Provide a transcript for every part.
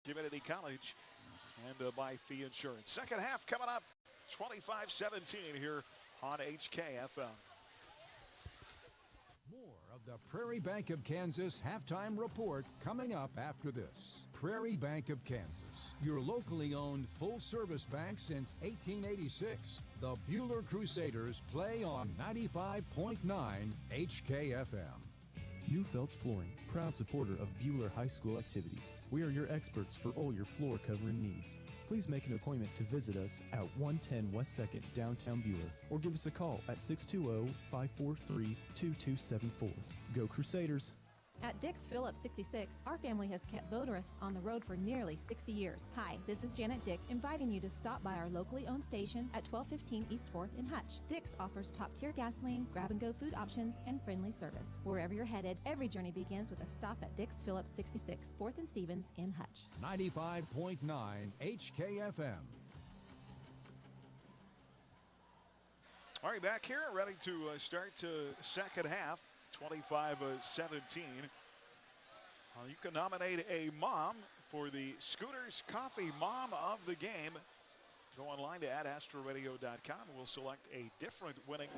Community College and by Fee Insurance. Second half coming up, 25-17 here on HKFM. More of the Prairie Bank of Kansas halftime report coming up after this. Prairie Bank of Kansas, your locally owned full-service bank since 1886. The Buhler Crusaders play on 95.9 HKFM. Neufeld Flooring, proud supporter of Buhler High School activities. We are your experts for all your floor covering needs. Please make an appointment to visit us at 110 West 2nd, downtown Buhler, or give us a call at 620-543-2274. Go Crusaders! At Dick's Phillips 66, our family has kept motorists on the road for nearly 60 years. Hi, this is Janet Dick, inviting you to stop by our locally owned station at 1215 East 4th in Hutch. Dick's offers top-tier gasoline, grab-and-go food options, and friendly service. Wherever you're headed, every journey begins with a stop at Dick's Phillips 66, 4th and Stevens in Hutch. 95.9 HKFM. All right, back here, ready to start second half. 25-17. You can nominate a mom for the Scooters Coffee Mom of the Game. Go online to astradio.com. We'll select a different winning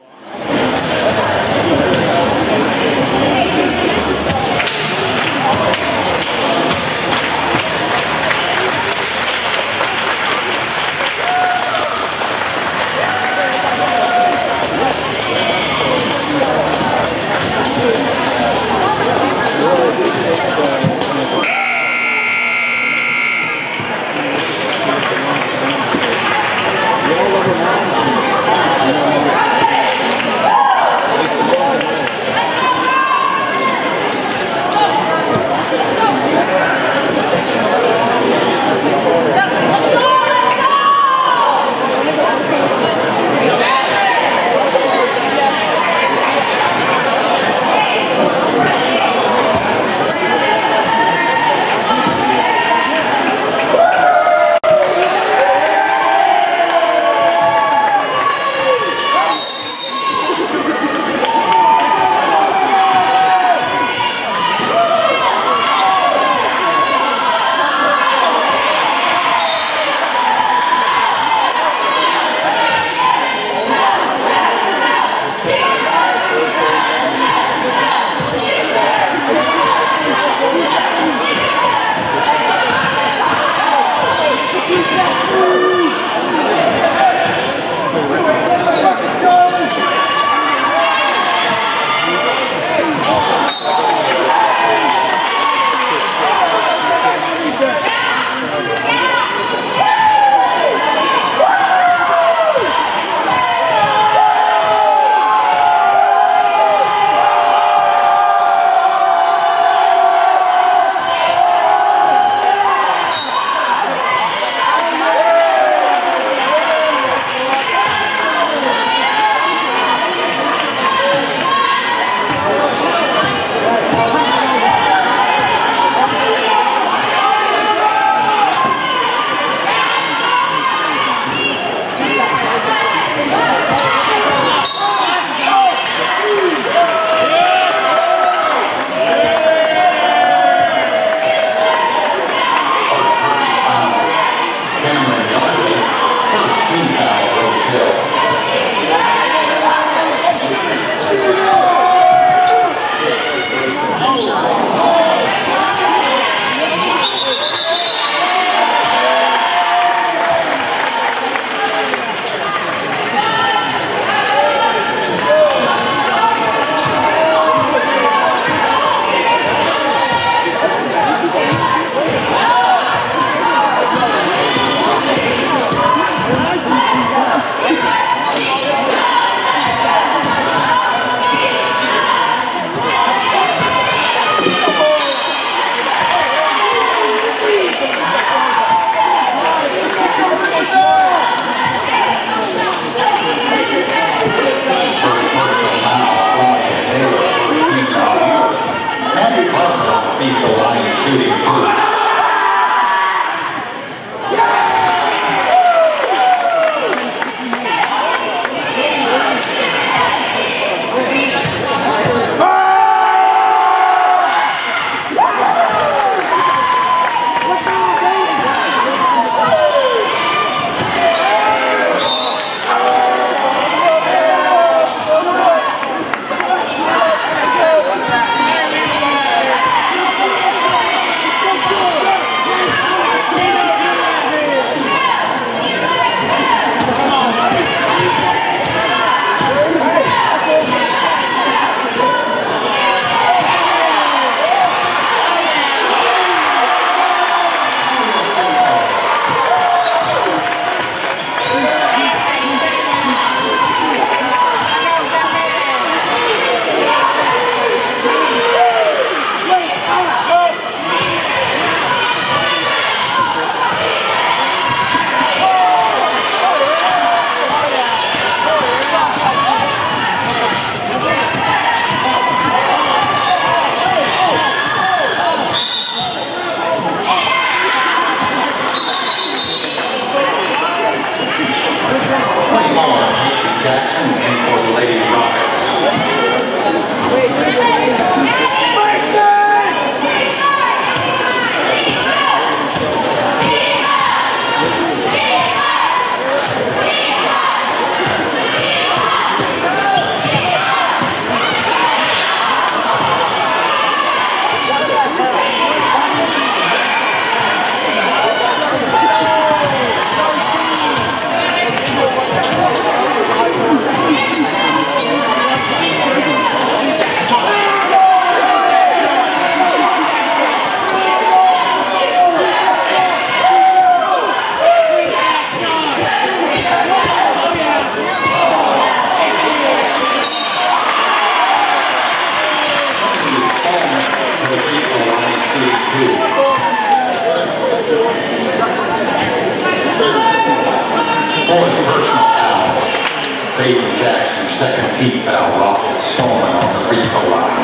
Baby Jackson's second team foul, Rocket Stoneman on the free throw line.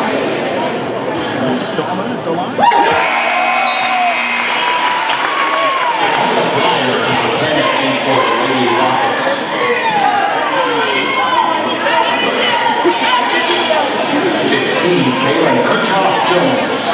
Stoneman at the line. For the Lady Rockets. 15, Kaylin Kirchhoff-Jones.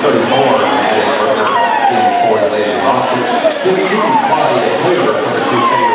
34, Maddie Brooker, team for the Lady Rockets. 15, Claudia Taylor for the Crusaders.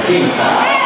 Team foul.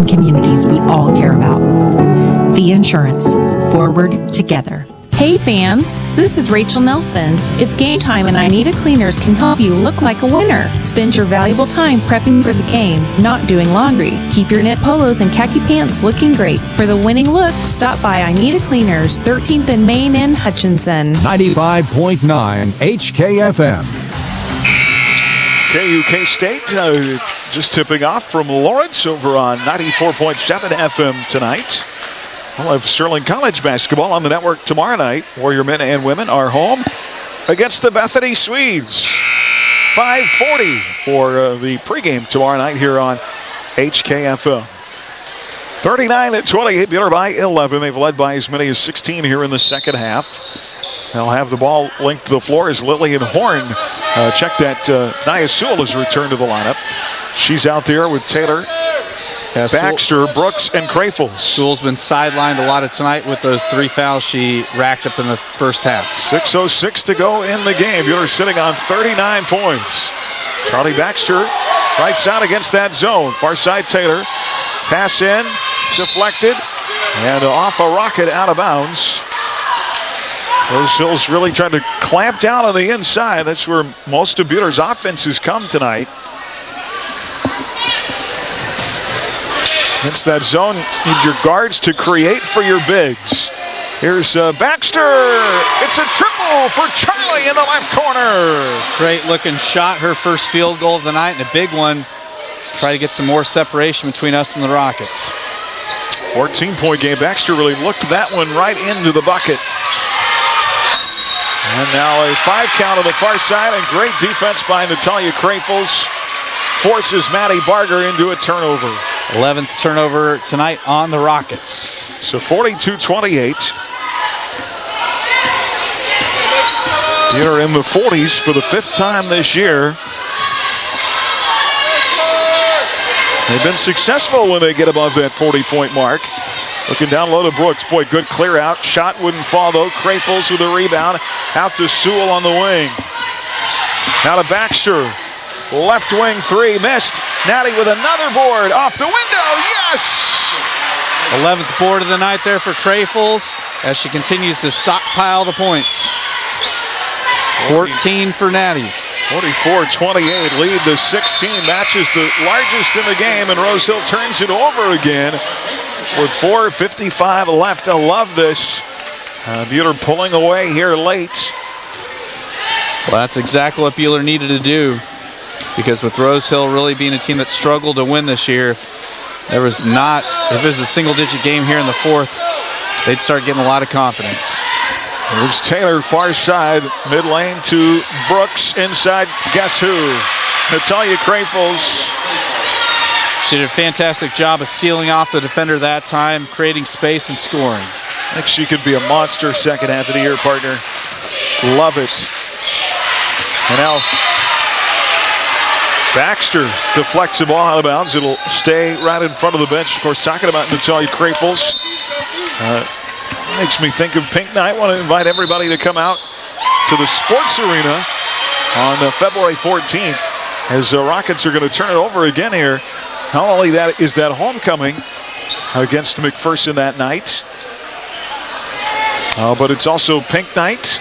communities we all care about. The Insurance. Forward together. Hey fans, this is Rachel Nelson. It's game time and I Need a Cleaners can help you look like a winner. Spend your valuable time prepping for the game, not doing laundry. Keep your knit polos and khaki pants looking great. For the winning look, stop by I Need a Cleaners, 13th and Main in Hutchinson. 95.9 HKFM. KUK State just tipping off from Lawrence over on 94.7 FM tonight. We'll have Sterling College basketball on the network tomorrow night. Warrior men and women are home against the Bethany Swedes. 5:40 for the pregame tomorrow night here on HKFM. 39-28, Bueller by 11. They've led by as many as 16 here in the second half. They'll have the ball linked to the floor as Lillian Horn. Check that Nia Sewell has returned to the lineup. She's out there with Taylor, Baxter, Brooks, and Crafels. Sewell's been sidelined a lot of tonight with those 3 fouls she racked up in the first half. 6:06 to go in the game. Bueller sitting on 39 points. Charlie Baxter, right side against that zone. Far side Taylor. Pass in, deflected, and off a rocket out of bounds. Rose Hill's really trying to clamp down on the inside. That's where most of Bueller's offenses come tonight. Against that zone, need your guards to create for your bigs. Here's Baxter. It's a triple for Charlie in the left corner. Great looking shot, her first field goal of the night, and a big one. Try to get some more separation between us and the Rockets. 14-point game. Baxter really looked that one right into the bucket. And now a 5 count on the far side, and great defense by Natalia Crafels. Forces Maddie Barger into a turnover. 11th turnover tonight on the Rockets. So 42-28. They're in the 40s for the 5th time this year. They've been successful when they get above that 40-point mark. Looking down low to Brooks. Boy, good clear out. Shot wouldn't fall though. Crafels with a rebound. Out to Sewell on the wing. Now to Baxter. Left wing 3, missed. Natty with another board off the window. Yes! 11th board of the night there for Crafels as she continues to stockpile the points. 14 for Natty. 44-28, lead to 16, matches the largest in the game, and Rose Hill turns it over again with 4:55 left. I love this. Bueller pulling away here late. Well, that's exactly what Bueller needed to do, because with Rose Hill really being a team that struggled to win this year, if it was a single-digit game here in the 4th, they'd start getting a lot of confidence. There's Taylor, far side, mid lane to Brooks, inside, guess who? Natalia Crafels. She did a fantastic job of sealing off the defender that time, creating space and scoring. I think she could be a monster second half of the year, partner. Love it. And now Baxter deflects the ball out of bounds. It'll stay right in front of the bench. Of course, talking about Natalia Crafels. Makes me think of Pink Night. I want to invite everybody to come out to the sports arena on February 14th as the Rockets are going to turn it over again here. Not only that is that homecoming against McPherson that night, but it's also Pink Night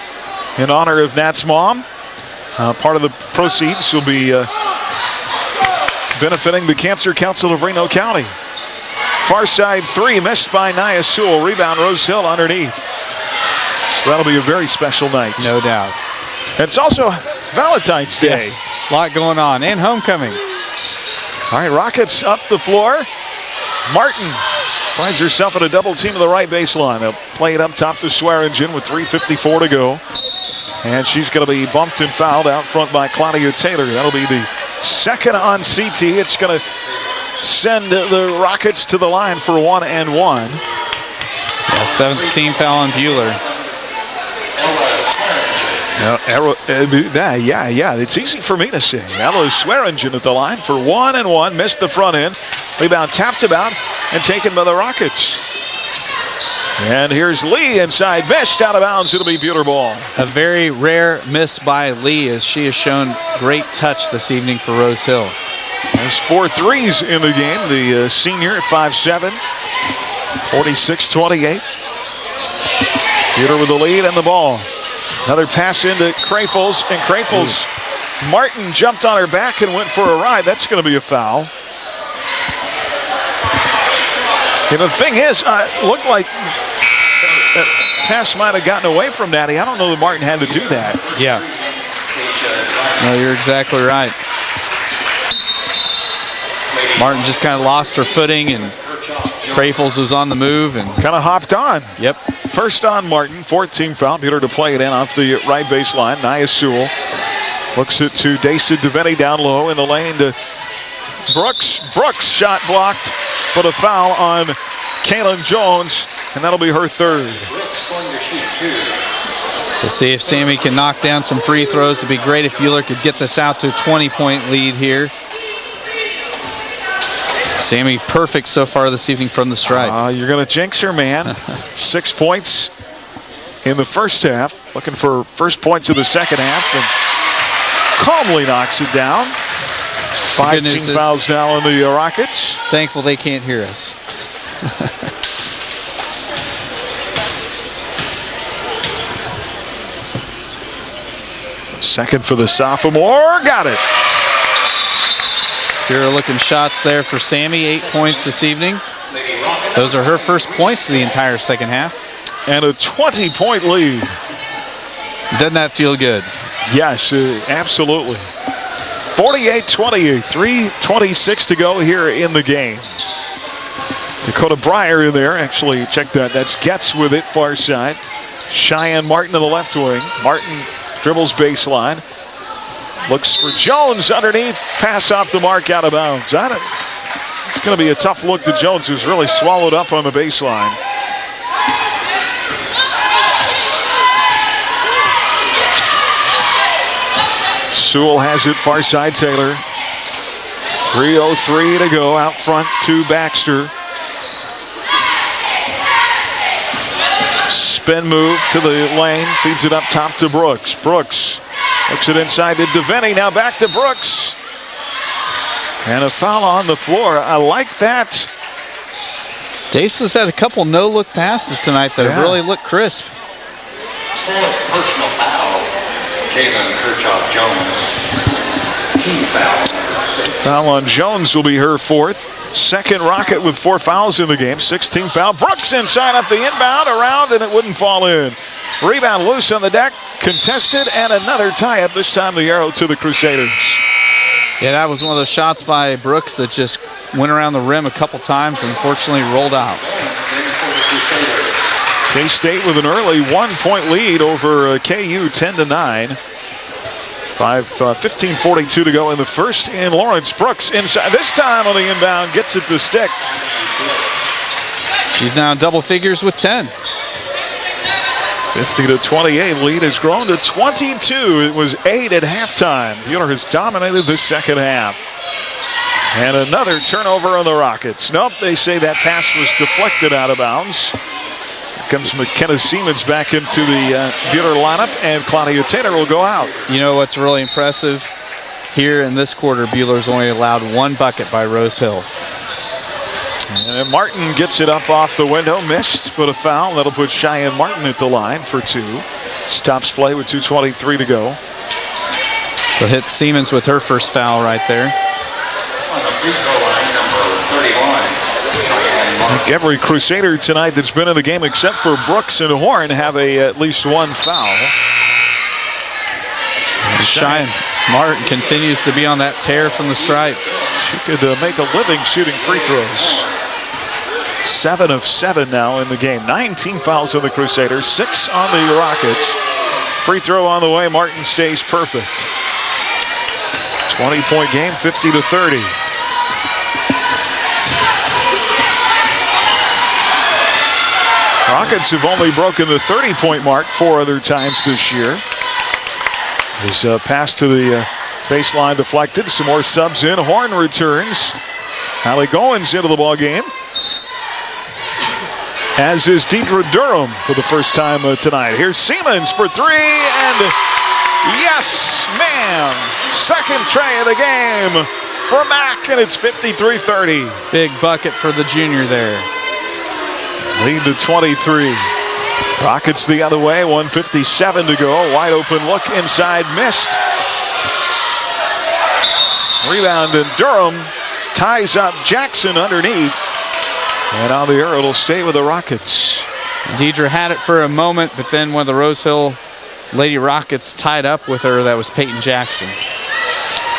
in honor of Nat's mom. Part of the proceeds will be benefiting the Cancer Council of Reno County. Far side 3, missed by Nia Sewell. Rebound, Rose Hill underneath. So that'll be a very special night. No doubt. It's also Valentine's Day. Yes, a lot going on, and homecoming. All right, Rockets up the floor. Martin finds herself in a double team to the right baseline. They'll play it up top to Swearingen with 3:54 to go. And she's going to be bumped and fouled out front by Claudia Taylor. That'll be the second on CT. It's going to send the Rockets to the line for 1 and 1. Yeah, 7th team foul on Bueller. Yeah, it's easy for me to say. Ella Swearingen at the line for 1 and 1. Missed the front end. Rebound tapped about and taken by the Rockets. And here's Lee inside, missed out of bounds. It'll be Bueller ball. A very rare miss by Lee, as she has shown great touch this evening for Rose Hill. Has 4 threes in the game. The senior at 5'7", 46-28. Buhler with the lead and the ball. Another pass into Crafels, and Crafels, Martin jumped on her back and went for a ride. That's going to be a foul. And the thing is, it looked like that pass might have gotten away from Natty. I don't know that Martin had to do that. Yeah. No, you're exactly right. Martin just kind of lost her footing, and Crafels was on the move and kind of hopped on. Yep. First on Martin, 14 foul. Buhler to play it in off the right baseline. Nia Sewell looks it to Daisa DeVenny down low in the lane to Brooks. Brooks shot blocked, but a foul on Kaylin Jones, and that'll be her third. So see if Sammy can knock down some free throws. It'd be great if Buhler could get this out to a 20-point lead here. Sammy perfect so far this evening from the stripe. You're going to jinx her, man. 6 points in the first half. Looking for first points of the second half, and calmly knocks it down. 5 team fouls now on the Rockets. Thankful they can't hear us. Second for the sophomore. Got it. Here are looking shots there for Sammy. 8 points this evening. Those are her first points of the entire second half. And a 20-point lead. Doesn't that feel good? Yes, absolutely. 48-28, 3:26 to go here in the game. Dakota Breyer in there. Actually, check that. That's Getz with it, far side. Cheyenne Martin in the left wing. Martin dribbles baseline. Looks for Jones underneath. Pass off the mark, out of bounds. It's going to be a tough look to Jones, who's really swallowed up on the baseline. Sewell has it, far side Taylor. 3:03 to go, out front to Baxter. Spin move to the lane, feeds it up top to Brooks. Brooks looks it inside to DeVenny, now back to Brooks. And a foul on the floor. I like that. Daisa's had a couple no-look passes tonight that have really looked crisp. Fourth personal foul, Jalen Kirchhoff-Jones. Team foul. Foul on Jones will be her fourth. Second Rocket with 4 fouls in the game. 16 foul. Brooks inside up the inbound, around, and it wouldn't fall in. Rebound loose on the deck, contested, and another tie-up. This time the arrow to the Crusaders. Yeah, that was one of those shots by Brooks that just went around the rim a couple times and unfortunately rolled out. K-State with an early 1-point lead over KU, 10-9. 15:42 to go in the first. And Lawrence Brooks inside. This time on the inbound, gets it to stick. She's now in double figures with 10. 50-28. Lead has grown to 22. It was 8 at halftime. Buhler has dominated the second half. And another turnover on the Rockets. Nope, they say that pass was deflected out of bounds. Here comes McKenna Siemens back into the Buhler lineup, and Claudia Taylor will go out. You know what's really impressive? Here in this quarter, Buehler's only allowed 1 bucket by Rose Hill. And Martin gets it up off the window, missed, but a foul. That'll put Cheyenne Martin at the line for 2. Stops play with 2:23 to go. They'll hit Siemens with her first foul right there. On the free throw line, number 31, Cheyenne Martin. I think every Crusader tonight that's been in the game except for Brooks and Horn have at least 1 foul. And Cheyenne Martin continues to be on that tear from the stripe. She could make a living shooting free throws. 7 of 7 now in the game. 19 fouls on the Crusaders, 6 on the Rockets. Free throw on the way. Martin stays perfect. 20-point game, 50-30. Rockets have only broken the 30-point mark 4 other times this year. His pass to the baseline deflected. Some more subs in. Horn returns. Hallie Goins into the ball game. As is Deidre Durham for the first time tonight. Here's Siemens for 3, and yes, ma'am. Second tray of the game for Mack, and it's 53-30. Big bucket for the junior there. Lead to 23. Rockets the other way, 1:57 to go. Wide open look inside, missed. Rebound, and Durham ties up Jackson underneath. And on the air, it'll stay with the Rockets. Deidre had it for a moment, but then one of the Rose Hill Lady Rockets tied up with her. That was Peyton Jackson.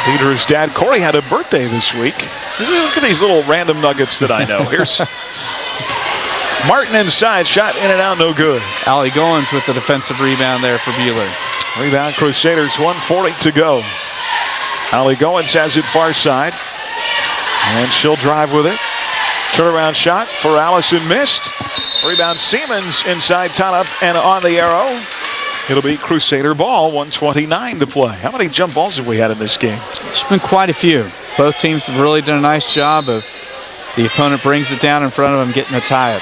Deidre's dad, Corey, had a birthday this week. Look at these little random nuggets that I know. Here's Martin inside, shot in and out, no good. Allie Goins with the defensive rebound there for Buehler. Rebound Crusaders, 1:40 to go. Allie Goins has it far side, and she'll drive with it. Turnaround shot for Allison, missed. Rebound Siemens inside, tied up and on the arrow. It'll be Crusader ball, 1:29 to play. How many jump balls have we had in this game? There's been quite a few. Both teams have really done a nice job of the opponent brings it down in front of them, getting a tie-up.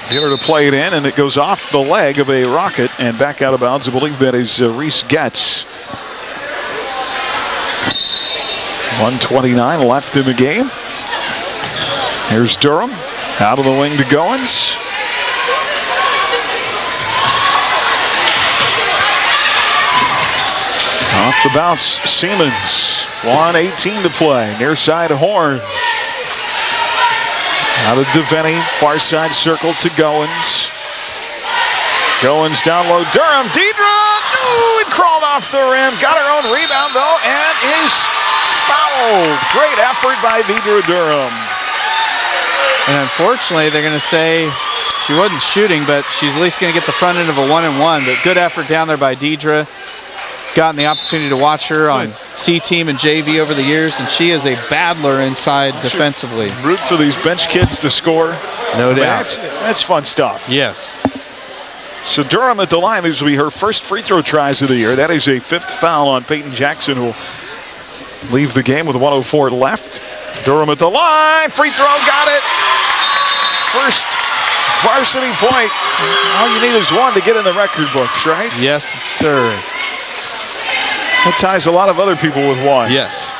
Buehler to play it in, and it goes off the leg of a Rocket and back out of bounds. I believe that is Reese Getz. 1:29 left in the game. Here's Durham, out of the wing to Goins. Off the bounce, Siemens. 1:18 to play. Near side, Horn. Out of Devaney, far side circle to Goins. Goins down low, Durham, Deidre, ooh, it crawled off the rim. Got her own rebound though, and is fouled. Great effort by Deidre Durham. And unfortunately, they're going to say she wasn't shooting, but she's at least going to get the front end of a 1-and-1. But good effort down there by Deidre. Gotten the opportunity to watch her on C-Team and JV over the years, and she is a battler inside defensively. Root for these bench kids to score. No doubt. That's fun stuff. Yes. So Durham at the line. This will be her first free throw tries of the year. That is a 5th foul on Peyton Jackson, who will leave the game with 1:04 left. Durham at the line. Free throw, got it. First varsity point. All you need is one to get in the record books, right? Yes, sir. That ties a lot of other people with one. Yes.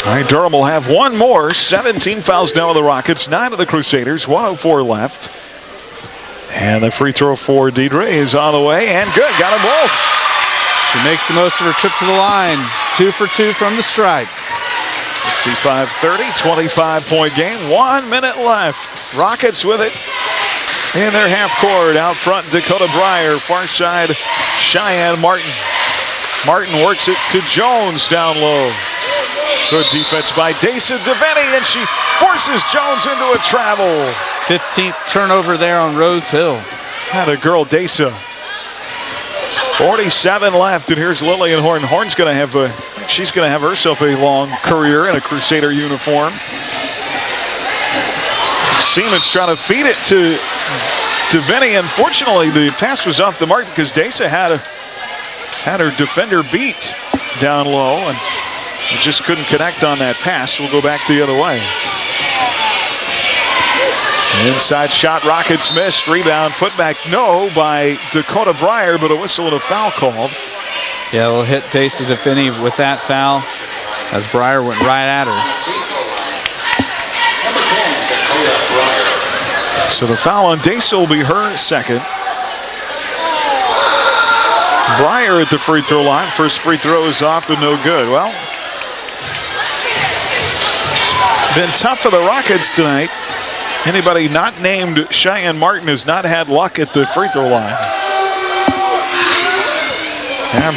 All right, Durham will have one more. 17 fouls now on the Rockets, 9 of the Crusaders, 1:04 left. And the free throw for Deidre is on the way, and good, got them both. She makes the most of her trip to the line. 2 for 2 from the stripe. 55-30, 25-point game, 1 minute left. Rockets with it in their half court. Out front, Dakota Breyer. Far side, Cheyenne Martin. Martin works it to Jones down low. Good defense by Desa Devaney, and she forces Jones into a travel. 15th turnover there on Rose Hill. Had a girl, Desa. 47 left, and here's Lillian Horn. Horn's going to have she's going to have herself a long career in a Crusader uniform. Siemens trying to feed it to Devaney. Unfortunately, the pass was off the mark because Desa had her defender beat down low, and just couldn't connect on that pass. We'll go back the other way. Inside shot, Rockets missed. Rebound, put back no by Dakota Breyer, but a whistle and a foul called. Yeah, we'll hit Desa Devaney with that foul as Breyer went right at her. So the foul on Desa will be her second. Breyer at the free throw line. First free throw is off and no good. Well, been tough for the Rockets tonight. Anybody not named Cheyenne Martin has not had luck at the free throw line. And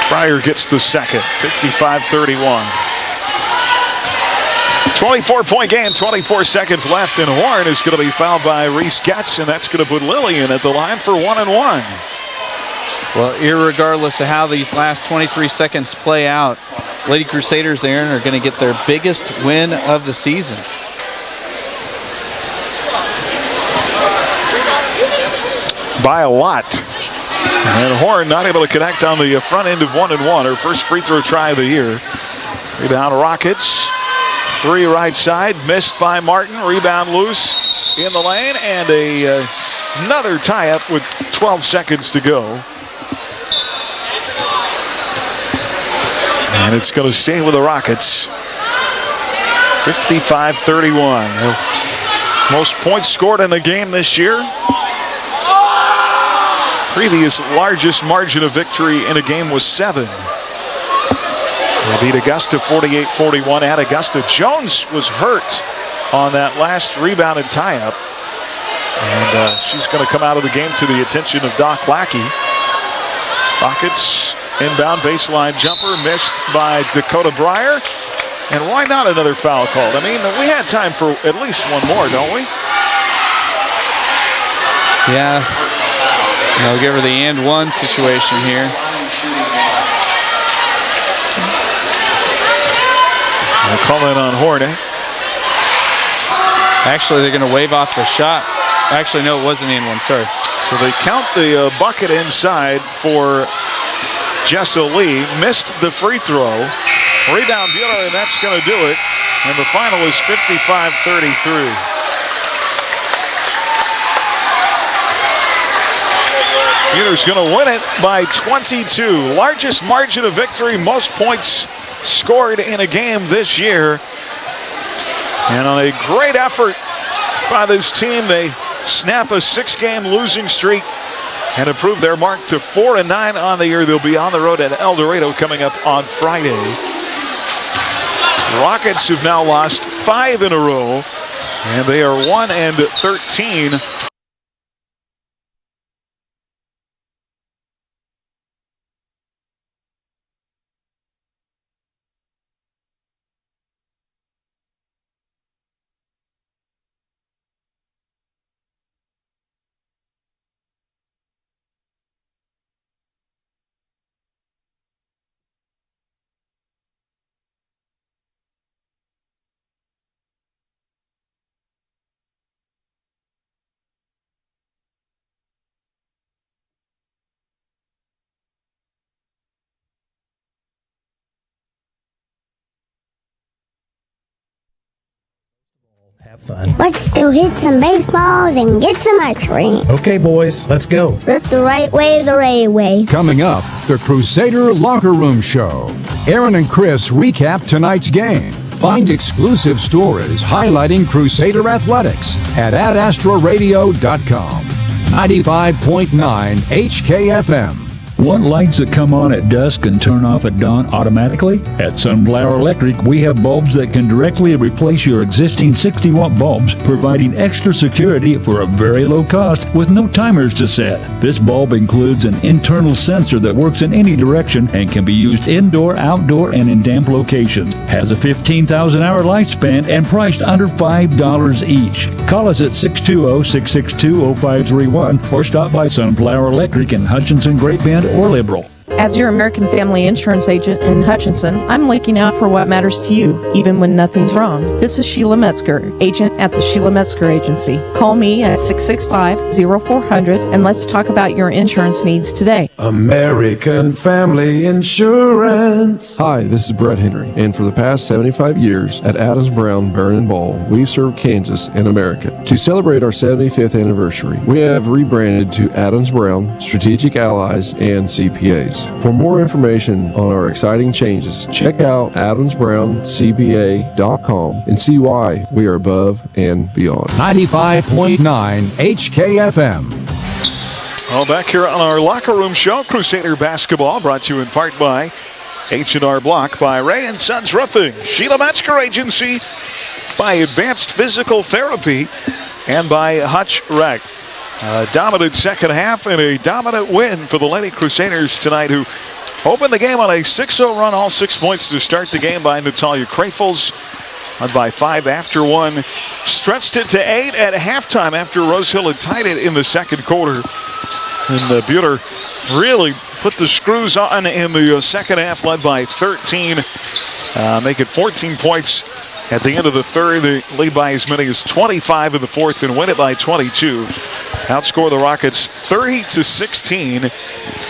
Breyer gets the second, 55-31. 24-point game, 24 seconds left, and Horn is going to be fouled by Reese Getz, and that's going to put Lillian at the line for 1-and-1. Well, irregardless of how these last 23 seconds play out, Lady Crusaders, Aaron, are going to get their biggest win of the season. By a lot. And Horn not able to connect on the front end of 1-and-1. Her first free throw try of the year. Rebound Rockets. 3 right side. Missed by Martin. Rebound loose in the lane. And another tie-up with 12 seconds to go. And it's going to stay with the Rockets. 55-31. Most points scored in a game this year. Previous largest margin of victory in a game was 7. They beat Augusta 48-41 at Augusta. Jones was hurt on that last rebound and tie-up. And she's going to come out of the game to the attention of Doc Lackey. Rockets inbound baseline jumper missed by Dakota Breyer. And why not another foul called? I mean, we had time for at least one more, don't we? Yeah. They'll give her the and one situation here. They'll call in on Hornet. Actually, they're going to wave off the shot. Actually, no, it wasn't and one, sorry. So they count the bucket inside for Jessa Lee. Missed the free throw. Rebound Bueller, and that's going to do it. And the final is 55-33. Bueller's going to win it by 22. Largest margin of victory, most points scored in a game this year. And on a great effort by this team, they snap a 6-game losing streak and improve their mark to 4-9 on the year. They'll be on the road at El Dorado coming up on Friday. Rockets have now lost 5 in a row, and they are 1-13. Have fun. Let's go hit some baseballs and get some ice cream. Okay, boys, let's go. That's the right way, the right way. Coming up, the Crusader Locker Room Show. Aaron and Chris recap tonight's game. Find exclusive stories highlighting Crusader athletics at astraradio.com. 95.9 HKFM. Want lights that come on at dusk and turn off at dawn automatically? At Sunflower Electric, we have bulbs that can directly replace your existing 60-watt bulbs, providing extra security for a very low cost with no timers to set. This bulb includes an internal sensor that works in any direction and can be used indoor, outdoor, and in damp locations. Has a 15,000-hour lifespan and priced under $5 each. Call us at 620-662-0531 or stop by Sunflower Electric in Hutchinson, Great Bend, or Liberal. As your American Family Insurance agent in Hutchinson, I'm looking out for what matters to you, even when nothing's wrong. This is Sheila Metzger, agent at the Sheila Metzger Agency. Call me at 665-0400 and let's talk about your insurance needs today. American Family Insurance. Hi, this is Brett Henry, and for the past 75 years at Adams Brown Burn & Ball, we've served Kansas and America. To celebrate our 75th anniversary, we have rebranded to Adams Brown, Strategic Allies, and CPAs. For more information on our exciting changes, check out adamsbrown.cpa.com and see why we are above and beyond. 95.9 HKFM. Well, back here on our Locker Room Show, Crusader Basketball, brought to you in part by H&R Block, by Ray & Sons Roofing, Sheila Metzger Agency, by Advanced Physical Therapy, and by Hutch Rec. A dominant second half and a dominant win for the Lady Crusaders tonight, who opened the game on a 6-0 run, all 6 points to start the game by Natalia Krafels. Led by 5 after 1. Stretched it to 8 at halftime after Rose Hill had tied it in the second quarter. And Bueller really put the screws on in the second half, led by 13. Make it 14 points at the end of the third. They lead by as many as 25 in the fourth and win it by 22. Outscore the Rockets 30-16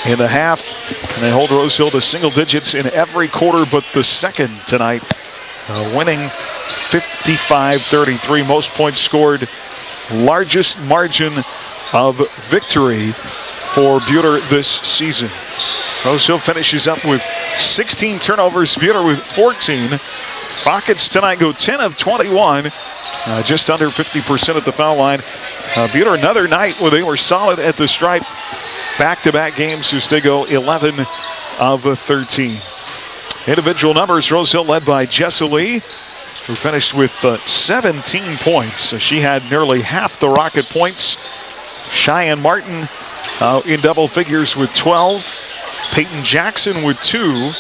in the half. And they hold Rose Hill to single digits in every quarter but the second tonight. Winning 55-33. Most points scored. Largest margin of victory for Bueller this season. Rose Hill finishes up with 16 turnovers. Buhler with 14. Rockets tonight go 10 of 21. Just under 50% at the foul line. Buhler, another night where they were solid at the stripe. Back-to-back games as they go 11 of 13. Individual numbers, Rose Hill led by Jessa Lee, who finished with 17 points. So she had nearly half the Rocket points. Cheyenne Martin in double figures with 12. Peyton Jackson with 2.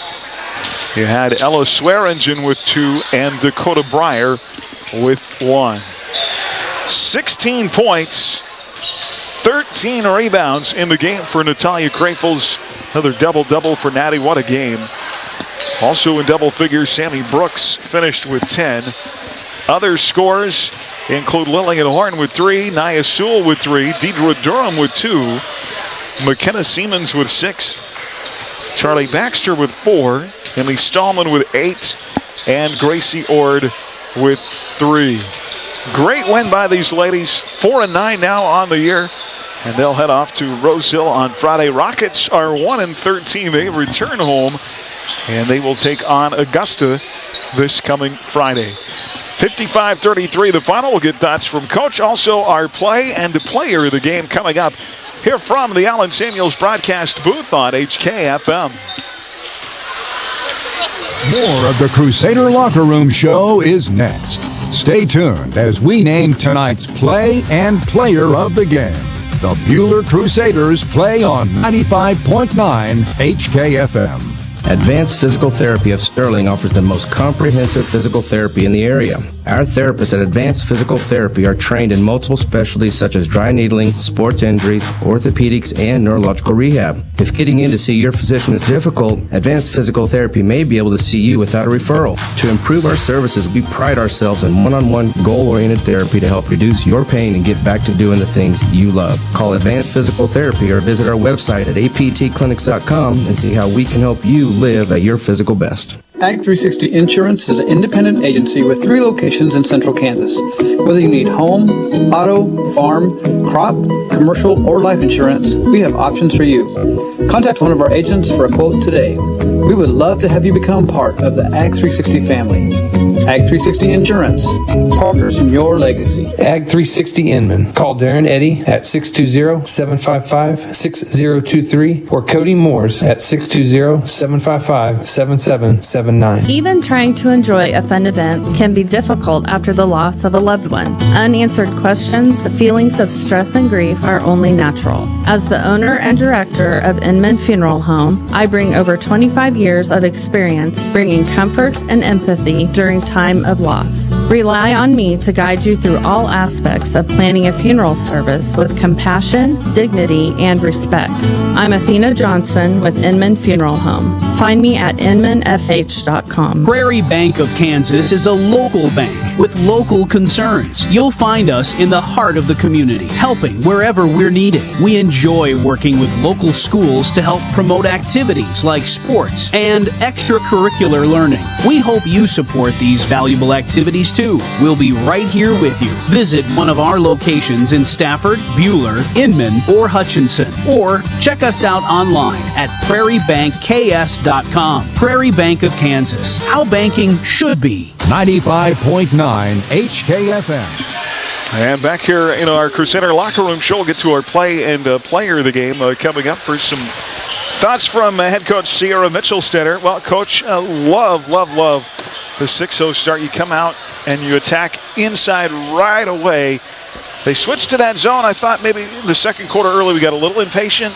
You had Ella Swearingen with 2 and Dakota Breyer with 1. 16 points, 13 rebounds in the game for Natalia Krafels. Another double-double for Natty. What a game. Also in double figures, Sammy Brooks finished with 10. Other scores include Lillian Horn with 3, Nia Sewell with 3, Deidre Durham with 2, McKenna Siemens with 6, Charlie Baxter with 4, Emily Stallman with 8, and Gracie Ord with 3. Great win by these ladies. 4-9 now on the year, and they'll head off to Rose Hill on Friday. Rockets are 1-13. They return home, and they will take on Augusta this coming Friday. 55-33 the final. We'll get thoughts from Coach. Also our play and the player of the game coming up here from the Allen Samuels broadcast booth on HKFM. More of the Crusader Locker Room Show is next. Stay tuned as we name tonight's play and player of the game. The Buhler Crusaders play on 95.9 HKFM. Advanced Physical Therapy of Sterling offers the most comprehensive physical therapy in the area. Our therapists at Advanced Physical Therapy are trained in multiple specialties such as dry needling, sports injuries, orthopedics, and neurological rehab. If getting in to see your physician is difficult, Advanced Physical Therapy may be able to see you without a referral. To improve our services, we pride ourselves in one-on-one, goal-oriented therapy to help reduce your pain and get back to doing the things you love. Call Advanced Physical Therapy or visit our website at aptclinics.com and see how we can help you live at your physical best. Ag 360 Insurance is an independent agency with 3 locations in central Kansas. Whether you need home, auto, farm, crop, commercial, or life insurance, we have options for you. Contact one of our agents for a quote today. We would love to have you become part of the Ag 360 family. Ag 360 Insurance, partners in your legacy. Ag 360 Inman. Call Darren Eddy at 620-755-6023 or Cody Moores at 620-755-7779. Even trying to enjoy a fun event can be difficult after the loss of a loved one. Unanswered questions, feelings of stress and grief are only natural. As the owner and director of Inman Funeral Home, I bring over 25 years of experience bringing comfort and empathy during time of loss. Rely on me to guide you through all aspects of planning a funeral service with compassion, dignity, and respect. I'm Athena Johnson with Inman Funeral Home. Find me at inmanfh.com. Prairie Bank of Kansas is a local bank with local concerns. You'll find us in the heart of the community, helping wherever we're needed. We enjoy working with local schools to help promote activities like sports and extracurricular learning. We hope you support these valuable activities too. We'll be right here with you. Visit one of our locations in Stafford, Buhler, Inman, or Hutchinson, or check us out online at prairiebankks.com. Prairie Bank of Kansas, how banking should be. 95.9 HKFM. And back here in our Crusader Locker Room Show, we'll get to our play and player of the game coming up for some thoughts from head coach Sierra Mitchellstetter. Well, coach, love the 6-0 start. You come out and you attack inside right away. They switched to that zone. I thought maybe in the second quarter early we got a little impatient,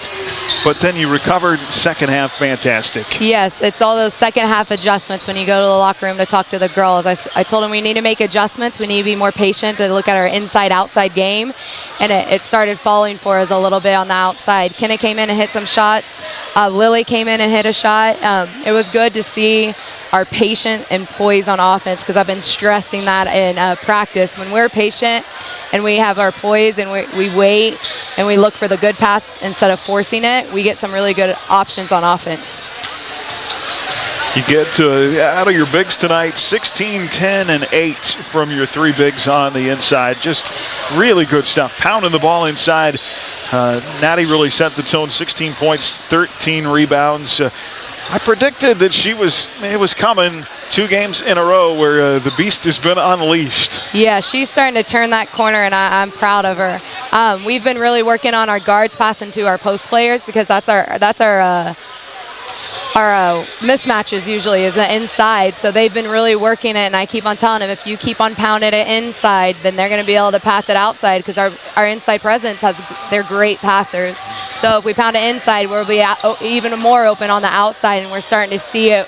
but then you recovered second half. Fantastic. Yes, it's all those second half adjustments when you go to the locker room to talk to the girls. I told them we need to make adjustments. We need to be more patient to look at our inside-outside game, and it started falling for us a little bit on the outside. Kenna came in and hit some shots. Lily came in and hit a shot. It was good to see our patient and poise on offense, because I've been stressing that in practice. When we're patient and we have our poise and we wait and we look for the good pass instead of forcing it, we get some really good options on offense. You get out of your bigs tonight, 16, 10, and 8 from your 3 bigs on the inside. Just really good stuff. Pounding the ball inside. Natty really set the tone. 16 points, 13 rebounds. I predicted that it was coming 2 games in a row where the beast has been unleashed. Yeah, she's starting to turn that corner, and I'm proud of her. We've been really working on our guards passing to our post players because that's our mismatches usually is the inside. So they've been really working it, and I keep on telling them if you keep on pounding it inside, then they're going to be able to pass it outside because our inside presence they're great passers. So if we pound it inside, we'll be even more open on the outside, and we're starting to see it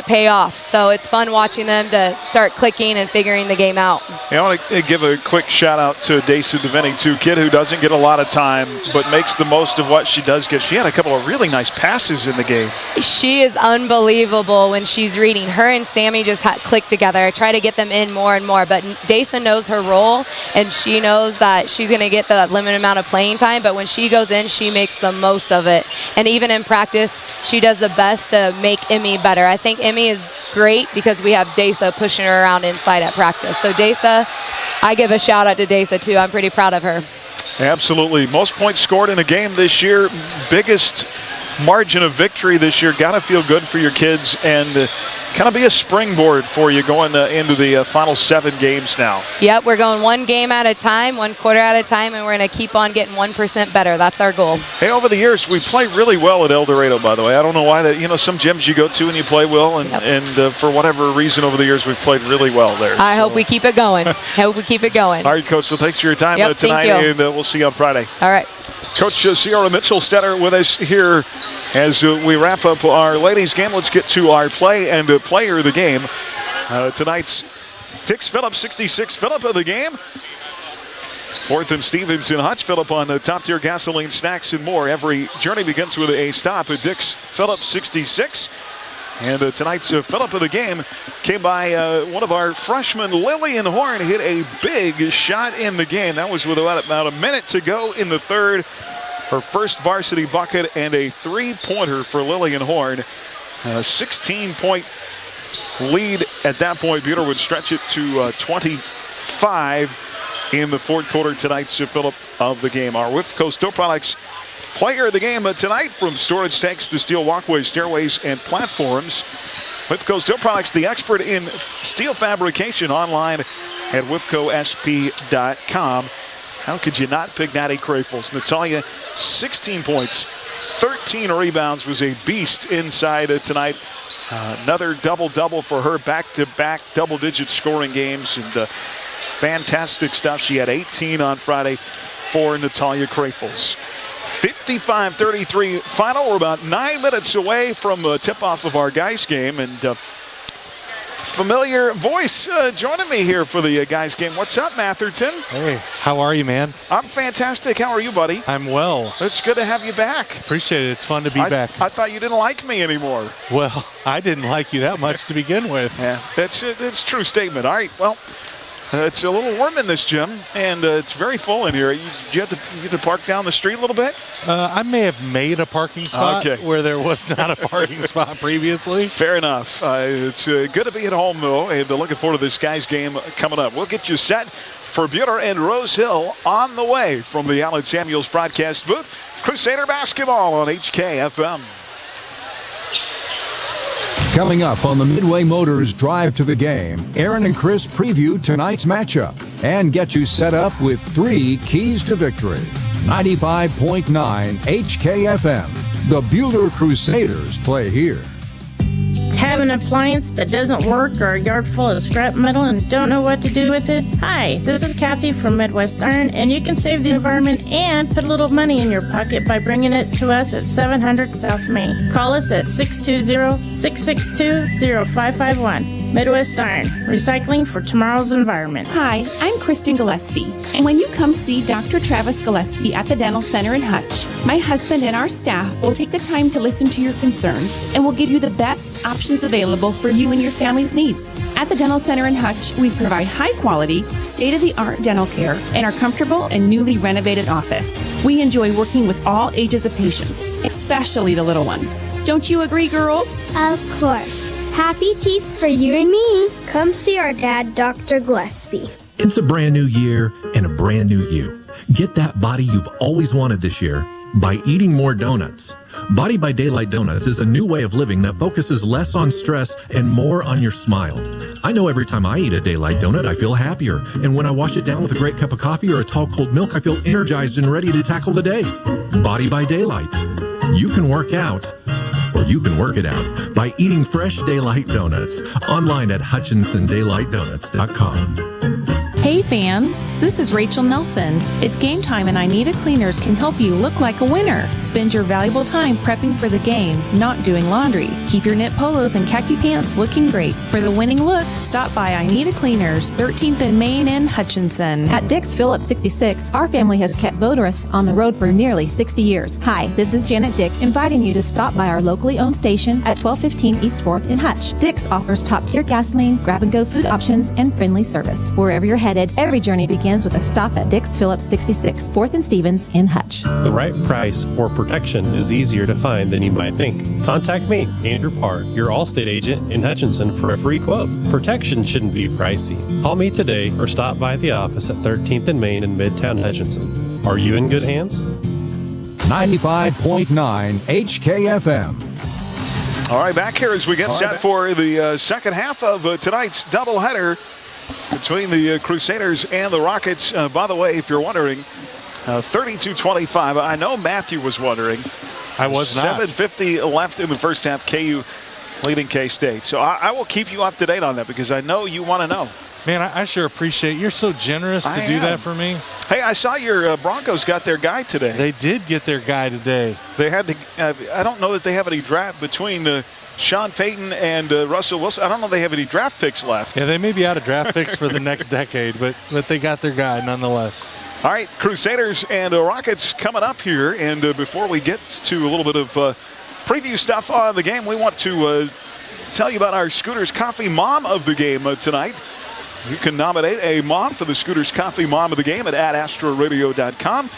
pay off. So it's fun watching them to start clicking and figuring the game out. I want to give a quick shout out to Desa Devini, too, kid who doesn't get a lot of time but makes the most of what she does get. She had a couple of really nice passes in the game. She is unbelievable when she's reading. Her and Sammy just clicked together. I try to get them in more and more, but Desa knows her role, and she knows that she's going to get the limited amount of playing time, but when she goes in, she makes the most of it. And even in practice, she does the best to make Emmy better. I think Emmy is great because we have Desa pushing her around inside at practice. So Desa, I give a shout out to Desa too. I'm pretty proud of her. Absolutely. Most points scored in a game this year. Biggest margin of victory this year. Got to feel good for your kids and kind of be a springboard for you going into the final 7 games now. Yep, we're going 1 game at a time, 1 quarter at a time, and we're going to keep on getting 1% better. That's our goal. Hey, over the years, we play really well at El Dorado, by the way. I don't know why that, some gyms you go to and you play well, and for whatever reason over the years, we've played really well there. I hope we keep it going. All right, Coach. Well, thanks for your time tonight, thank you. and we'll see you on Friday. All right. Coach Sierra Mitchell-Stetter with us here as we wrap up our ladies' game. Let's get to our play and player of the game. Tonight's Dix Phillips, 66 Phillip of the game. 4th and Stevenson, Hutch Phillip on top-tier gasoline, snacks, and more. Every journey begins with a stop at Dix Phillips, 66. And tonight's Phillip of the game came by one of our freshmen, Lillian Horn, hit a big shot in the game. That was with about a minute to go in the 3rd. Her first varsity bucket and a 3-pointer for Lillian Horn. 16-point lead at that point. Buter would stretch it to 25 in the 4th quarter. Tonight's Phillip of the game. Our Whiffco Steel Products player of the game tonight, from storage tanks to steel walkways, stairways, and platforms. Whiffco Steel Products, the expert in steel fabrication, online at whiffcosp.com. How could you not pick Natty Crafels? Natalia, 16 points, 13 rebounds, was a beast inside tonight. Another double-double for her, back-to-back double-digit scoring games, and fantastic stuff. She had 18 on Friday for Natalia Crafels. 55-33 final. We're about 9 minutes away from the tip-off of our guys game, and familiar voice joining me here for the guys game. What's up, Matherton? Hey, how are you, man? I'm fantastic. How are you, buddy? I'm well. It's good to have you back. Appreciate it. It's fun to be back. I thought you didn't like me anymore. Well, I didn't like you that much to begin with. Yeah, it's a true statement. All right, well, it's a little warm in this gym, and it's very full in here. You have to park down the street a little bit? I may have made a parking spot where there was not a parking spot previously. Fair enough. It's good to be at home, though, and looking forward to this guys' game coming up. We'll get you set for Buter and Rose Hill on the way from the Allen Samuels broadcast booth. Crusader basketball on HKFM. Coming up on the Midway Motors Drive to the Game, Aaron and Chris preview tonight's matchup and get you set up with 3 keys to victory. 95.9 HKFM. The Buter Crusaders play here. Have an appliance that doesn't work or a yard full of scrap metal and don't know what to do with it? Hi, this is Kathy from Midwest Iron, and you can save the environment and put a little money in your pocket by bringing it to us at 700 South Main. Call us at 620-662-0551. Midwest Iron, recycling for tomorrow's environment. Hi, I'm Kristen Gillespie, and when you come see Dr. Travis Gillespie at the Dental Center in Hutch, my husband and our staff will take the time to listen to your concerns and will give you the best options available for you and your family's needs. At the Dental Center in Hutch, we provide high-quality, state-of-the-art dental care in our comfortable and newly renovated office. We enjoy working with all ages of patients, especially the little ones. Don't you agree, girls? Of course. Happy teeth for you and me. Come see our dad, Dr. Gillespie. It's a brand new year and a brand new you. Get that body you've always wanted this year by eating more donuts. Body by Daylight Donuts is a new way of living that focuses less on stress and more on your smile. I know every time I eat a Daylight donut, I feel happier. And when I wash it down with a great cup of coffee or a tall cold milk, I feel energized and ready to tackle the day. Body by Daylight. You can work out, or you can work it out by eating fresh Daylight Donuts. Online at HutchinsonDaylightDonuts.com. Hey fans, this is Rachel Nelson. It's game time and I Need a Cleaners can help you look like a winner. Spend your valuable time prepping for the game, not doing laundry. Keep your knit polos and khaki pants looking great. For the winning look, stop by I Need a Cleaners, 13th and Main in Hutchinson. At Dick's Phillips 66, our family has kept motorists on the road for nearly 60 years. Hi, this is Janet Dick, inviting you to stop by our locally owned station at 1215 East 4th in Hutch. Dick's offers top-tier gasoline, grab-and-go food options, and friendly service. Wherever you're headed, every journey begins with a stop at Dick's Phillips 66, 4th and Stevens in Hutch. The right price or protection is easier to find than you might think. Contact me, Andrew Park, your Allstate agent in Hutchinson, for a free quote. Protection shouldn't be pricey. Call me today or stop by the office at 13th and Main in Midtown Hutchinson. Are you in good hands? 95.9 HKFM. All right, back here as we get set for the second half of tonight's doubleheader between the Crusaders and the Rockets. By the way, if you're wondering, 32-25. I know Matthew was wondering. I was not. 7:50 left in the first half. KU leading K-State. So I will keep you up to date on that because I know you want to know. Man, I sure appreciate it. You're so generous to do that for me. Hey, I saw your Broncos got their guy today. They did get their guy today. They had to. I don't know that they have any draft between Sean Payton and Russell Wilson. I don't know if they have any draft picks left. Yeah, they may be out of draft picks for the next decade, but they got their guy nonetheless. All right, Crusaders and Rockets coming up here. And before we get to a little bit of preview stuff on the game, we want to tell you about our Scooters Coffee Mom of the Game tonight. You can nominate a mom for the Scooters Coffee Mom of the Game at astraradio.com.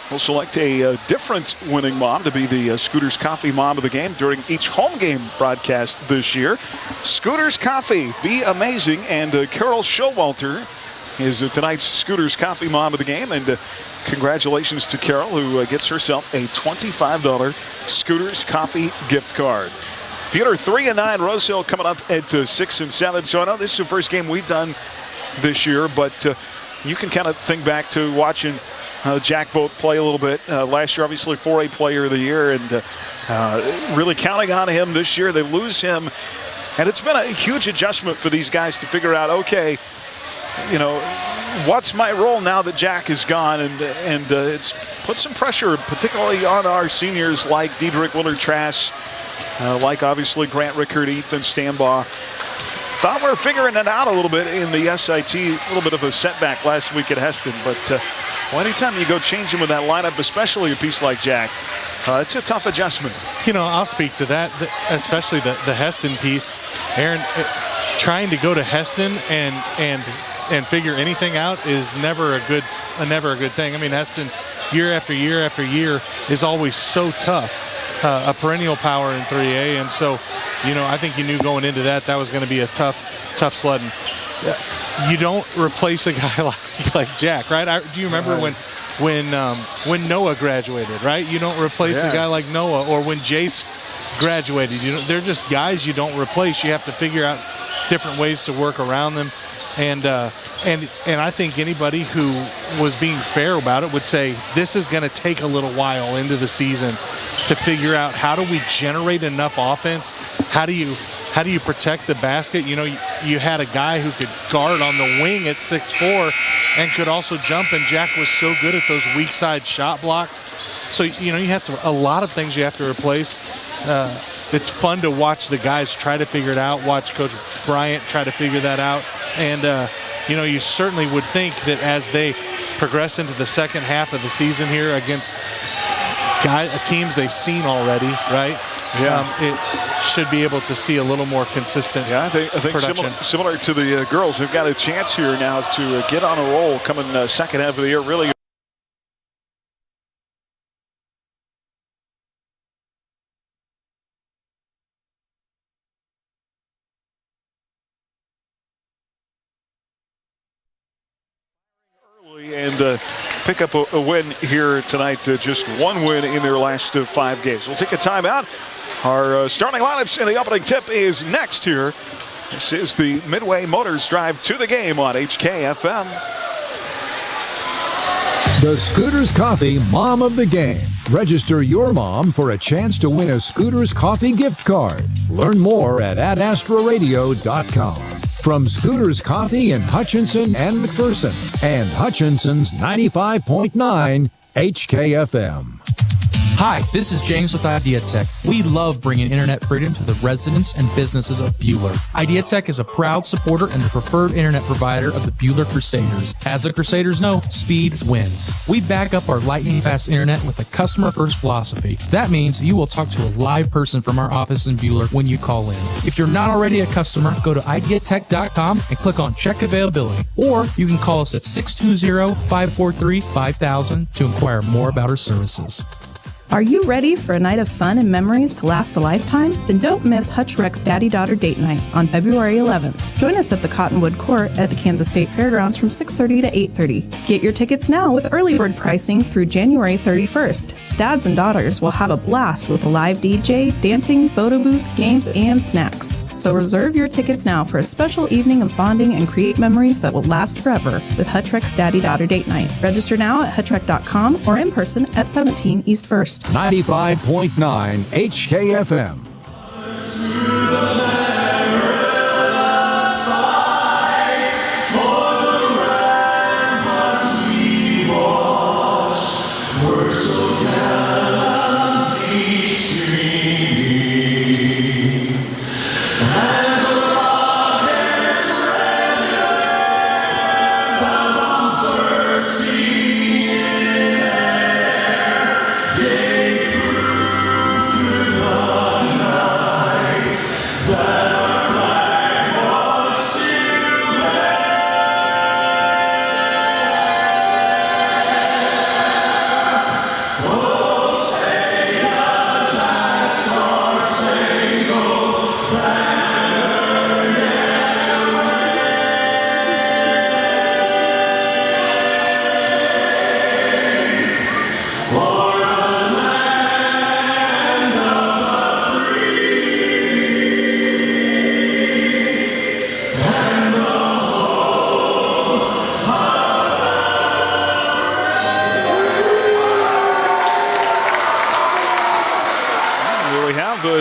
We'll select a different winning mom to be the Scooters Coffee Mom of the Game during each home game broadcast this year. Scooters Coffee, be amazing. And Carol Showalter is tonight's Scooters Coffee Mom of the Game. And congratulations to Carol, who gets herself a $25 Scooters Coffee gift card. Peter, 3-9. Rose Hill coming up at 6-7. So I know this is the first game we've done this year, but you can kind of think back to watching Jack Vogt play a little bit. Last year, obviously, 4A Player of the Year, and really counting on him this year. They lose him, and it's been a huge adjustment for these guys to figure out, okay, you know, what's my role now that Jack is gone? And it's put some pressure, particularly on our seniors like Diedrich Willard-Trask, like obviously Grant Rickard, Ethan Stambaugh. Thought we were figuring it out a little bit in the SIT, a little bit of a setback last week at Heston, but anytime you go change him with that lineup, especially a piece like Jack, it's a tough adjustment. You know, I'll speak to that, especially the Heston piece. Aaron, trying to go to Heston and figure anything out is never a good thing. I mean, Heston year after year after year is always so tough. A perennial power in 3A, and so, you know, I think you knew going into that was going to be a tough sledding. You don't replace a guy like Jack, right? Do you remember when Noah graduated, right? You don't replace a guy like Noah, or when Jace graduated. They're just guys you don't replace. You have to figure out different ways to work around them, and I think anybody who was being fair about it would say this is going to take a little while into the season to figure out how do we generate enough offense. How do you protect the basket? You know, you had a guy who could guard on the wing at 6'4" and could also jump, and Jack was so good at those weak side shot blocks. So, you know, you have to, a lot of things you have to replace. It's fun to watch the guys try to figure it out, watch Coach Bryant try to figure that out. And, you know, you certainly would think that as they progress into the second half of the season here against teams they've seen already, right? Yeah. It should be able to see a little more consistent I think similar to the girls. They've got a chance here now to get on a roll coming second half of the year. Really. And pick up a win here tonight. Just one win in their last 5 games. We'll take a timeout. Our starting lineups in the opening tip is next here. This is the Midway Motors Drive to the game on HKFM. The Scooters Coffee Mom of the Game. Register your mom for a chance to win a Scooters Coffee gift card. Learn more at astraradio.com. From Scooters Coffee in Hutchinson and McPherson and Hutchinson's 95.9 HKFM. Hi, this is James with IdeaTech. We love bringing internet freedom to the residents and businesses of Buhler. IdeaTech is a proud supporter and the preferred internet provider of the Buhler Crusaders. As the Crusaders know, speed wins. We back up our lightning-fast internet with a customer-first philosophy. That means you will talk to a live person from our office in Buhler when you call in. If you're not already a customer, go to ideatech.com and click on Check Availability. Or you can call us at 620-543-5000 to inquire more about our services. Are you ready for a night of fun and memories to last a lifetime? Then don't miss Hutch Rex Daddy-Daughter Date Night on February 11th. Join us at the Cottonwood Court at the Kansas State Fairgrounds from 6:30 to 8:30. Get your tickets now with early bird pricing through January 31st. Dads and daughters will have a blast with a live DJ, dancing, photo booth, games, and snacks. So reserve your tickets now for a special evening of bonding and create memories that will last forever with Hutch Rex Daddy-Daughter Date Night. Register now at hutchrec.com or in person at 17 East 1st. 95.9 HKFM.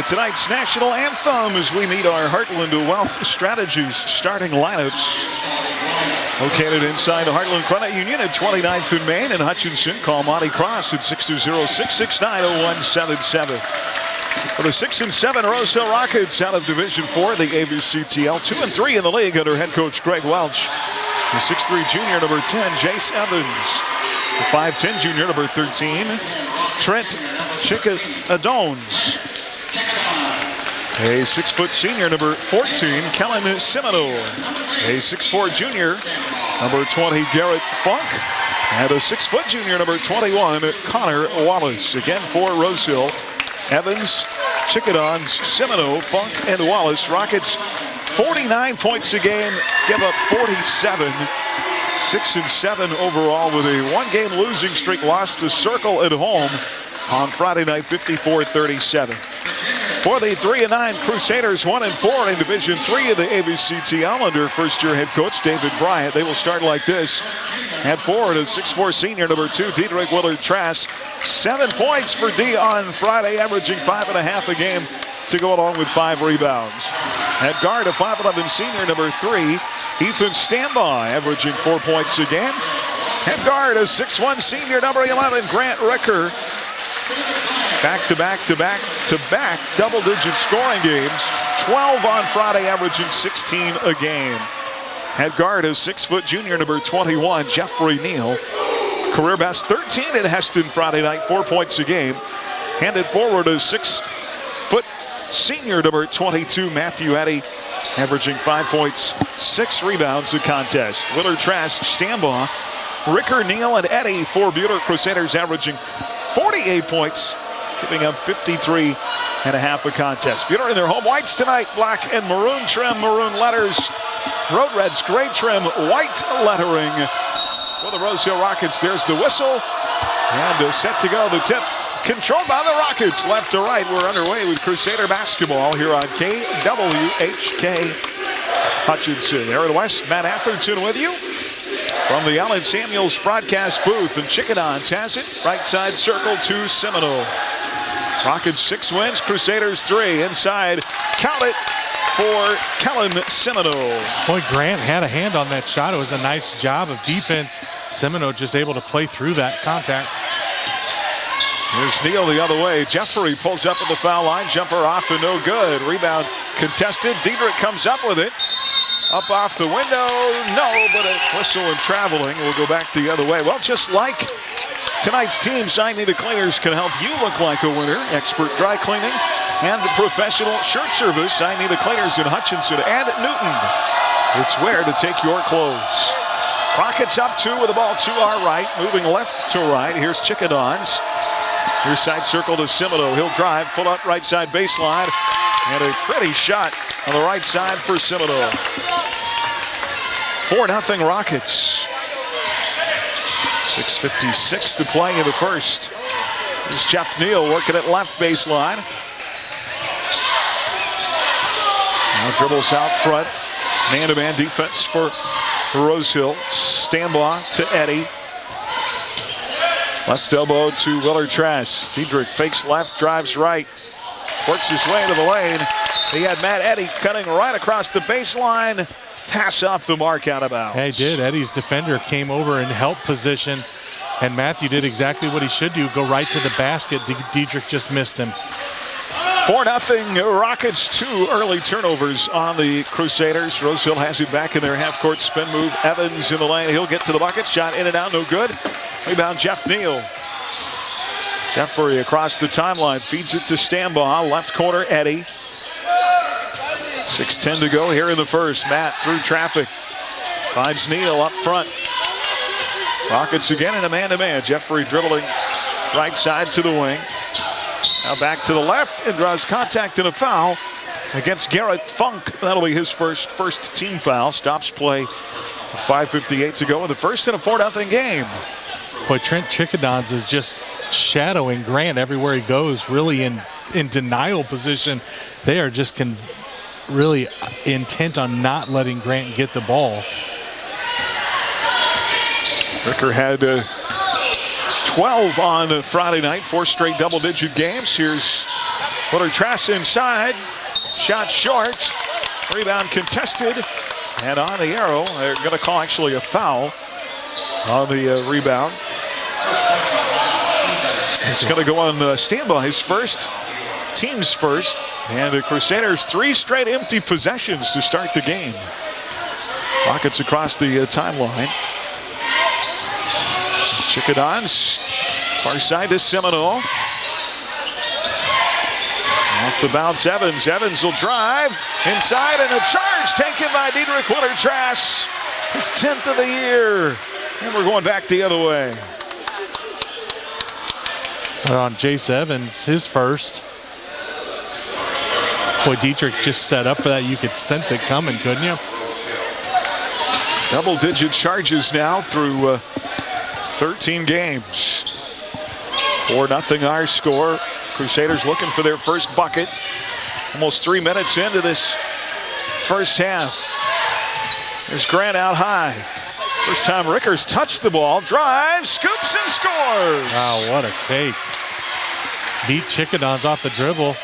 Tonight's national anthem as we meet our Heartland Wealth Strategies starting lineups. Located inside the Heartland Credit Union at 29th and Main in Hutchinson. Call Monty Cross at 620-669-0177. For the 6-7 Rose Hill Rockets out of Division 4, the ABCTL 2-3 in the league under head coach Greg Welch. The 6'3 junior number 10, Jace Evans. The 5'10 junior number 13, Trent Chickadones. A 6' senior, number 14, Kellen Semino. A 6'4 junior, number 20, Garrett Funk. And a 6' junior, number 21, Connor Wallace. Again for Rose Hill, Evans, Chickadons, Semino, Funk, and Wallace. Rockets 49 points a game, give up 47. 6-7 overall with a one-game losing streak, lost to Circle at home on Friday night, 54-37. For the 3-9 Crusaders, 1-4 in Division 3 of the ABCTL under first-year head coach David Bryant. They will start like this. At forward, a 6'4 senior, number 2, Diedrich Willard Trask. 7 points for D on Friday, averaging 5.5 a game to go along with 5 rebounds. At guard, a 5'11 senior, number 3, Ethan Stambaugh, averaging 4 points a game. At guard, a 6'1 senior, number 11, Grant Ricker. Back-to-back double-digit scoring games. 12 on Friday, averaging 16 a game. At guard, a 6' junior, number 21, Jeffrey Neal. Career best 13 at Heston Friday night, 4 points a game. Handed forward, a 6' senior, number 22, Matthew Eddy, averaging 5 points, 6 rebounds a contest. Willard Trask, Stambaugh, Ricker, Neal, and Eddy for Buhler Crusaders, averaging 48 points, giving up 53.5 a contest. Buhler in their home whites tonight, black and maroon trim, maroon letters. Road Reds, gray trim, white lettering for the Rose Hill Rockets. There's the whistle. And set to go. The tip controlled by the Rockets. Left to right. We're underway with Crusader basketball here on KWHK Hutchinson. Aaron West, Matt Atherton with you from the Allen Samuels broadcast booth. And Chickadons has it. Right side circle to Seminole. Rockets 6 wins, Crusaders 3. Inside, count it for Kellen Seminole. Boy, Grant had a hand on that shot. It was a nice job of defense. Seminole just able to play through that contact. Here's Neal the other way. Jeffrey pulls up at the foul line. Jumper off and no good. Rebound contested. Diedrich comes up with it. Up off the window. No, but a whistle and traveling. We'll go back the other way. Well, just like tonight's team, I Need a Cleaners can help you look like a winner. Expert dry cleaning and professional shirt service. I Need a Cleaners in Hutchinson and Newton. It's where to take your clothes. Rockets up 2 with the ball to our right. Moving left to right. Here's Chickadons. Near side circle to Seminole. He'll drive, pull up right side baseline. And a pretty shot on the right side for Seminole. 4-0 Rockets. 6:56 to play in the first. Here's Jeff Neal working at left baseline. Now dribbles out front. Man-to-man defense for Rose Hill. Stambaugh to Eddie. Left elbow to Willard Trask. Diedrich fakes left, drives right. Works his way to the lane. He had Matt Eddy cutting right across the baseline. Pass off the mark, out of bounds. Yeah, he did. Eddie's defender came over in help position, and Matthew did exactly what he should do, go right to the basket. Diedrich just missed him. 4-0 Rockets. 2 early turnovers on the Crusaders. Rose Hill has it back in their half-court spin move. Evans in the lane. He'll get to the bucket. Shot in and out, no good. Rebound, Jeff Neal. Jeffrey across the timeline. Feeds it to Stambaugh. Left corner, Eddie. 6:10 to go here in the first. Matt through traffic. Finds Neal up front. Rockets again in a man-to-man. Jeffrey dribbling right side to the wing. Now back to the left and draws contact and a foul against Garrett Funk. That'll be his first team foul. Stops play. 5:58 to go in the first, and a 4-0 game. Boy, Trent Chickadons is just shadowing Grant everywhere he goes, really in denial position. They are just really intent on not letting Grant get the ball. Ricker had 12 on Friday night, 4 straight double-digit games. Here's Willard Trask inside. Shot short. Rebound contested. And on the arrow, they're going to call actually a foul on the rebound. It's going to go on Stambaugh, his first, team's first. And the Crusaders 3 straight empty possessions to start the game. Rockets across the timeline. Chickadons, far side to Seminole. Off the bounce, Evans. Evans will drive inside, and a charge taken by Diedrich Willard Trask. His 10th of the year. And we're going back the other way. On Jace Evans, his first. Boy, Diedrich just set up for that. You could sense it coming, couldn't you? Double-digit charges now through 13 games. 4-0 our score. Crusaders looking for their first bucket. Almost 3 minutes into this first half. There's Grant out high. First time Rickers touched the ball, drives, scoops, and scores. Wow, what a take. Beat Chickadons off the dribble.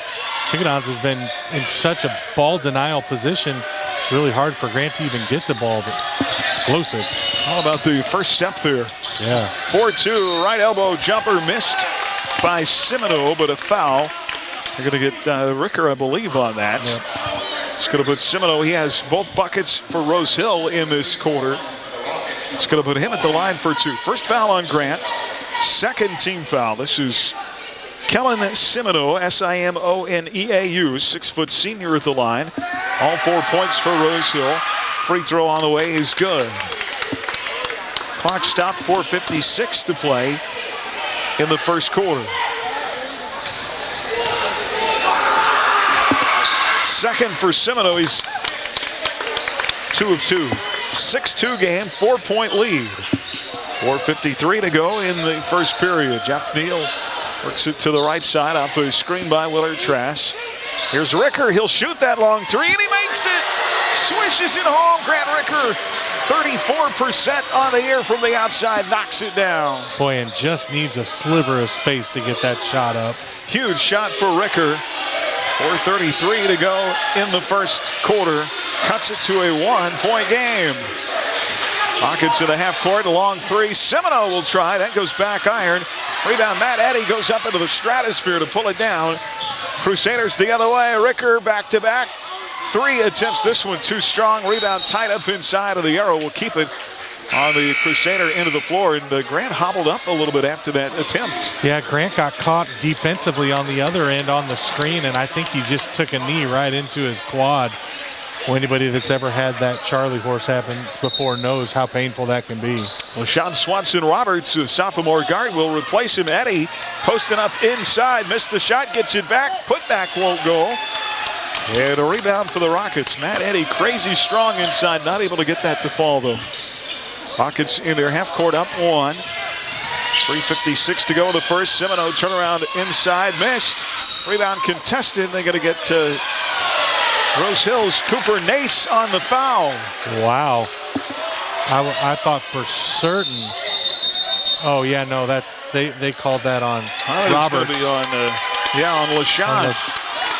Chickadons has been in such a ball denial position. It's really hard for Grant to even get the ball, but explosive. How about the first step there? Yeah. 4-2, right elbow jumper missed by Seminole, but a foul. They're going to get Ricker, I believe, on that. Yep. It's going to put Seminole. He has both buckets for Rose Hill in this quarter. It's going to put him at the line for 2. First foul on Grant. Second team foul. This is Kellen Seminole, Simoneau, 6-foot senior at the line. All 4 points for Rose Hill. Free throw on the way is good. Clock stopped, 4:56 to play in the first quarter. Second for Seminole. He's 2 of 2. 6-2 game, 4-point lead. 4:53 to go in the first period. Jeff Neal works it to the right side off a screen by Willard Trask. Here's Ricker. He'll shoot that long three, and he makes it. Swishes it home. Grant Ricker, 34% on the year from the outside, knocks it down. Boy, and just needs a sliver of space to get that shot up. Huge shot for Ricker. 4:33 to go in the first quarter. Cuts it to a 1-point game. Rockets to the half court, a long three. Semino will try. That goes back iron. Rebound, Matt Eddy goes up into the stratosphere to pull it down. Crusaders the other way. Ricker back-to-back. 3 attempts. This one too strong. Rebound tied up inside of the arrow. Will keep it on the Crusader end of the floor. And Grant hobbled up a little bit after that attempt. Yeah, Grant got caught defensively on the other end on the screen, and I think he just took a knee right into his quad. Well, anybody that's ever had that Charlie horse happen before knows how painful that can be. Well, Sean Swanson-Roberts, the sophomore guard, will replace him. Eddy posting up inside, missed the shot, gets it back. Putback won't go. And a rebound for the Rockets. Matt Eddy, crazy strong inside, not able to get that to fall though. Rockets in their half court up 1. 3:56 to go in the first. Semino turnaround inside, missed. Rebound contested. They got to get to Rose Hills. Cooper Nace on the foul. Wow. I thought for certain. Oh yeah, no, that's they called that on Roberts. It's going to be on LaShawn.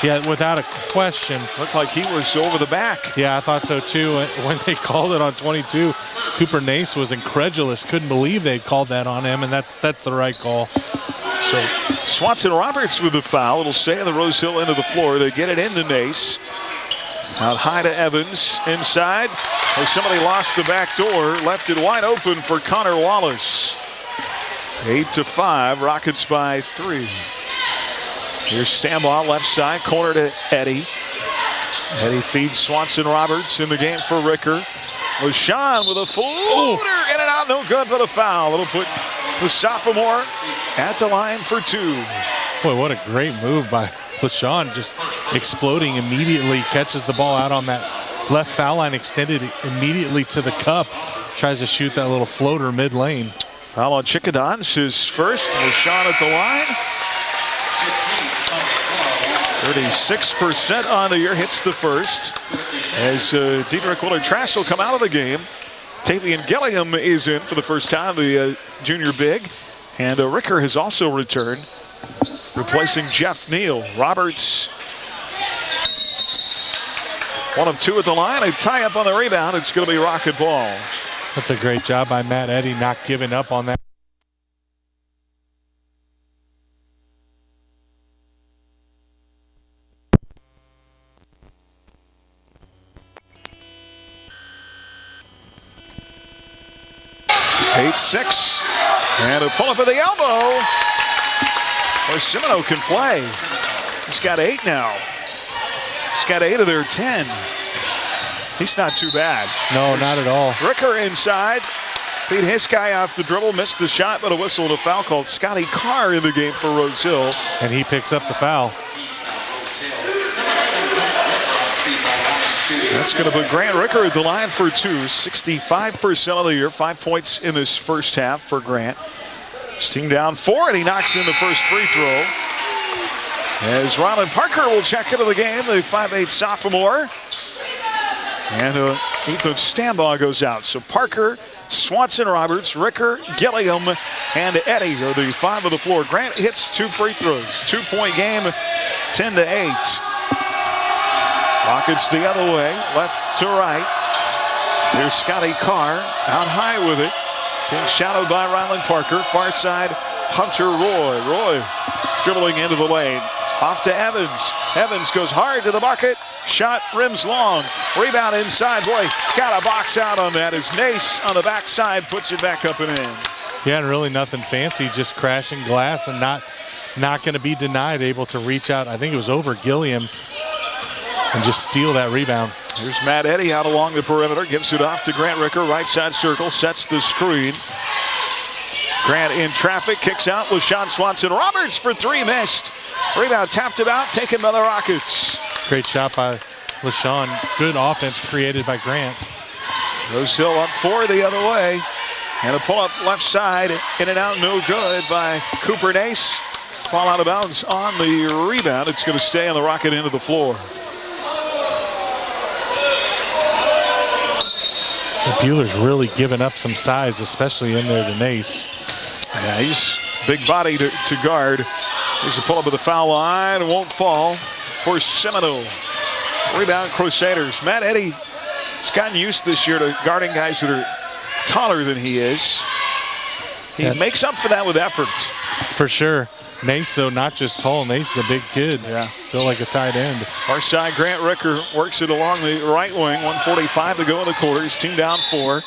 Yeah, without a question. Looked like he was over the back. Yeah, I thought so too. When they called it on 22, Cooper Nace was incredulous. Couldn't believe they'd called that on him, and that's the right call. So Swanson-Roberts with the foul. It'll stay on the Rose Hill end of the floor. They get it into Nace. Out high to Evans. Inside. Oh, somebody lost the back door. Left it wide open for Connor Wallace. 8-5. Rockets by 3. Here's Stambaugh, left side, corner to Eddy. Eddy feeds Swanson-Roberts in the game for Ricker. LaShawn with a floater, get it out, no good, but a foul. It'll put the sophomore at the line for 2. Boy, what a great move by LaShawn, just exploding immediately, catches the ball out on that left foul line, extended immediately to the cup, tries to shoot that little floater mid-lane. Foul on Chickadons, his first. LaShawn at the line. 36% on the year, hits the first. As Diedrich Willard Trask will come out of the game. Tavian Gilliam is in for the first time, the junior big. And Ricker has also returned, replacing Jeff Neal. Roberts, 1 of 2 at the line. A tie up on the rebound. It's going to be Rocket ball. That's a great job by Matt Eddy, not giving up on that. Six, and a pull up at the elbow. Boy, Semino can play. He's got 8 now. He's got 8 of their 10. He's not too bad. No, not at all. Ricker inside. Beat his guy off the dribble, missed the shot, but a whistle and a foul called. Scotty Carr in the game for Rose Hill. And he picks up the foul. That's going to put Grant Ricker at the line for 2. 65% of the year. 5 points in this first half for Grant. His team down 4, and he knocks in the first free throw. As Ryland Parker will check into the game, the 5'8" sophomore. And Ethan Stambaugh goes out. So Parker, Swanson-Roberts, Ricker, Gilliam, and Eddy are the 5 of the floor. Grant hits 2 free throws. 2-point game, 10-8. Rockets the other way, left to right. Here's Scotty Carr out high with it. Being shadowed by Ryland Parker. Far side, Hunter Roy. Roy dribbling into the lane. Off to Evans. Evans goes hard to the bucket. Shot rims long. Rebound inside. Boy, got a box out on that as Nace on the backside puts it back up and in. Yeah, and really nothing fancy, just crashing glass and not going to be denied. Able to reach out. I think it was over Gilliam. And just steal that rebound. Here's Matt Eddy out along the perimeter. Gives it off to Grant Ricker. Right side circle. Sets the screen. Grant in traffic. Kicks out. LaShawn Swanson-Roberts for 3. Missed. Rebound tapped it out. Taken by the Rockets. Great shot by LaShawn. Good offense created by Grant. Rose Hill up 4 the other way. And a pull-up left side, in and out, no good by Cooper Nace. Ball out of bounds on the rebound. It's going to stay on the Rocket end of the floor. Bueller's really given up some size, especially in there to Nace. Yeah, he's big body to guard. Here's a pull-up of the foul line. Won't fall for Semino. Rebound Crusaders. Matt Eddy has gotten used this year to guarding guys that are taller than he is. He makes up for that with effort. For sure. Nace, though, not just tall. Nace is a big kid. Yeah. Built like a tight end. Far side, Grant Ricker works it along the right wing. 1:45 to go in the quarter. His team down 4.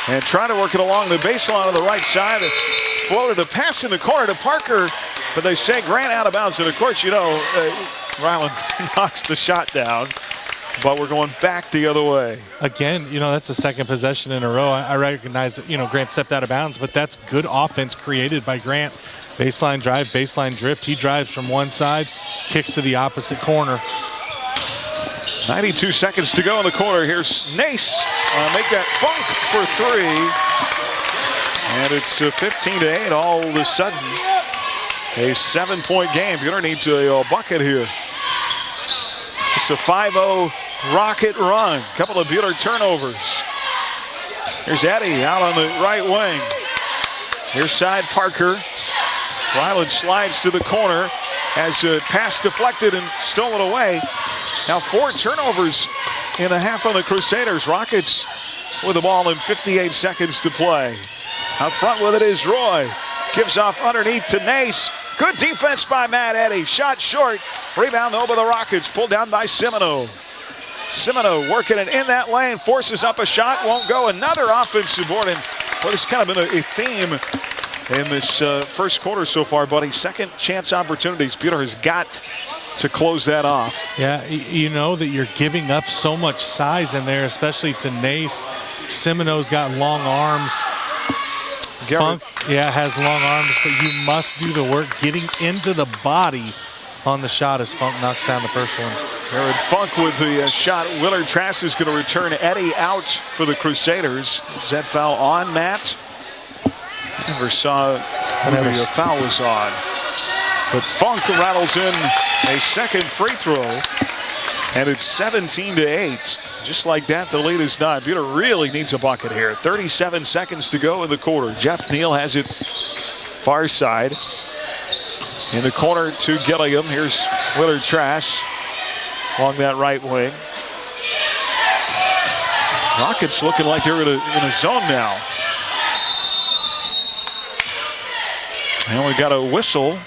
And trying to work it along the baseline on the right side. Floated a pass in the corner to Parker. But they say Grant out of bounds. And, of course, you know, Ryland knocks the shot down. But we're going back the other way. Again, you know, that's the second possession in a row. I recognize that, you know, Grant stepped out of bounds, but that's good offense created by Grant. Baseline drive, baseline drift. He drives from one side, kicks to the opposite corner. 92 seconds to go in the quarter. Here's Nace. Make that Funk for 3. And it's 15-8 all of a sudden. A 7-point game. Bueller needs a bucket here. It's a 5-0 Rocket run. Couple of Bueller turnovers. Here's Eddy out on the right wing. Near side Parker. Ryland slides to the corner as a pass deflected and stolen away. Now 4 turnovers in the half on the Crusaders. Rockets with the ball in 58 seconds to play. Out front with it is Roy. Gives off underneath to Nace. Good defense by Matt Eddy. Shot short. Rebound though by the Rockets. Pulled down by Semino. Semino working it in that lane. Forces up a shot. Won't go. Another offensive board. And well, it's kind of been a theme in this first quarter so far, buddy. Second chance opportunities. Bueller has got to close that off. Yeah, you know that you're giving up so much size in there, especially to Nace. Semino's got long arms. Funk, has long arms, but you must do the work getting into the body on the shot as Funk knocks down the first one. Jared Funk with the shot. Willard Trask is going to return Eddy out for the Crusaders. Is that foul on, Matt? Never saw whether the foul was on. But Funk rattles in a second free throw, and it's 17-8. Just like that, the lead is 9. Bueller really needs a bucket here. 37 seconds to go in the quarter. Jeff Neal has it far side. In the corner to Gilliam. Here's Willard Trask along that right wing. Rockets looking like they're in a zone now. And we got a whistle.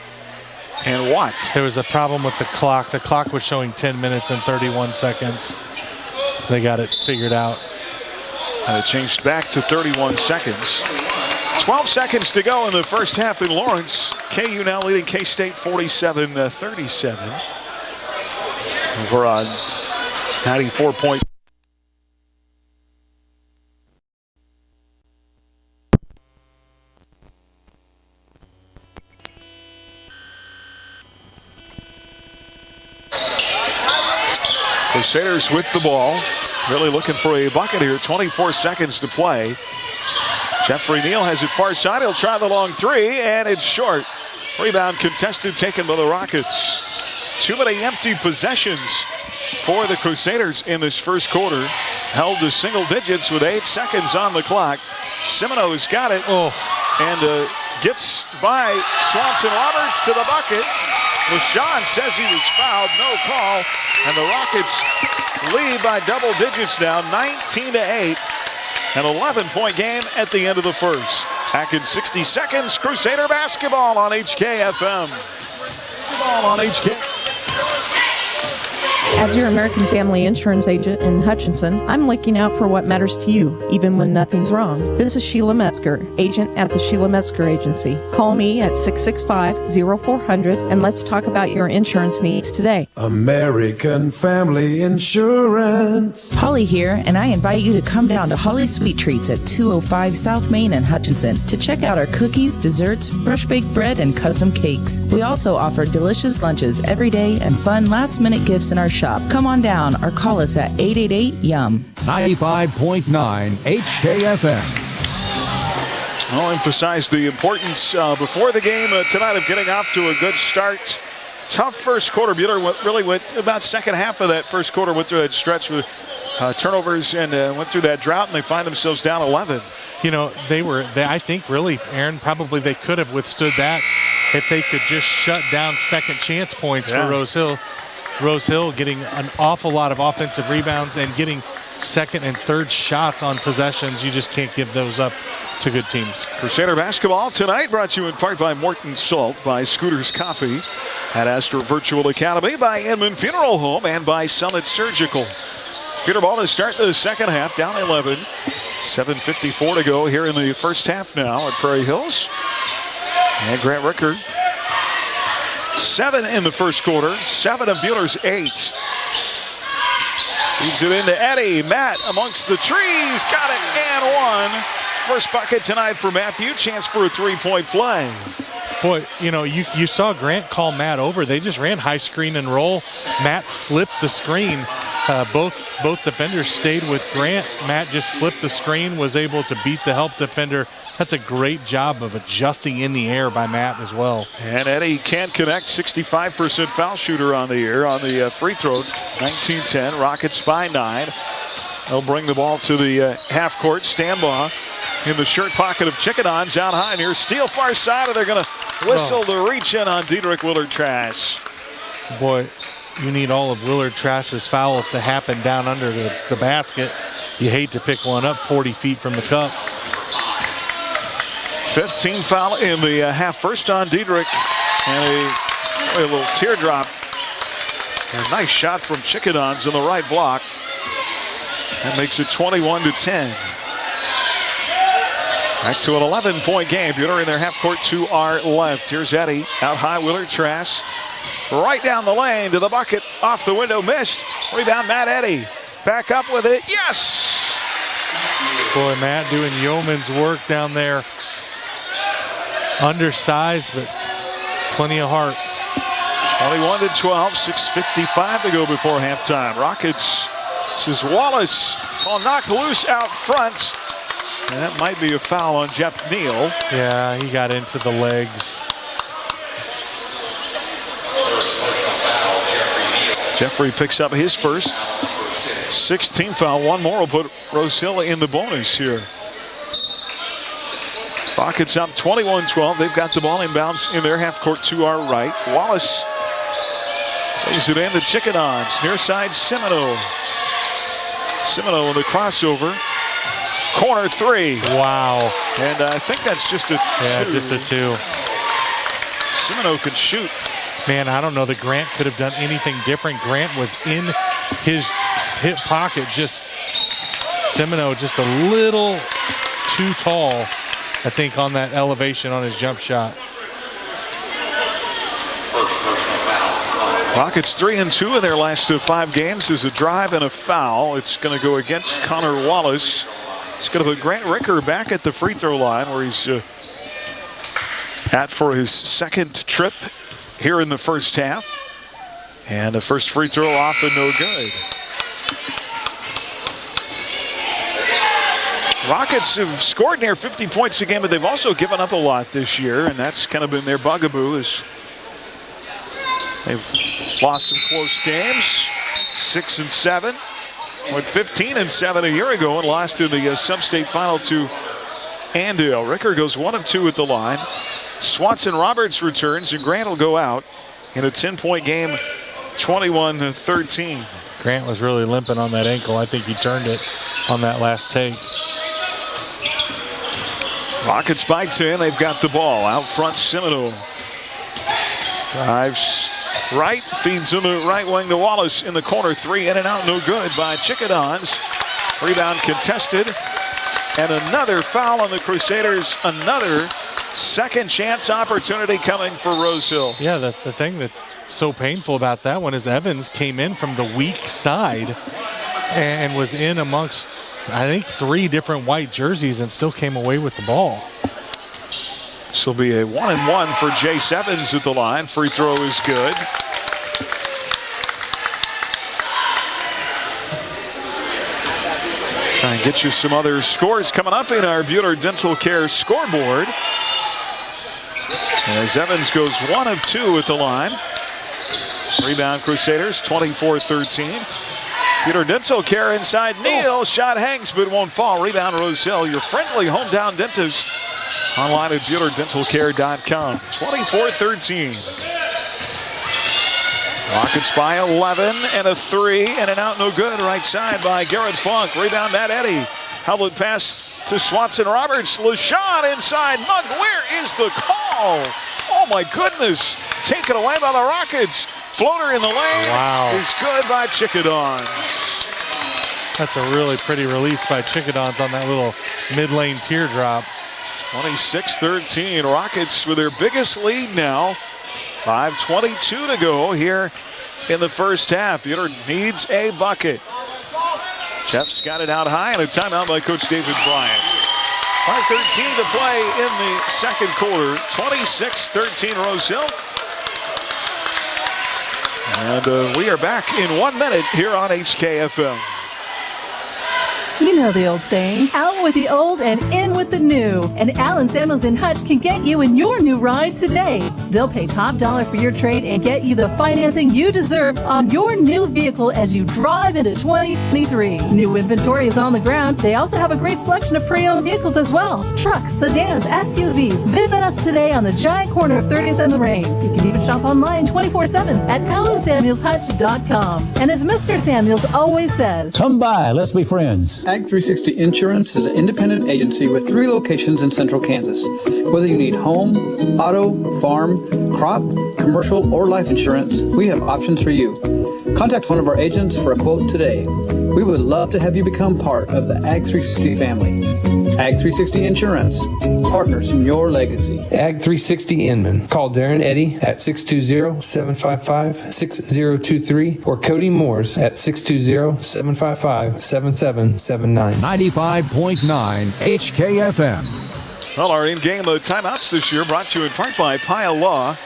And what? There was a problem with the clock. The clock was showing 10 minutes and 31 seconds. They got it figured out. And it changed back to 31 seconds. 12 seconds to go in the first half in Lawrence. KU now leading K-State 47-37. We're on 94 point. Crusaders with the ball. Really looking for a bucket here. 24 seconds to play. Jeffrey Neal has it far side. He'll try the long 3, and it's short. Rebound contested, taken by the Rockets. Too many empty possessions for the Crusaders in this first quarter. Held to single digits with 8 seconds on the clock. Semino's got it. And gets by Swanson Roberts to the bucket. LaShawn says he was fouled, no call. And the Rockets lead by double digits now, 19-8. An 11-point game at the end of the first. Back in 60 seconds, Crusader basketball on HKFM. Basketball on HK. As your American Family Insurance agent in Hutchinson, I'm looking out for what matters to you, even when nothing's wrong. This is Sheila Metzger, agent at the Sheila Metzger Agency. Call me at 665-0400 and let's talk about your insurance needs today. American Family Insurance. Holly here, and I invite you to come down to Holly's Sweet Treats at 205 South Main in Hutchinson to check out our cookies, desserts, fresh baked bread, and custom cakes. We also offer delicious lunches every day and fun last-minute gifts in our shop. Come on down or call us at 888-YUM. 95.9 HKFM. I'll emphasize the importance before the game tonight of getting off to a good start. Tough first quarter. Buhler really went about second half of that first quarter, went through that stretch with turnovers and went through that drought, and they find themselves down 11. You know, I think really, Aaron, probably they could have withstood that if they could just shut down second chance points for Rose Hill. Rose Hill getting an awful lot of offensive rebounds and getting second and third shots on possessions. You just can't give those up to good teams. Crusader basketball tonight brought to you in part by Morton Salt, by Scooters Coffee, at Astra Virtual Academy, by Inman Funeral Home, and by Summit Surgical. Peter ball to start the second half, down 11. 7:54 to go here in the first half now at Prairie Hills. And Grant Ricker, 7 in the first quarter, 7 of Buhler's 8. Feeds it into Eddie. Matt amongst the trees, got it and one. First bucket tonight for Matthew, chance for a three-point play. Boy, you know, you saw Grant call Matt over. They just ran high screen and roll. Matt slipped the screen. Both defenders stayed with Grant. Matt just slipped the screen, was able to beat the help defender. That's a great job of adjusting in the air by Matt as well. And Eddie can't connect, 65% foul shooter on the year on the free throw. 19-10, Rockets by 9. They'll bring the ball to the half court. Stambaugh in the shirt pocket of Chickadoms out high near Steele, far side, and they're going to whistle to reach in on Diedrich Willard-Trash. Boy, you need all of Willard-Trash's fouls to happen down under the basket. You hate to pick one up 40 feet from the cup. 15 foul in the half. First on Diedrich, and a little teardrop. And a nice shot from Chickadoms in the right block. That makes it 21-10. Back to an 11-point game. Buhler in their half court to our left. Here's Eddie out high. Willard-Trash right down the lane to the bucket. Off the window, missed. Rebound, Matt Eddy. Back up with it. Yes! Boy, Matt doing yeoman's work down there. Undersized, but plenty of heart. 21-12, 6:55 to go before halftime. Rockets, this is Wallace, knocked loose out front. And that might be a foul on Jeff Neal. Yeah, he got into the legs. Jeffrey picks up his first. 16th foul. One more will put Rose Hill in the bonus here. Rockets up 21-12. They've got the ball inbounds in their half court to our right. Wallace plays it in to Chickadoms. Near side, Semino. Semino with a crossover. Corner three. Wow. And I think that's just a two. Yeah, just a two. Semino could shoot. Man, I don't know that Grant could have done anything different. Grant was in his hip pocket. Just Semino just a little too tall, I think, on that elevation on his jump shot. Rockets 3-2 in their last 5 games. Is a drive and a foul. It's going to go against Connor Wallace. It's going to put Grant Ricker back at the free throw line where he's at for his second trip here in the first half. And the first free throw off and no good. Rockets have scored near 50 points a game, but they've also given up a lot this year, and that's kind of been their bugaboo as they've lost some close games. 6-7. Went 15-7 a year ago and lost in the sub-state final to Andale. Ricker goes 1 of 2 at the line. Swanson Roberts returns, and Grant will go out in a 10-point game, 21-13. Grant was really limping on that ankle. I think he turned it on that last take. Rockets by 10. They've got the ball out front. Semino drives right, feeds in the right wing to Wallace in the corner. 3 in and out, no good by Chickadoms. Rebound contested. And another foul on the Crusaders. Another second chance opportunity coming for Rose Hill. Yeah, the thing that's so painful about that one is Evans came in from the weak side and was in amongst, I think, 3 different white jerseys and still came away with the ball. This will be a 1-and-1 for Jace Evans at the line. Free throw is good. Try and get you some other scores coming up in our Bueller Dental Care scoreboard. As Evans goes 1 of 2 at the line. Rebound Crusaders, 24-13. Bueller Dental Care inside Neal. Shot hangs but won't fall. Rebound Roselle, your friendly hometown dentist. Online at BuellerDentalCare.com. 24-13. Rockets by 11 and a 3 and an out no good right side by Garrett Funk. Rebound Matt Eddy. Held pass to Swanson Roberts. LaShawn inside. Mug, where is the call? Oh my goodness. Taken away by the Rockets. Floater in the lane. Wow. Is good by Chickadons. That's a really pretty release by Chickadons on that little mid-lane teardrop. 26-13. Rockets with their biggest lead now. 5:22 to go here in the first half. Bueller needs a bucket. Jeff's got it out high and a timeout by Coach David Bryant. 5:13 to play in the second quarter. 26-13 Rose Hill. And we are back in 1 minute here on HKFM. You know the old saying, out with the old and in with the new. And Allen Samuels and Hutch can get you in your new ride today. They'll pay top dollar for your trade and get you the financing you deserve on your new vehicle as you drive into 2023. New inventory is on the ground. They also have a great selection of pre-owned vehicles as well. Trucks, sedans, SUVs. Visit us today on the giant corner of 30th and Lorraine. You can even shop online 24/7 at AllenSamuelsHutch.com. And as Mr. Samuels always says, come by, let's be friends. Ag 360 Insurance is an independent agency with 3 locations in central Kansas. Whether you need home, auto, farm, crop, commercial, or life insurance, we have options for you. Contact one of our agents for a quote today. We would love to have you become part of the Ag 360 family. Ag 360 Insurance, partners in your legacy. Ag 360 Inman. Call Darren Eddy at 620-755-6023 or Cody Moores at 620-755-7779. 95.9 HKFM. Well, our in-game timeouts this year brought to you in part by Pyle Law.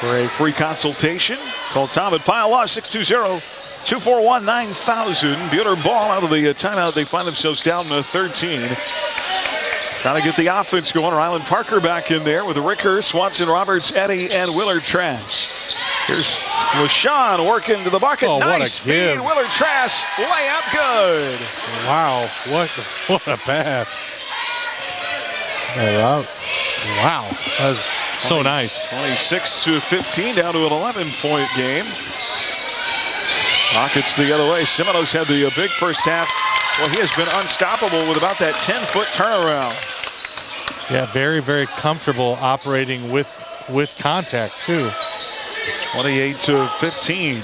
For a free consultation, call Tom at Pyle Law, 620-241-9000. Bueller ball out of the timeout. They find themselves down 13. Trying to get the offense going. Ryland Parker back in there with Ricker, Swanson Roberts, Eddy, and Willard Trask. Here's LaShawn working to the bucket. Oh, nice feed. Willard Trask, layup good. Wow, what a pass. Wow, that was so nice. 26-15, down to an 11-point game. Rockets the other way. Simonos had the big first half. Well, he has been unstoppable with about that 10-foot turnaround. Yeah, very, very comfortable operating with contact, too. 28-15.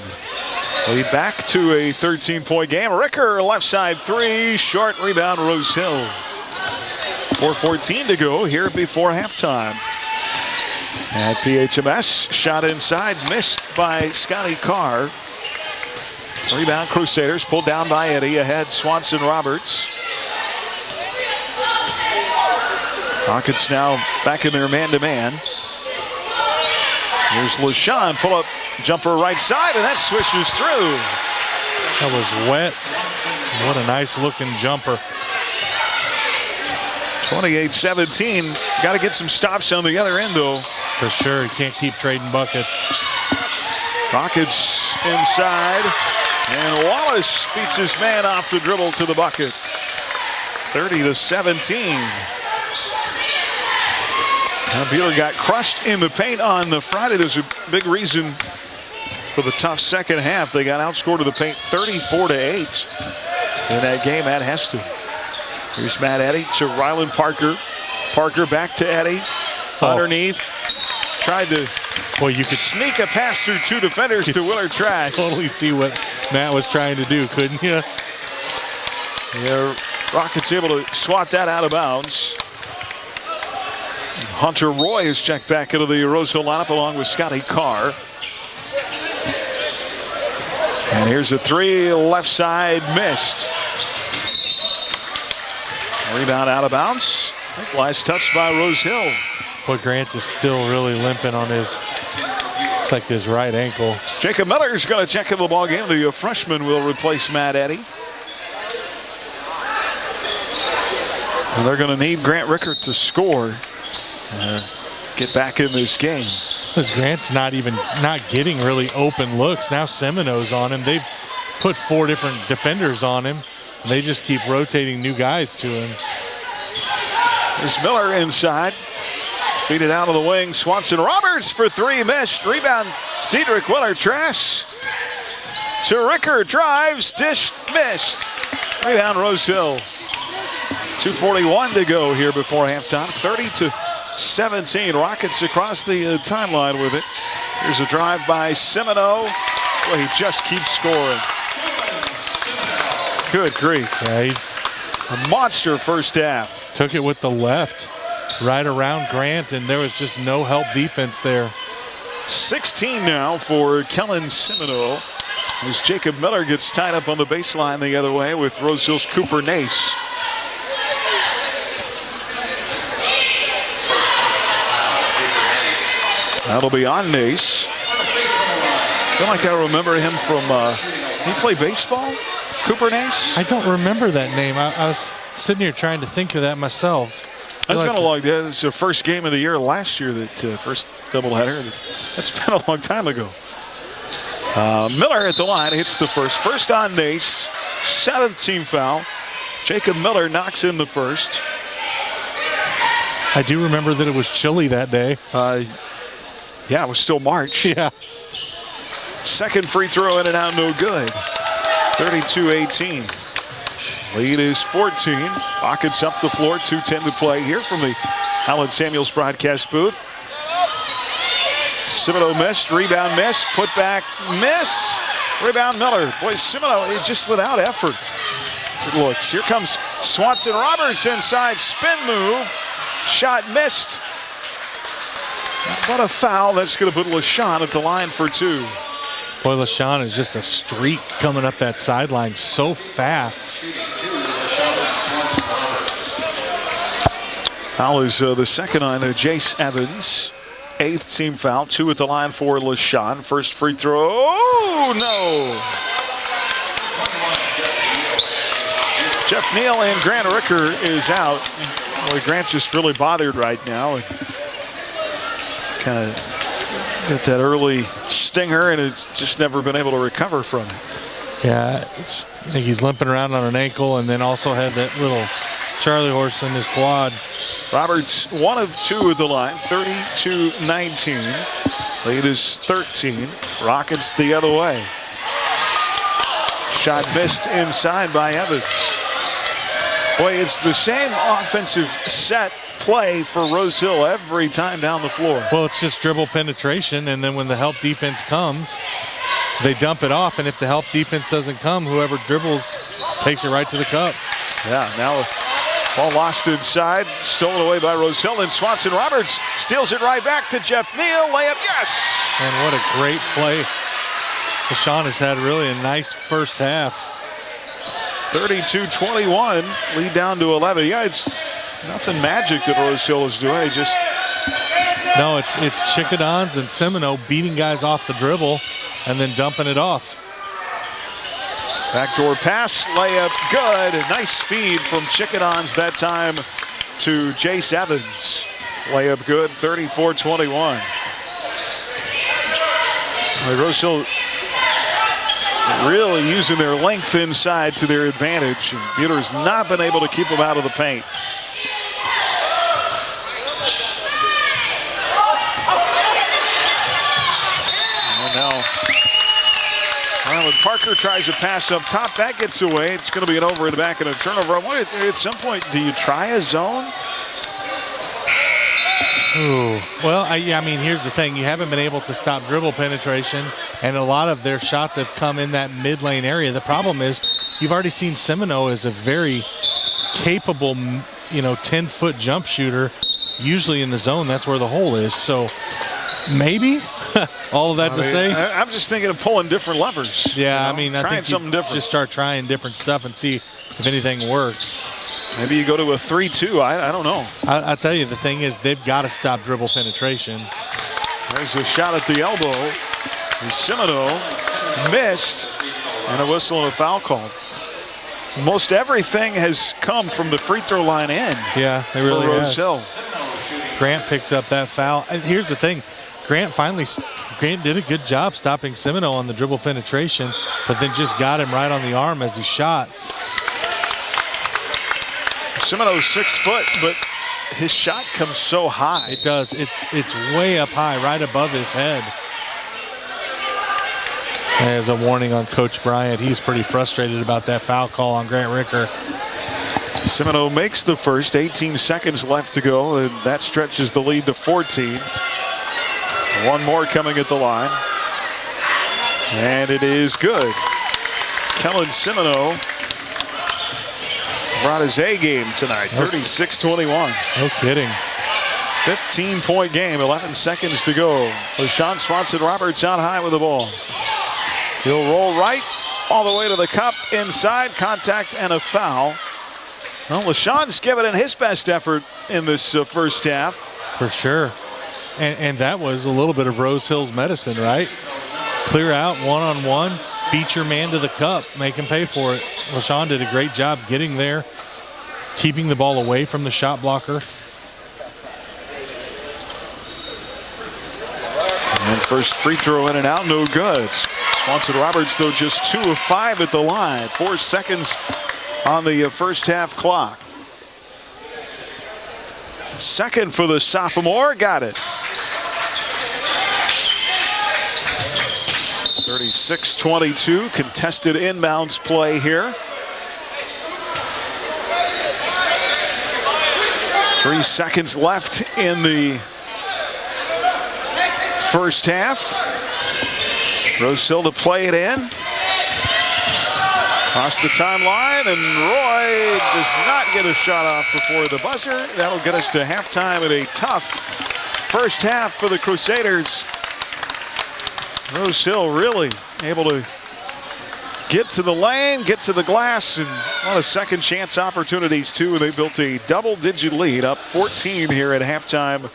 Lead back to a 13-point game. Ricker, left side 3, short rebound, Rose Hill. 4:14 to go here before halftime. At PHMS, shot inside, missed by Scotty Carr. Rebound Crusaders, pulled down by Eddy, ahead Swanson Roberts. Rockets now back in their man-to-man. Here's LaShawn, pull-up jumper right side, and that swishes through. That was wet. What a nice-looking jumper. 28-17. Got to get some stops on the other end, though. For sure, you can't keep trading buckets. Rockets inside, and Wallace beats his man off the dribble to the bucket. 30-17. Bueller got crushed in the paint on Friday. There's a big reason for the tough second half. They got outscored to the paint 34-8 in that game at Heston. Here's Matt Eddy to Ryland Parker. Parker back to Eddy. Underneath. Tried to sneak a pass through 2 defenders to Willard Trask. Totally see what Matt was trying to do, couldn't you? Yeah, Rockets able to swat that out of bounds. Hunter Roy is checked back into the Rose Hill lineup along with Scotty Carr. And here's a 3, left side, missed. Rebound out of bounds. Last touch by Rose Hill. But Grant is still really limping on his, it's like his right ankle. Jacob Miller's going to check into the ball game. The freshman will replace Matt Eddy. And they're going to need Grant Rickert to score, get back in this game. Because Grant's not getting really open looks. Now Semino's on him. They've put 4 different defenders on him, and they just keep rotating new guys to him. There's Miller inside. Feed it out of the wing. Swanson Roberts for 3, missed. Rebound, Diedrich Willer-Trask. To Rickert, drives, dish, missed. Rebound, Rose Hill. 2:41 to go here before halftime. 30-17. Rockets across the timeline with it. Here's a drive by Semino. Well, he just keeps scoring. Good grief. Yeah, a monster first half. Took it with the left right around Grant, and there was just no help defense there. 16 now for Kellen Semino, as Jacob Miller gets tied up on the baseline the other way with Rose Hill's Cooper Nace. That'll be on Nace. I feel like I remember him from, he played baseball? Cooper Nace? I don't remember that name. I was sitting here trying to think of that myself. That's been a long day. It was the first game of the year last year, that first doubleheader. That's been a long time ago. Miller at the line hits the first. First on Nace, 7th team foul. Jacob Miller knocks in the first. I do remember that it was chilly that day. Yeah, it was still March. Yeah. Second free throw in and out, no good. 32-18. Lead is 14. Rockets up the floor, 2:10 to play here from the Allen Samuels broadcast booth. Semino missed, rebound missed, put back miss, rebound Miller. Boy, Semino just without effort. It looks. Here comes Swanson Roberts inside, spin move, shot missed. What a foul. That's going to put LaShawn at the line for 2. Boy, LaShawn is just a streak coming up that sideline so fast. Foul is the second on Jace Evans. 8th team foul, 2 at the line for LaShawn. First free throw, oh, no. Jeff Neal and Grant Rickert is out. Boy, Grant's just really bothered right now. Kind of got that early stinger, and it's just never been able to recover from it. Yeah, I think he's limping around on an ankle, and then also had that little Charlie horse in his quad. Roberts 1 of 2 at the line, 32-19. Lead is 13. Rockets the other way. Shot missed inside by Evans. Boy, it's the same offensive set play for Rose Hill every time down the floor. Well, it's just dribble penetration, and then when the help defense comes, they dump it off, and if the help defense doesn't come, whoever dribbles takes it right to the cup. Yeah, now ball lost inside, stolen away by Rose Hill, and Swanson Roberts steals it right back to Jeff Neal. Layup, yes! And what a great play. LaShawn has had really a nice first half. 32-21, lead down to 11. Yeah, it's nothing magic that Rose Hill is doing. No, it's Chickadons and Semino beating guys off the dribble and then dumping it off. Backdoor pass, layup, good. A nice feed from Chickadons that time to Jace Evans. Layup good, 34-21. Rose Hill really using their length inside to their advantage. And Buehler's not been able to keep them out of the paint. And now Ryland Parker tries to pass up top. That gets away. It's going to be an over in the back and a turnover. I wonder, at some point, do you try a zone? Ooh. Well, I mean, here's the thing. You haven't been able to stop dribble penetration, and a lot of their shots have come in that mid-lane area. The problem is you've already seen Semino as a very capable, 10-foot jump shooter. Usually in the zone, that's where the hole is. So maybe all of that to say. I'm just thinking of pulling different levers. Yeah, I mean, I think something different. Just start trying different stuff and see if anything works. Maybe you go to a 3-2. I don't know. I'll tell you, the thing is, they've got to stop dribble penetration. There's a shot at the elbow. Semino missed, and a whistle and a foul called. Most everything has come from the free throw line in. Yeah, it really for has. Rose Hill. Grant picks up that foul. And here's the thing. Grant did a good job stopping Semino on the dribble penetration, but then just got him right on the arm as he shot. Semino's 6 foot, but his shot comes so high. It does. It's way up high, right above his head. There's a warning on Coach Bryant. He's pretty frustrated about that foul call on Grant Ricker. Semino makes the first, 18 seconds left to go, and that stretches the lead to 14. One more coming at the line. And it is good. Kellen Semino brought his A game tonight, 36-21. No kidding. 15-point game, 11 seconds to go. LaShawn Swanson-Roberts out high with the ball. He'll roll right all the way to the cup, inside, contact and a foul. Well, LaShawn's given it his best effort in this first half. For sure. And that was a little bit of Rose Hill's medicine, right? Clear out, one-on-one, beat your man to the cup, make him pay for it. LaShawn did a great job getting there, keeping the ball away from the shot blocker. And first free throw in and out, no good. Swanson-Roberts, though, just 2 of 5 at the line. 4 seconds on the first half clock. Second for the sophomore, got it. 36-22, contested inbounds play here. 3 seconds left in the first half. Rose Hill to play it in. Across the timeline, and Roy does not get a shot off before the buzzer. That'll get us to halftime in a tough first half for the Crusaders. Rose Hill really able to get to the lane, get to the glass, and a lot of second chance opportunities too. They built a double-digit lead, up 14 here at halftime.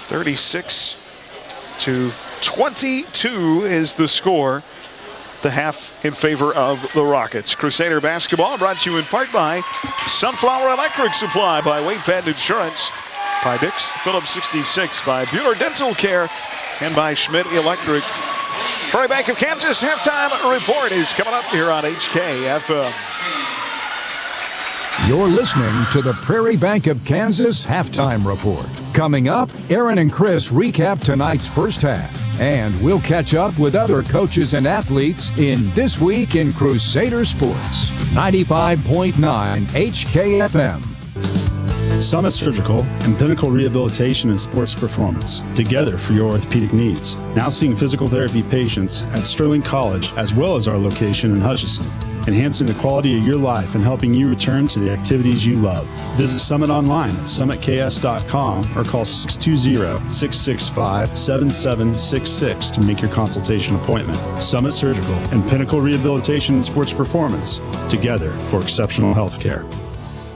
36-22 is the score. The half in favor of the Rockets. Crusader basketball brought to you in part by Sunflower Electric Supply, by Wayne Patton Insurance, by Dix Phillips 66, by Bueller Dental Care, and by Schmidt Electric. Prairie Bank of Kansas halftime report is coming up here on HKFM. You're listening to the Prairie Bank of Kansas halftime report. Coming up, Aaron and Chris recap tonight's first half. And we'll catch up with other coaches and athletes in This Week in Crusader Sports. 95.9 HKFM. Summit Surgical and Pinnacle Rehabilitation and Sports Performance, together for your orthopedic needs. Now seeing physical therapy patients at Sterling College as well as our location in Hutchinson, enhancing the quality of your life and helping you return to the activities you love. Visit Summit online at summitks.com or call 620-665-7766 to make your consultation appointment. Summit Surgical and Pinnacle Rehabilitation and Sports Performance, together for exceptional health care.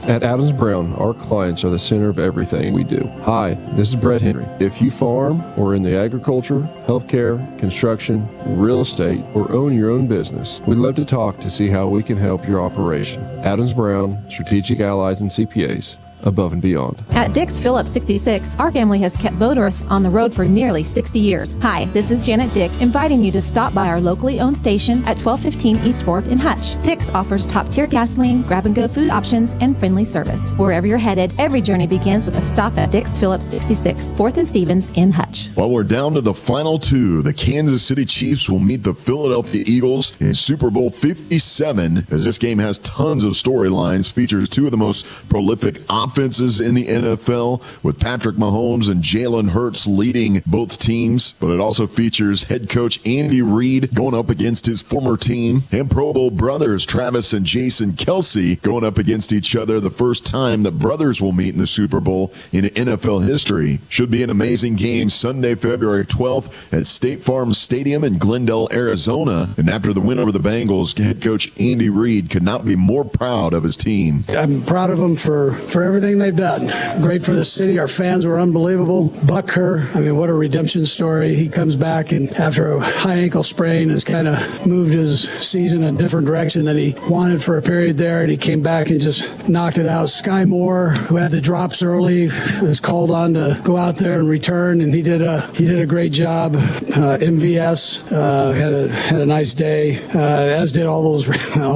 At Adams Brown, our clients are the center of everything we do. Hi, this is Brett Henry. If you farm or in the agriculture, healthcare, construction, real estate, or own your own business, we'd love to talk to see how we can help your operation. Adams Brown, Strategic Allies and CPAs. Above and beyond. At Dix Phillips 66, our family has kept motorists on the road for nearly 60 years. Hi, this is Janet Dick, inviting you to stop by our locally owned station at 1215 East 4th in Hutch. Dix offers top-tier gasoline, grab-and-go food options, and friendly service. Wherever you're headed, every journey begins with a stop at Dix Phillips 66, 4th and Stevens in Hutch. Well, we're down to the final two. The Kansas City Chiefs will meet the Philadelphia Eagles in Super Bowl 57, as this game has tons of storylines, features two of the most prolific offenses in the NFL, with Patrick Mahomes and Jalen Hurts leading both teams, but it also features head coach Andy Reid going up against his former team, and Pro Bowl brothers Travis and Jason Kelce going up against each other, the first time that brothers will meet in the Super Bowl in NFL history. Should be an amazing game Sunday, February 12th at State Farm Stadium in Glendale, Arizona. And after the win over the Bengals, head coach Andy Reid could not be more proud of his team. I'm proud of them for everything everything they've done. Great for the city. Our fans were unbelievable. Buck Kerr, I mean, what a redemption story. He comes back and after a high ankle sprain has kind of moved his season in a different direction than he wanted for a period there, and he came back and just knocked it out. Sky Moore, who had the drops early, was called on to go out there and return, and he did a great job. MVS had a nice day, as did all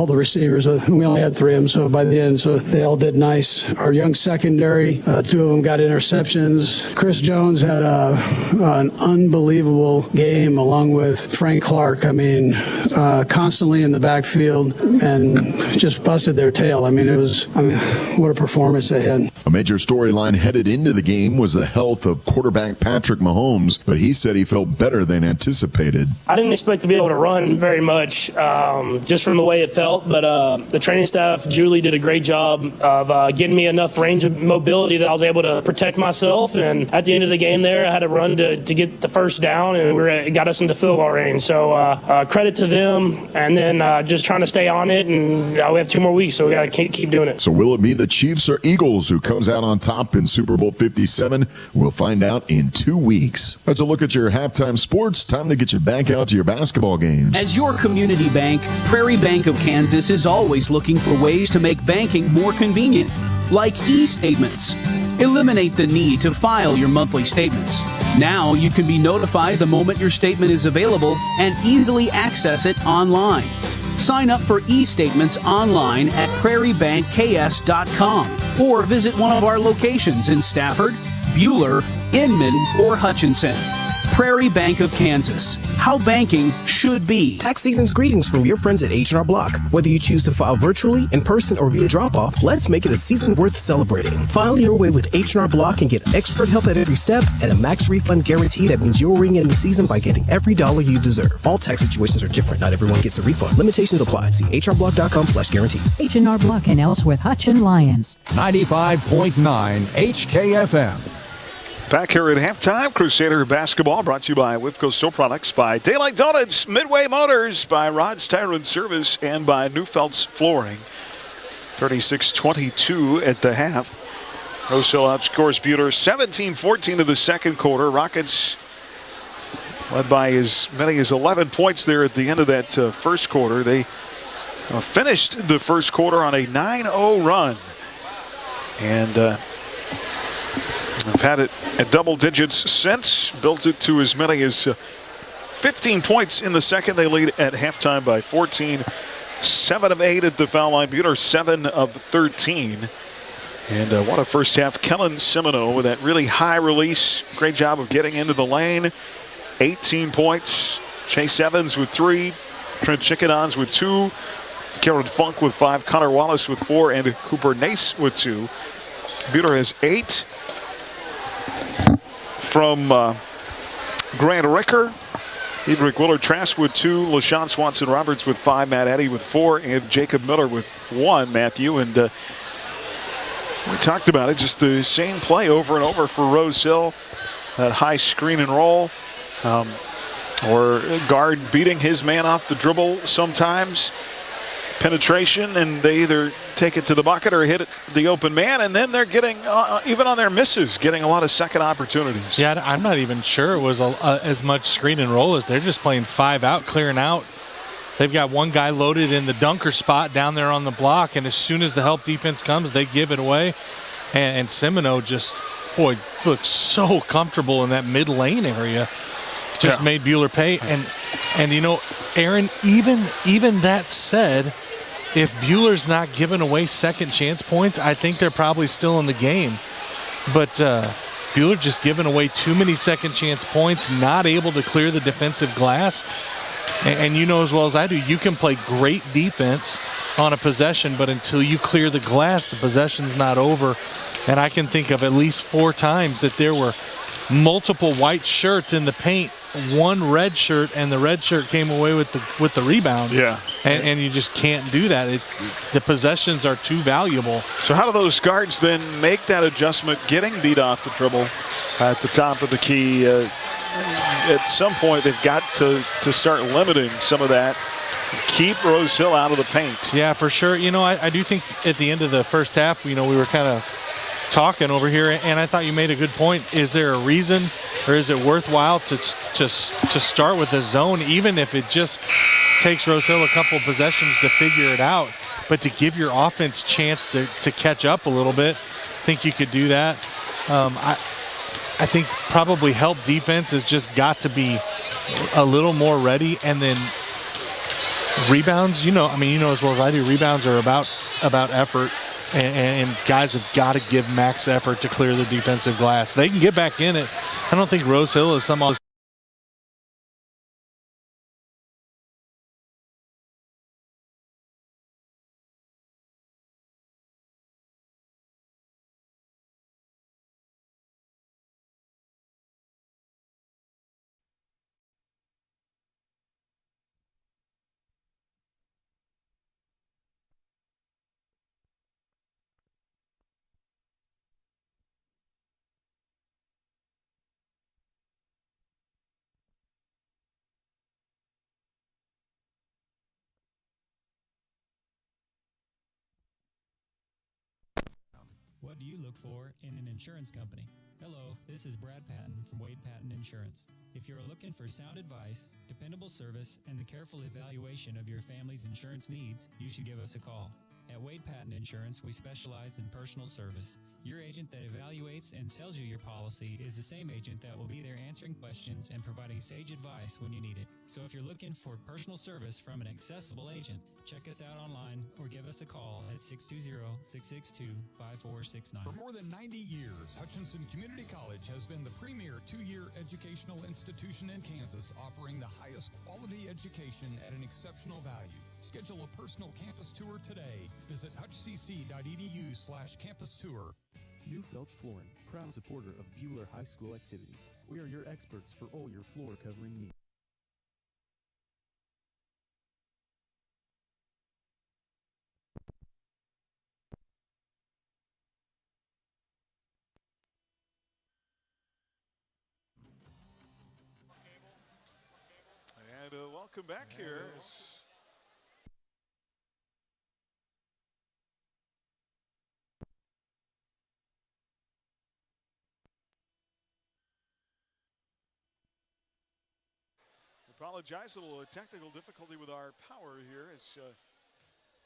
the receivers. We only had 3 of them, so by the end, so they all did nice. Our young secondary, 2 of them got interceptions. Chris Jones had an unbelievable game along with Frank Clark. I mean, constantly in the backfield and just busted their tail. I mean, what a performance they had. A major storyline headed into the game was the health of quarterback Patrick Mahomes, but he said he felt better than anticipated. I didn't expect to be able to run very much, just from the way it felt, but the training staff, Julie, did a great job of getting me enough range of mobility that I was able to protect myself, and at the end of the game there, I had to run to get the first down, and it got us into field goal range. So credit to them, and then just trying to stay on it, and we have 2 more weeks, so we got to keep doing it. So will it be the Chiefs or Eagles who comes out on top in Super Bowl 57? We'll find out in 2 weeks. That's a look at your halftime sports. Time to get you back out to your basketball games. As your community bank, Prairie Bank of Kansas is always looking for ways to make banking more convenient, like e-statements. Eliminate the need to file your monthly statements. Now you can be notified the moment your statement is available and easily access it online. Sign up for e-statements online at prairiebankks.com or visit one of our locations in Stafford, Buhler, Inman, or Hutchinson. Prairie Bank of Kansas. How banking should be. Tax season's greetings from your friends at H&R Block. Whether you choose to file virtually, in person, or via drop-off, let's make it a season worth celebrating. File your way with H&R Block and get expert help at every step and a max refund guarantee that means you'll ring in the season by getting every dollar you deserve. All tax situations are different. Not everyone gets a refund. Limitations apply. See hrblock.com/guarantees. H&R Block and Ellsworth Hutch and Lyons. 95.9 HKFM. Back here at halftime, Crusader basketball brought to you by Wifco Steel Products, by Daylight Donuts, Midway Motors, by Rod's Tire and Service, and by Newfelt's Flooring. 36-22 at the half. Rose Hill outscores Buhler 17-14 in the second quarter. Rockets led by as many as 11 points there at the end of that first quarter. They finished the first quarter on a 9-0 run. And I've had it at double digits since, built it to as many as 15 points in the second. They lead at halftime by 14. 7 of 8 at the foul line. Buhler 7 of 13. And what a first half. Kellen Semino with that really high release. Great job of getting into the lane. 18 points. Chase Evans with 3. Trent Chickadons with 2. Karen Funk with 5. Connor Wallace with 4. And Cooper Nace with 2. Buhler has 8. From Grant Ricker, Edric Willard Trask with 2, LaShawn Swanson Roberts with 5, Matt Eddy with 4, and Jacob Miller with 1, Matthew. And we talked about it, just the same play over and over for Rose Hill. That high screen and roll, or guard beating his man off the dribble sometimes. Penetration, and they either take it to the bucket or hit it the open man, and then they're getting, even on their misses, getting a lot of second opportunities. Yeah, I'm not even sure it was as much screen and roll as they're just playing 5 out, clearing out. They've got one guy loaded in the dunker spot down there on the block, and as soon as the help defense comes, they give it away. And Semino just, boy, looks so comfortable in that mid lane area. Just made Buhler pay. And you know, Aaron, even that said, if Buehler's not giving away second chance points, I think they're probably still in the game. But Buhler just giving away too many second chance points, not able to clear the defensive glass. And you know as well as I do, you can play great defense on a possession, but until you clear the glass, the possession's not over. And I can think of at least 4 times that there were multiple white shirts in the paint, one red shirt, and the red shirt came away with the rebound. Yeah. And you just can't do that. The possessions are too valuable. So how do those guards then make that adjustment, getting beat off the dribble at the top of the key? At some point, they've got to start limiting some of that. Keep Rose Hill out of the paint. Yeah, for sure. You know, I do think at the end of the first half, you know, we were kind of talking over here, and I thought you made a good point. Is there a reason, or is it worthwhile to start with a zone, even if it just takes Rose Hill a couple possessions to figure it out, but to give your offense chance to catch up a little bit? I think you could do that. I think probably help defense has just got to be a little more ready, and then rebounds, you know as well as I do, rebounds are about effort, and guys have got to give max effort to clear the defensive glass. They can get back in it. I don't think Rose Hill is some. What do you look for in an insurance company? Hello, this is Brad Patton from Wade Patton Insurance. If you're looking for sound advice, dependable service, and the careful evaluation of your family's insurance needs, you should give us a call. At Wade Patton Insurance, we specialize in personal service. Your agent that evaluates and sells you your policy is the same agent that will be there answering questions and providing sage advice when you need it. So if you're looking for personal service from an accessible agent, check us out online or give us a call at 620-662-5469. For more than 90 years, Hutchinson Community College has been the premier two-year educational institution in Kansas, offering the highest quality education at an exceptional value. Schedule a personal campus tour today. Visit hutchcc.edu/campus tour. New Phelps Flooring, proud supporter of Bueller High School activities. We are your experts for all your floor covering needs. And welcome back here. Apologize, a little technical difficulty with our power here as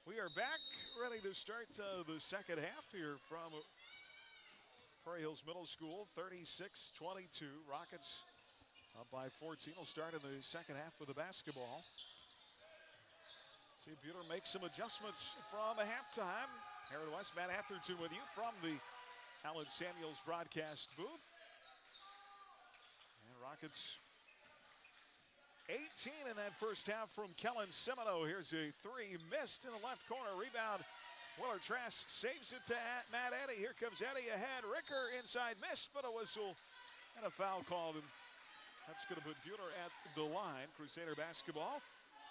we are back, ready to start the second half here from Prairie Hills Middle School, 36-22. Rockets up by 14. Will start in the second half with the basketball. See if Bueller makes some adjustments from a halftime. Aaron West, Matt Atherton with you from the Alan Samuels broadcast booth. And Rockets 18 in that first half from Kellen Semino. Here's a three, missed in the left corner. Rebound, Willard Trask saves it to Matt Eddy. Here comes Eddy ahead. Ricker inside, missed, but a whistle and a foul called. And that's going to put Bueller at the line. Crusader basketball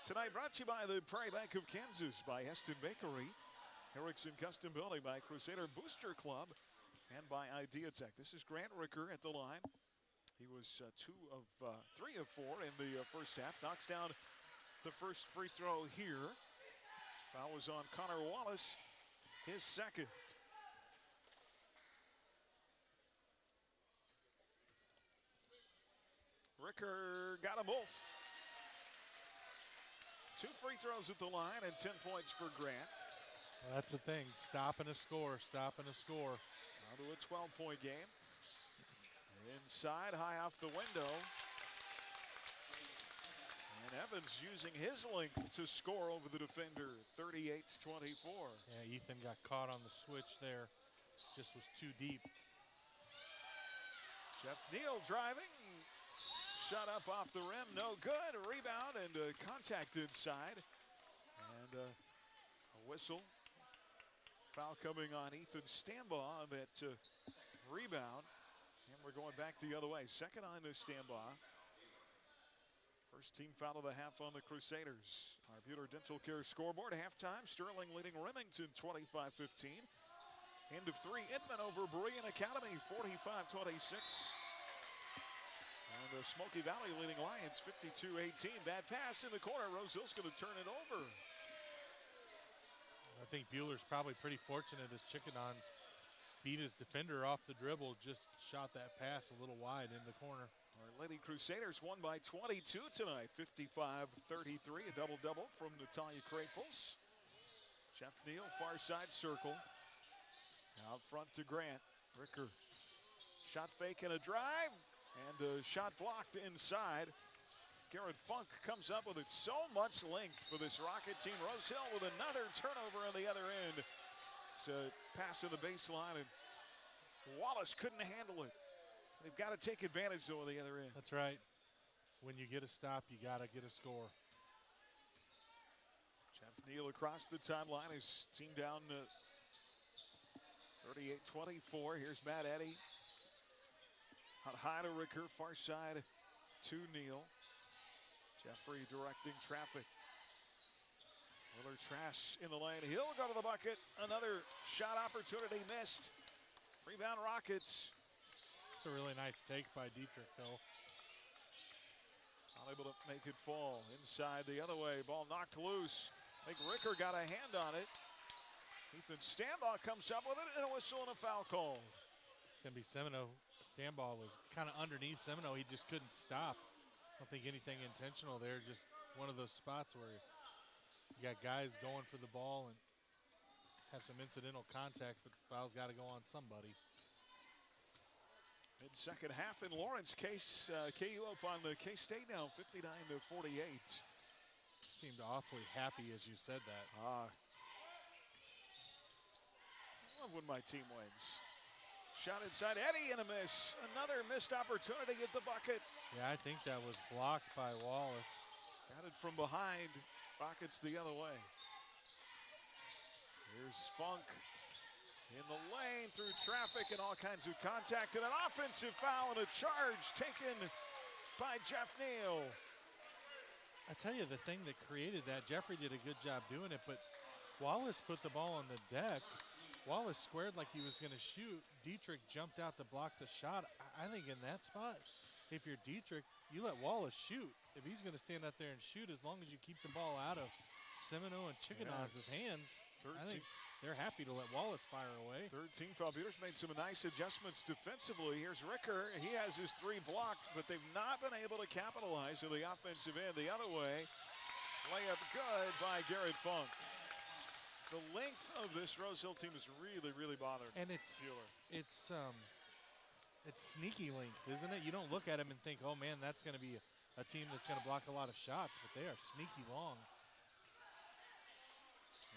tonight brought to you by the Prairie Bank of Kansas, by Heston Bakery, Erickson Custom Building, by Crusader Booster Club, and by Idea Tech. This is Grant Ricker at the line. He was 3 of 4 in the first half. Knocks down the first free throw here. Foul was on Connor Wallace, his second. Ricker got them both. 2 free throws at the line and 10 points for Grant. Well, that's the thing, stop and a score, stop and a score. Now to a 12-point game. Inside, high off the window. And Evans using his length to score over the defender, 38-24. Yeah, Ethan got caught on the switch there. Just was too deep. Jeff Neal driving. Shot up off the rim, no good. A rebound and contact inside. And a whistle. Foul coming on Ethan Stambaugh on that rebound. And we're going back the other way. Second on to Stambaugh. First team foul of the half on the Crusaders. Our Bueller Dental Care scoreboard. Halftime, Sterling leading Remington 25-15. End of 3, Inman over Berean Academy 45-26. And Smoky Valley leading Lions 52-18. Bad pass in the corner. Rose Hill's going to turn it over. I think Bueller's probably pretty fortunate as Chickadees beat his defender off the dribble, just shot that pass a little wide in the corner. Our Lady Crusaders won by 22 tonight, 55-33, a double-double from Natalia Kraefels. Jeff Neal, far side circle. Out front to Grant. Ricker, shot fake and a drive, and a shot blocked inside. Garrett Funk comes up with it. So much length for this Rocket team. Rose Hill with another turnover on the other end. It's a pass to the baseline, and Wallace couldn't handle it. They've got to take advantage, though, on the other end. That's right. When you get a stop, you got to get a score. Jeff Neal across the timeline. His team down 38-24. Here's Matt Eddy. Out high to Ricker, far side to Neal. Jeffrey directing traffic. Willard Trash in the lane. He'll go to the bucket. Another shot opportunity missed. Rebound Rockets. It's a really nice take by Dietrich, though. Not able to make it fall. Inside the other way. Ball knocked loose. I think Ricker got a hand on it. Ethan Stambaugh comes up with it, and a whistle and a foul call. It's going to be Semino. Stambaugh was kind of underneath Semino. He just couldn't stop. I don't think anything intentional there. Just one of those spots where you got guys going for the ball and have some incidental contact, but the foul's got to go on somebody. Mid-second half in Lawrence. KU up on the K-State now, 59-48. Seemed awfully happy as you said that. I love when my team wins. Shot inside, Eddy, and a miss. Another missed opportunity at the bucket. Yeah, I think that was blocked by Wallace. Got it from behind. Rockets the other way. Here's Funk in the lane through traffic and all kinds of contact, and an offensive foul and a charge taken by Jeff Neal. I tell you, the thing that created that, Jeffrey did a good job doing it, but Wallace put the ball on the deck. Wallace squared like he was going to shoot. Dietrich jumped out to block the shot. I think in that spot, if you're Dietrich, you let Wallace shoot. If he's going to stand out there and shoot, as long as you keep the ball out of Semino and Chickenon's hands, I think they're happy to let Wallace fire away. Third team foul. Beaters made some nice adjustments defensively. Here's Ricker. He has his three blocked, but they've not been able to capitalize on the offensive end. The other way, layup good by Garrett Funk. The length of this Rose Hill team is really, really bothered. And it's sneaky length, isn't it? You don't look at them and think, oh man, that's going to be a team that's going to block a lot of shots, but they are sneaky long.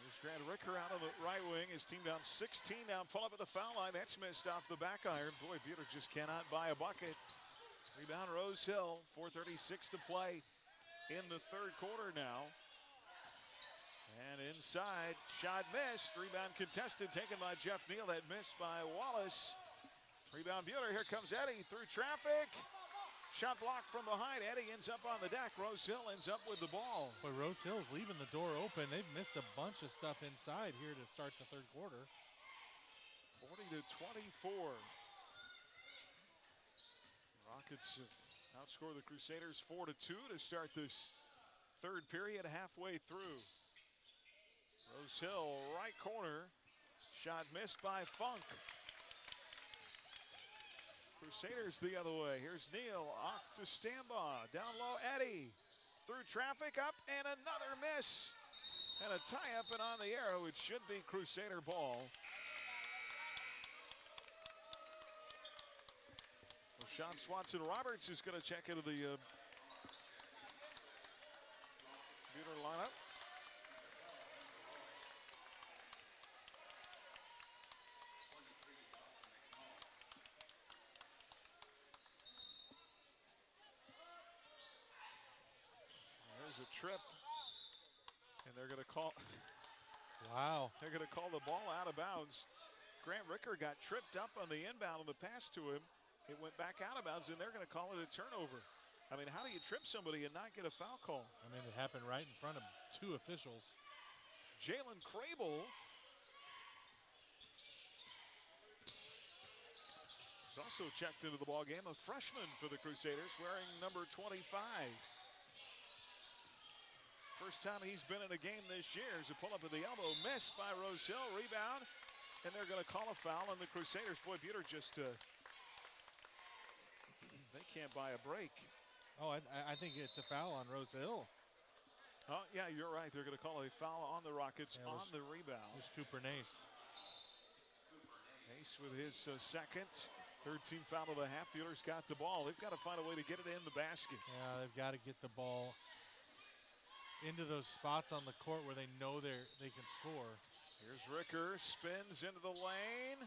There's Grant Ricker out on the right wing. His team down 16 now. Pull up at the foul line. That's missed off the back iron. Boy, Buter just cannot buy a bucket. Rebound Rose Hill. 4:36 to play in the third quarter now. And inside, shot missed. Rebound contested, taken by Jeff Neal. That missed by Wallace. Rebound Buter. Here comes Eddy through traffic. Shot blocked from behind. Eddy ends up on the deck. Rose Hill ends up with the ball. Boy, Rose Hill's leaving the door open. They've missed a bunch of stuff inside here to start the third quarter. 40-24. Rockets have outscored the Crusaders 4-2 to start this third period, halfway through. Rose Hill, right corner. Shot missed by Funk. Crusaders the other way. Here's Neal off to Stambaugh. Down low, Eddy. Through traffic, up, and another miss. And a tie-up and on the arrow. It should be Crusader ball. Well, Sean Swanson-Roberts is going to check into the Buter lineup. There's a trip, and they're going to call. Wow. They're going to call the ball out of bounds. Grant Ricker got tripped up on the inbound on the pass to him. It went back out of bounds, and they're going to call it a turnover. I mean, how do you trip somebody and not get a foul call? I mean, it happened right in front of two officials. Jalen Crable is also checked into the ball game. A freshman for the Crusaders wearing number 25. First time he's been in a game this year. As a pull-up at the elbow, missed by Rose Hill. Rebound and they're going to call a foul on the Crusaders. Boy, Buter just, they can't buy a break. Oh, I think it's a foul on Rose Hill. Oh, yeah, you're right. They're going to call a foul on the Rockets on the rebound. It was Cooper Nace. Nace with his second. Third team foul of the half. Buter's got the ball. They've got to find a way to get it in the basket. Yeah, they've got to get the ball into those spots on the court where they know they can score. Here's Ricker, spins into the lane.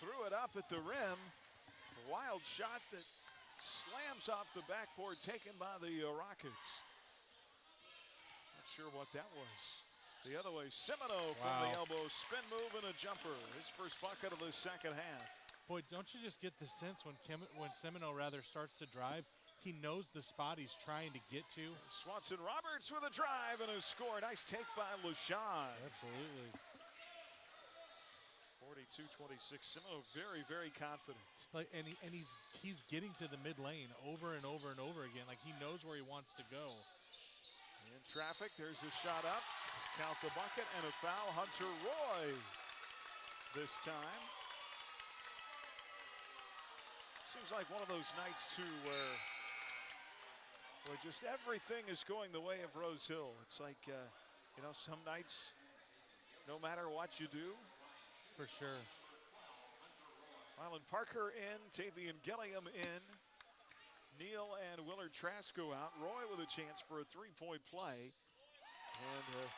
Threw it up at the rim. A wild shot that slams off the backboard, taken by the Rockets. Not sure what that was. The other way, Semino from the elbow, spin move and a jumper. His first bucket of the second half. Boy, don't you just get the sense when Semino rather starts to drive, he knows the spot he's trying to get to. Swanson Roberts with a drive and a score. Nice take by LaShawn. Absolutely. 42-26. Semino very, very confident. And he's getting to the mid lane over and over and over again. Like he knows where he wants to go. In traffic, there's a shot up. Count the bucket and a foul. Hunter Roy this time. Seems like one of those nights too where just everything is going the way of Rose Hill. It's like, some nights, no matter what you do. For sure. Rylan Parker in, Tavian Gilliam in. Neal and Willard Trask go out. Roy with a chance for a three-point play. And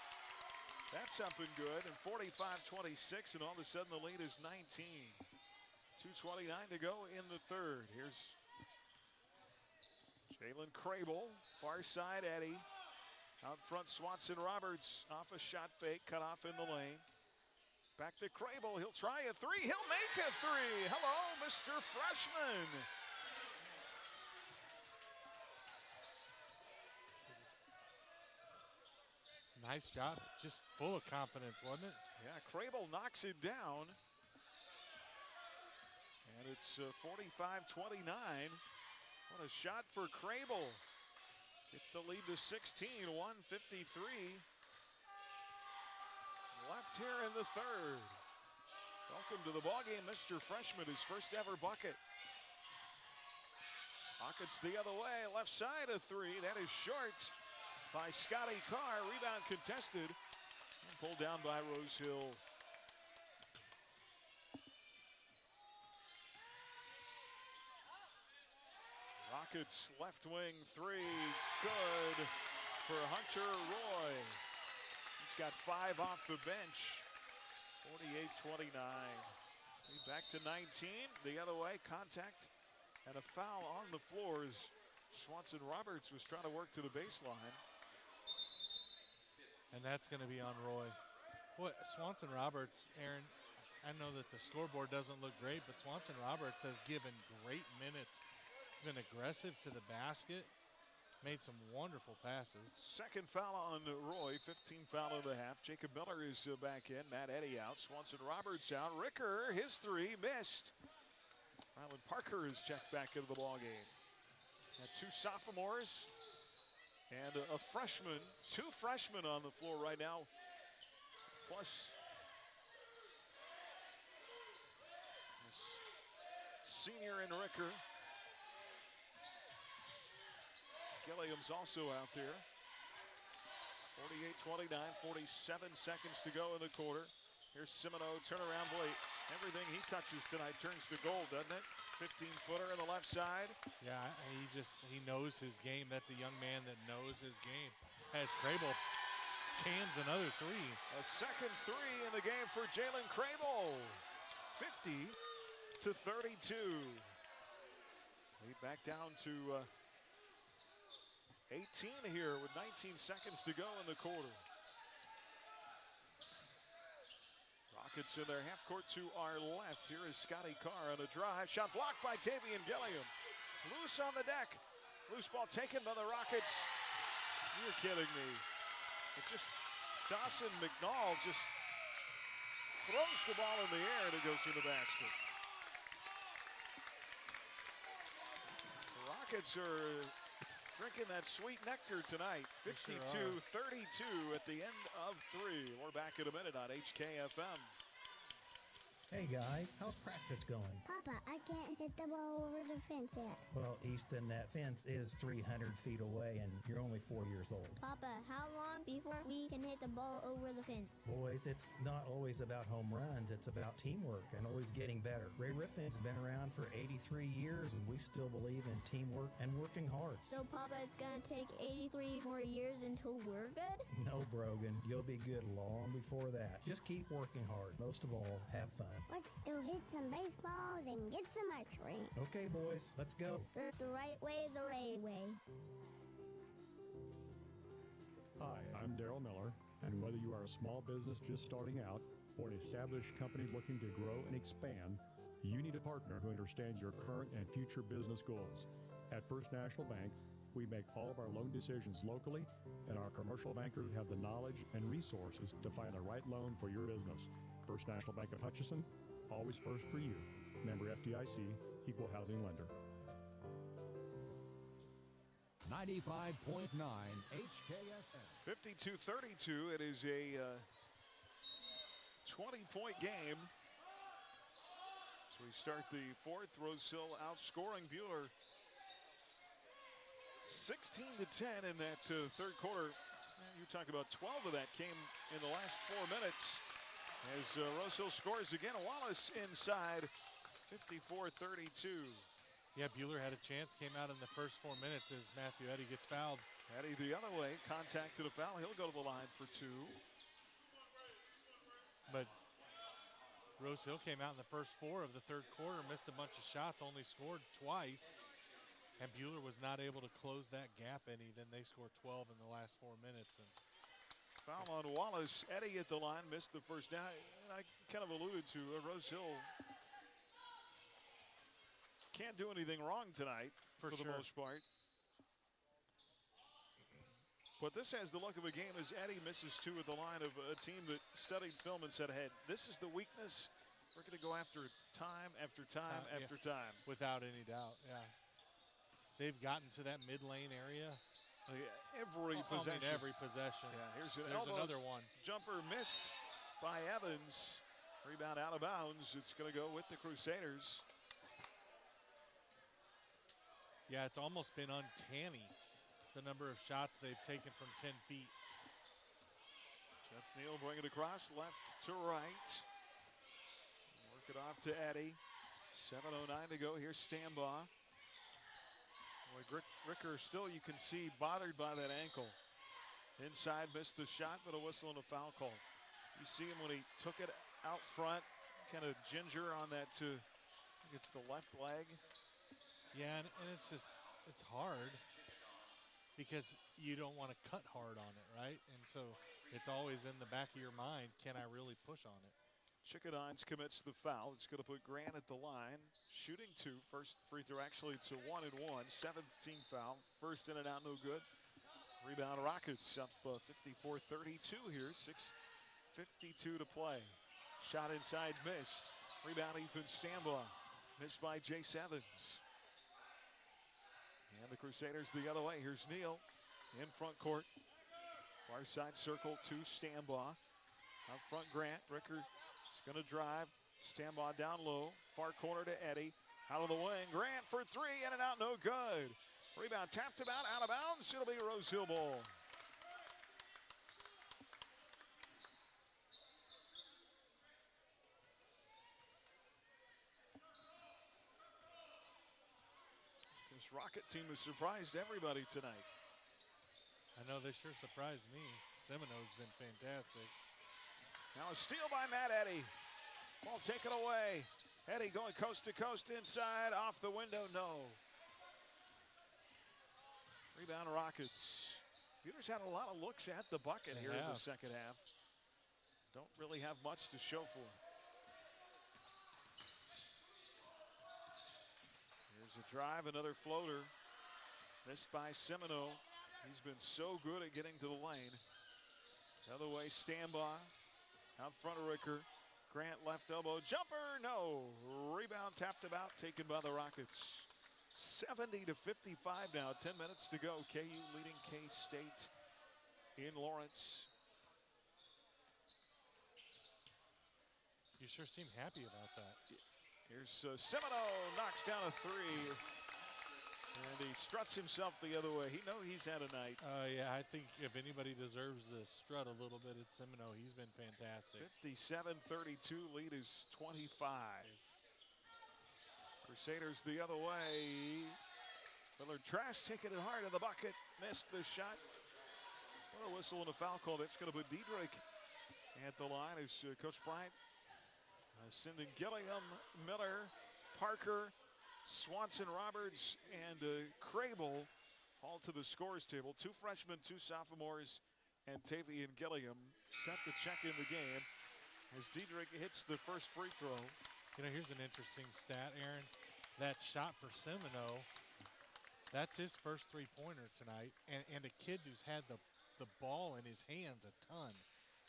that's something good. And 45-26, and all of a sudden the lead is 19. 2:29 to go in the third. Here's Jalen Crable, far side Eddie. Out front, Swanson Roberts off a shot fake, cut off in the lane. Back to Crable, he'll try a three, he'll make a three. Hello, Mr. Freshman. Nice job, just full of confidence, wasn't it? Yeah, Crable knocks it down. And it's 45-29. What a shot for Crable. Gets the lead to 16, 1:53 left here in the third. Welcome to the ballgame, Mr. Freshman, his first ever bucket. Rockets the other way, left side a three. That is short by Scotty Carr. Rebound contested and pulled down by Rose Hill. Rockets left wing three, good for Hunter Roy. He's got 5 off the bench, 48-29. Back to 19, the other way, contact and a foul on the floor as Swanson Roberts was trying to work to the baseline. And that's going to be on Roy. Boy, Swanson Roberts, Aaron, I know that the scoreboard doesn't look great, but Swanson Roberts has given great minutes. He's been aggressive to the basket, made some wonderful passes. Second foul on Roy, 15 foul of the half. Jacob Miller is back in, Matt Eddy out, Swanson Roberts out. Ricker, his three, missed. Rylan Parker is checked back into the ballgame. Got 2 sophomores and a freshman, 2 freshmen on the floor right now, plus this senior in Ricker. Gilliam's also out there. 48-29, 47 seconds to go in the quarter. Here's Semino, turnaround Blake. Everything he touches tonight turns to gold, doesn't it? 15-footer on the left side. Yeah, he knows his game. That's a young man that knows his game. As Crable cans another three. A second three in the game for Jalen Crable. 50-32. Lead back down to 18 here with 19 seconds to go in the quarter. Rockets in their half court to our left. Here is Scotty Carr on a drive. Shot blocked by Tavian Gilliam. Loose on the deck. Loose ball taken by the Rockets. You're kidding me. It just, Dawson McNall just throws the ball in the air and it goes through the basket. The Rockets are drinking that sweet nectar tonight. 52-32 at the end of 3. We're back in a minute on HKFM. Hey guys, how's practice going? Papa, I can't hit the ball over the fence yet. Well, Easton, that fence is 300 feet away and you're only 4 years old. Papa, how long before we can hit the ball over the fence? Boys, it's not always about home runs, it's about teamwork and always getting better. Ray Riffin's been around for 83 years and we still believe in teamwork and working hard. So, Papa, it's going to take 83 more years until we're good? No, Brogan, you'll be good long before that. Just keep working hard. Most of all, have fun. Let's go hit some baseballs and get some ice cream. Okay, boys, let's go. The right way, the right way. Hi, I'm Daryl Miller, and whether you are a small business just starting out or an established company looking to grow and expand, you need a partner who understands your current and future business goals. At First National Bank, we make all of our loan decisions locally, and our commercial bankers have the knowledge and resources to find the right loan for your business. First National Bank of Hutchinson, always first for you. Member FDIC, equal housing lender. 95.9 HKFM. 52-32. It is a 20-point game. So we start the fourth. Rose Hill outscoring Buhler 16-10 in that third quarter. You talk about 12 of that came in the last 4 minutes. As Rose Hill scores again, Wallace inside, 54-32. Yeah, Buhler had a chance, came out in the first 4 minutes as Matthew Eddy gets fouled. Eddy the other way, contact to the foul. He'll go to the line for two. But Rose Hill came out in the first 4 of the third quarter, missed a bunch of shots, only scored twice. And Buhler was not able to close that gap any. Then they scored 12 in the last 4 minutes. And foul on Wallace. Eddy at the line, missed the first down. I kind of alluded to Rose Hill can't do anything wrong tonight for the most part. But this has the look of a game as Eddy misses 2 at the line of a team that studied film and said, hey, this is the weakness. We're going to go after time after time after time. Without any doubt, yeah. They've gotten to that mid-lane area. Every possession. I mean, every possession. Yeah, here's another one. Jumper missed by Evans. Rebound out of bounds. It's going to go with the Crusaders. Yeah, it's almost been uncanny, the number of shots they've taken from 10 feet. Jeff Neal bring it across, left to right. Work it off to Eddy. 7:09 to go. Here's Stambaugh. Ricker still, you can see, bothered by that ankle. Inside, missed the shot, but a whistle and a foul call. You see him when he took it out front, kind of ginger on that I think it's the left leg. Yeah, and it's just, it's hard because you don't want to cut hard on it, right? And so it's always in the back of your mind, can I really push on it? Chickadines commits the foul. It's going to put Grant at the line. Shooting 2. First free throw, actually, it's a 1-and-1. 17 foul. First in and out, no good. Rebound Rockets up 54-32 here. 6:52 to play. Shot inside, missed. Rebound Ethan Stambaugh. Missed by Jace Evans. And the Crusaders the other way. Here's Neal in front court. Far side circle to Stambaugh. Up front, Grant. Ricker is going to drive. Stambaugh down low. Far corner to Eddy. Out of the wing. Grant for 3. In and out, no good. Rebound tapped about, out of bounds. It'll be a Rose Hill ball. This Rocket team has surprised everybody tonight. I know they sure surprised me. Semino's been fantastic. Now a steal by Matt Eddy. Ball taken away. Eddy going coast to coast inside, off the window, no. Rebound Rockets. Buhler's had a lot of looks at the bucket here in the second half. Don't really have much to show for it. Here's a drive, another floater. Missed by Semino. He's been so good at getting to the lane. The other way, Stambaugh. Out front of Ricker. Grant left elbow, jumper, no. Rebound tapped about, taken by the Rockets. 70-55 now, 10 minutes to go. KU leading K-State in Lawrence. You sure seem happy about that. Here's Semino, knocks down a three. And he struts himself the other way. He knows he's had a night. Yeah, I think if anybody deserves to strut a little bit, it's Semino. He's been fantastic. 57-32, lead is 25. Crusaders the other way. Willard Trask taking it hard in the bucket. Missed the shot. What a whistle and a foul call. That's going to put Diedrich at the line as Coach Bryant sending Gilliam, Miller, Parker, Swanson, Roberts, and Crable all to the scores table. 2 freshmen, 2 sophomores, and Tavy and Gilliam set to check in the game as Diedrich hits the first free throw. You know, here's an interesting stat, Aaron. That shot for Semino, that's his first three-pointer tonight, and a kid who's had the ball in his hands a ton,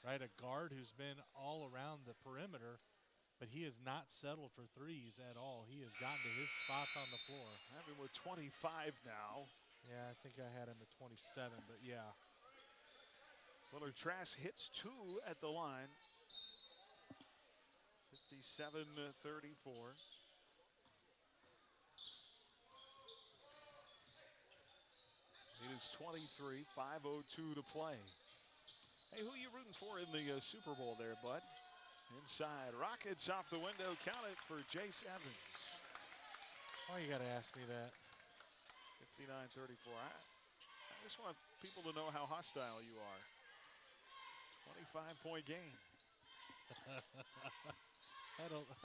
right? A guard who's been all around the perimeter, but he has not settled for threes at all. He has gotten to his spots on the floor. I have him with 25 now. Yeah, I think I had him at 27, but yeah. Willard Trask hits 2 at the line. 57-34. It is 23, 5:02 to play. Hey, who are you rooting for in the Super Bowl there, bud? Inside, Rockets off the window, count it for Jace Evans. Why you gotta ask me that? 59-34. I just want people to know how hostile you are. 25-point game.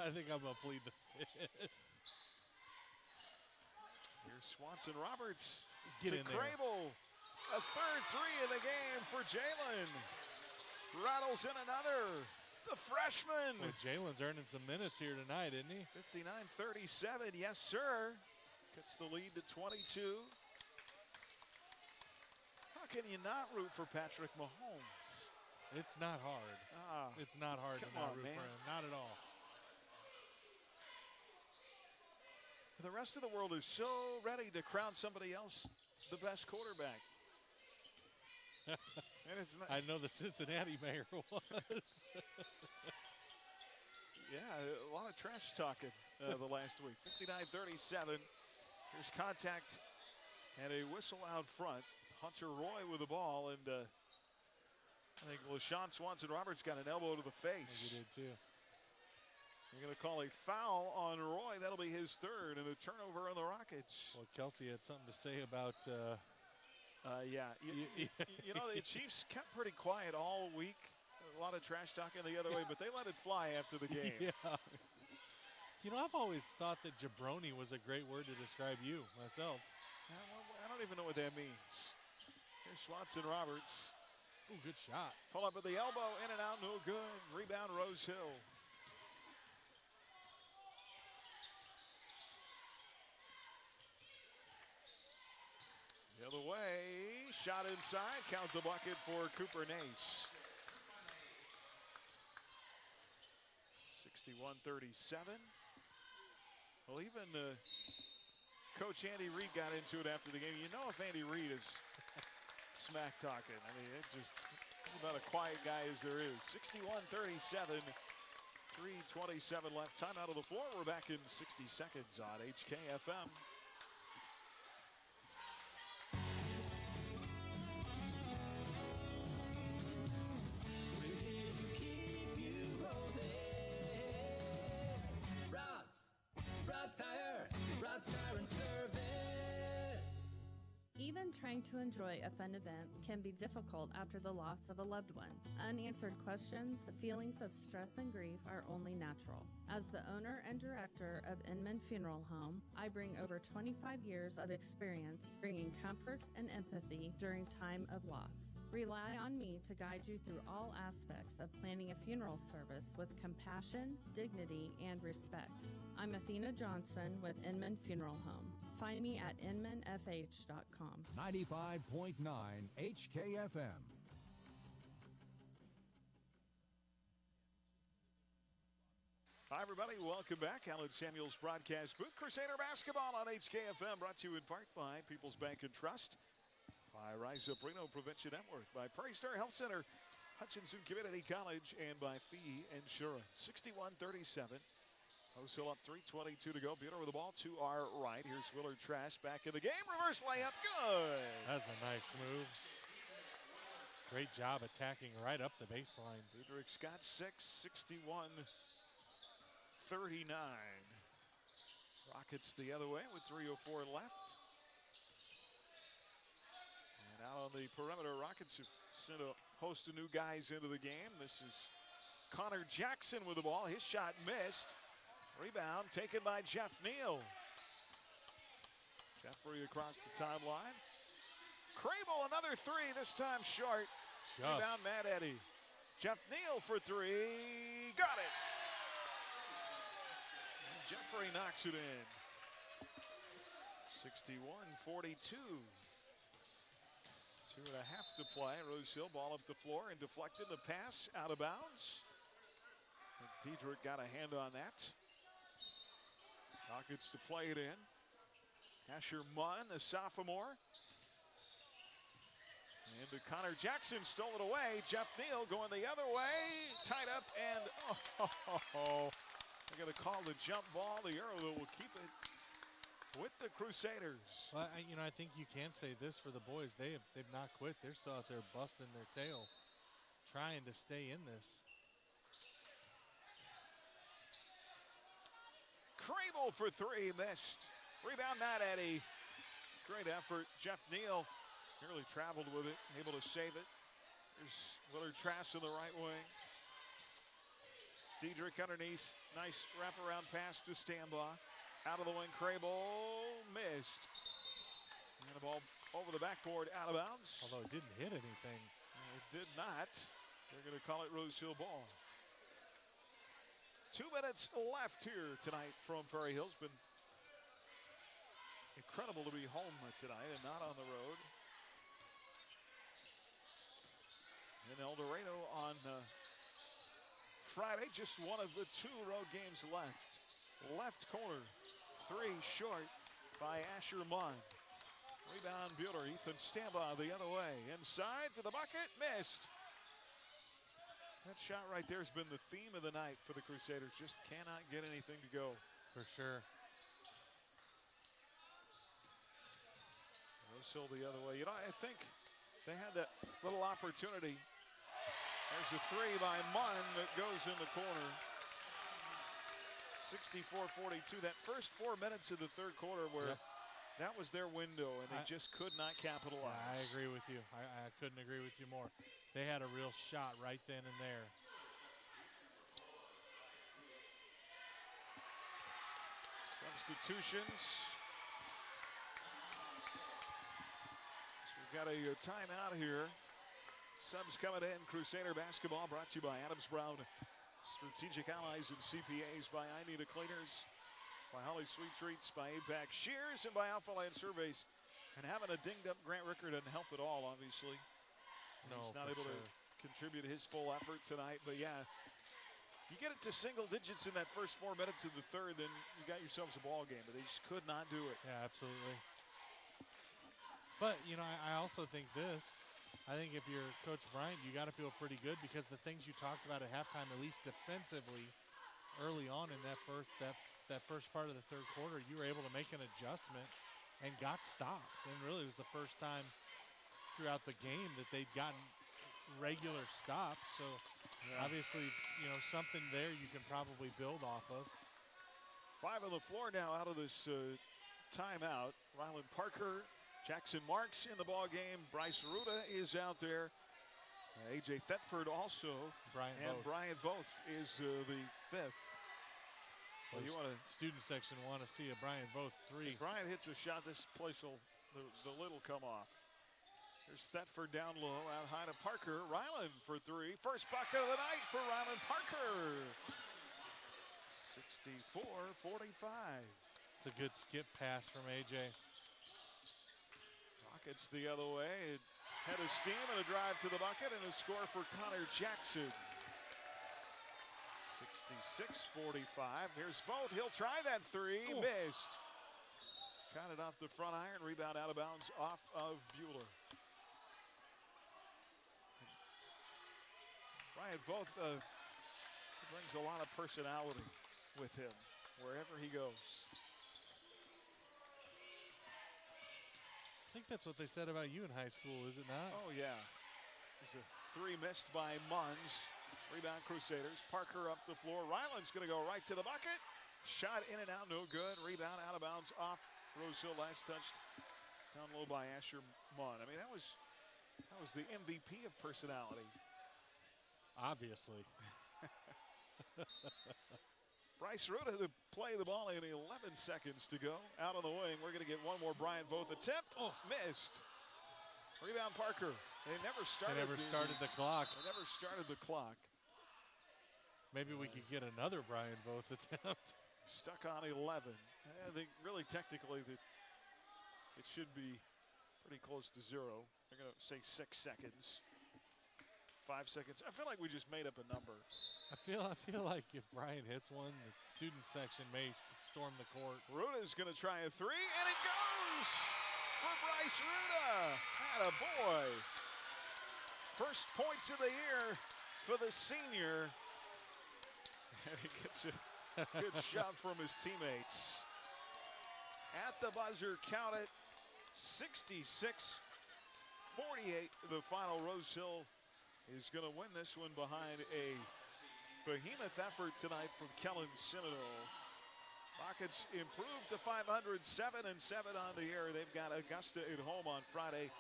I think I'm gonna plead the fifth. Here's Swanson Roberts Get to in there. Crable. A third three in the game for Jalen. Rattles in another. The freshman. Well, Jalen's earning some minutes here tonight, isn't he? 59-37, yes, sir. Cuts the lead to 22. How can you not root for Patrick Mahomes? It's not hard. It's not hard to not root for him. Not at all. The rest of the world is so ready to crown somebody else the best quarterback. And it's not. I know the Cincinnati mayor was. Yeah, a lot of trash talking the last week. 59-37. Here's contact and a whistle out front. Hunter Roy with the ball, and I think LaShawn Swanson-Roberts got an elbow to the face. I think he did too. They're going to call a foul on Roy. That'll be his third, and a turnover on the Rockets. Well, Kelsey had something to say about. Yeah, you know, the Chiefs kept pretty quiet all week. A lot of trash talking the other way, but they let it fly after the game. Yeah. You know, I've always thought that jabroni was a great word to describe you, myself. I don't even know what that means. Here's Swanson-Roberts. Ooh, good shot. Pull up at the elbow, in and out, no good. Rebound, Rose Hill. The other way, shot inside, count the bucket for Cooper Nace. 61-37. Well, even Coach Andy Reid got into it after the game. You know, if Andy Reid is smack talking, I mean, it's just about a quiet guy as there is. 61-37, 3:27 left. Time out of the floor. We're back in 60 seconds on HKFM. Rod's Tire and Service. Even trying to enjoy a fun event can be difficult after the loss of a loved one. Unanswered questions, feelings of stress and grief are only natural. As the owner and director of Inman Funeral Home, I bring over 25 years of experience bringing comfort and empathy during time of loss. Rely on me to guide you through all aspects of planning a funeral service with compassion, dignity, and respect. I'm Athena Johnson with Inman Funeral Home. Find me at inmanfh.com. 95.9 HKFM. Hi, everybody. Welcome back. Alan Samuels broadcast booth. Crusader basketball on HKFM, brought to you in part by People's Bank and Trust, by Rise Up Reno Prevention Network, by Prairie Star Health Center, Hutchinson Community College and by Fee Insurance. 61-37. Rose Hill up 3:22 to go. Bueller with the ball to our right. Here's Willard Trash back in the game. Reverse layup, good. That's a nice move. Great job attacking right up the baseline. Diedrich's got 6, 61-39. Rockets the other way with 3:04 left. And out on the perimeter, Rockets have sent a host of new guys into the game. This is Connor Jackson with the ball. His shot missed. Rebound taken by Jeff Neal. Jeffrey across the timeline. Crable, another three, this time short. Rebound, Matt Eddy. Jeff Neal for three. Got it. And Jeffrey knocks it in. 61-42. 2.5 to play. Rose Hill ball up the floor and deflected. The pass out of bounds. And Diedrich got a hand on that. Rockets to play it in. Asher Munn, a sophomore. And to Connor Jackson, stole it away. Jeff Neal going the other way. Tied up and they're going to call the jump ball. The arrow will keep it with the Crusaders. Well, I think you can say this for the boys. They've not quit. They're still out there busting their tail, trying to stay in this. Crable for three, missed. Rebound, Matt Eddy. Great effort. Jeff Neal nearly traveled with it, able to save it. There's Willard Trask in the right wing. Diedrich underneath. Nice wraparound pass to Stambaugh. Out of the wing, Crable missed. And the ball over the backboard, out of bounds. Although it didn't hit anything. It did not. They're going to call it Rose Hill ball. 2 minutes left here tonight from Prairie Hills. Been incredible to be home tonight and not on the road. In El Dorado on Friday, just one of the 2 road games left. Left corner, three short by Asher Munn. Rebound, Bueller. Ethan Stambaugh the other way. Inside to the bucket, missed. That shot right there has been the theme of the night for the Crusaders. Just cannot get anything to go. For sure. Rose Hill the other way. You know, I think they had that little opportunity. There's a three by Munn that goes in the corner. 64-42. That first 4 minutes of the third quarter where that was their window and they just could not capitalize. I agree with you. I couldn't agree with you more. They had a real shot right then and there. Substitutions. So we've got a timeout here. Subs coming in. Crusader basketball brought to you by Adams Brown Strategic Allies and CPAs, by I Need a Cleaners, by Holly Sweet Treats, by APAC Shears, and by Alpha Land Surveys. And having a dinged up Grant Ricker doesn't help at all, obviously. No, he's not able to contribute his full effort tonight. But yeah, you get it to single digits in that first 4 minutes of the third, then you got yourselves a ball game. But they just could not do it. Yeah, absolutely. But, you know, I also think this. I think if you're Coach Bryant, you got to feel pretty good because the things you talked about at halftime, at least defensively, early on in that first part of the third quarter, you were able to make an adjustment and got stops. And really, it was the first time throughout the game that they'd gotten regular stops. So obviously, you know, something there you can probably build off of. 5 on the floor now out of this timeout. Ryland Parker, Jackson Marks in the ball game. Bryce Ruda is out there. A.J. Thetford also. Brian Voth is the 5th. Well, you want a student section want to see a Brian Voth 3. If Brian hits a shot, this place will, the lid will come off. There's Thetford down low, out high to Parker. Ryland for 3. First bucket of the night for Ryland Parker. 64-45. It's a good skip pass from A.J. Rockets the other way. Head of steam and a drive to the bucket and a score for Connor Jackson. 66-45. Here's Voth. He'll try that 3. Ooh. Missed. Got it off the front iron. Rebound out of bounds off of Bueller. Brian Voth brings a lot of personality with him wherever he goes. I think that's what they said about you in high school, is it not? Oh, yeah. There's a three missed by Munns. Rebound Crusaders. Parker up the floor. Ryland's going to go right to the bucket. Shot in and out, no good. Rebound out of bounds off Rose Hill. Last touched down low by Asher Munn. I mean, that was the MVP of personality. Obviously. Bryce Ruda to play the ball in 11 seconds to go. Out on the wing, we're going to get one more Brian Voth attempt. Oh, missed. Rebound Parker. They never started the clock. They never started the clock. Maybe we could get another Brian Voth attempt. Stuck on 11. I think really technically that it should be pretty close to zero. They're going to say 6 seconds. 5 seconds. I feel like we just made up a number. I feel like if Brian hits one, the student section may storm the court. Ruda's going to try a three, and it goes for Bryce Ruda. Atta boy. First points of the year for the senior. And he gets a good shot from his teammates. At the buzzer, count it. 66-48, the final. Rose Hill is going to win this one behind a behemoth effort tonight from Kellen Seminoe. Rockets improved to 507 and 7 on the year. They've got Augusta at home on Friday.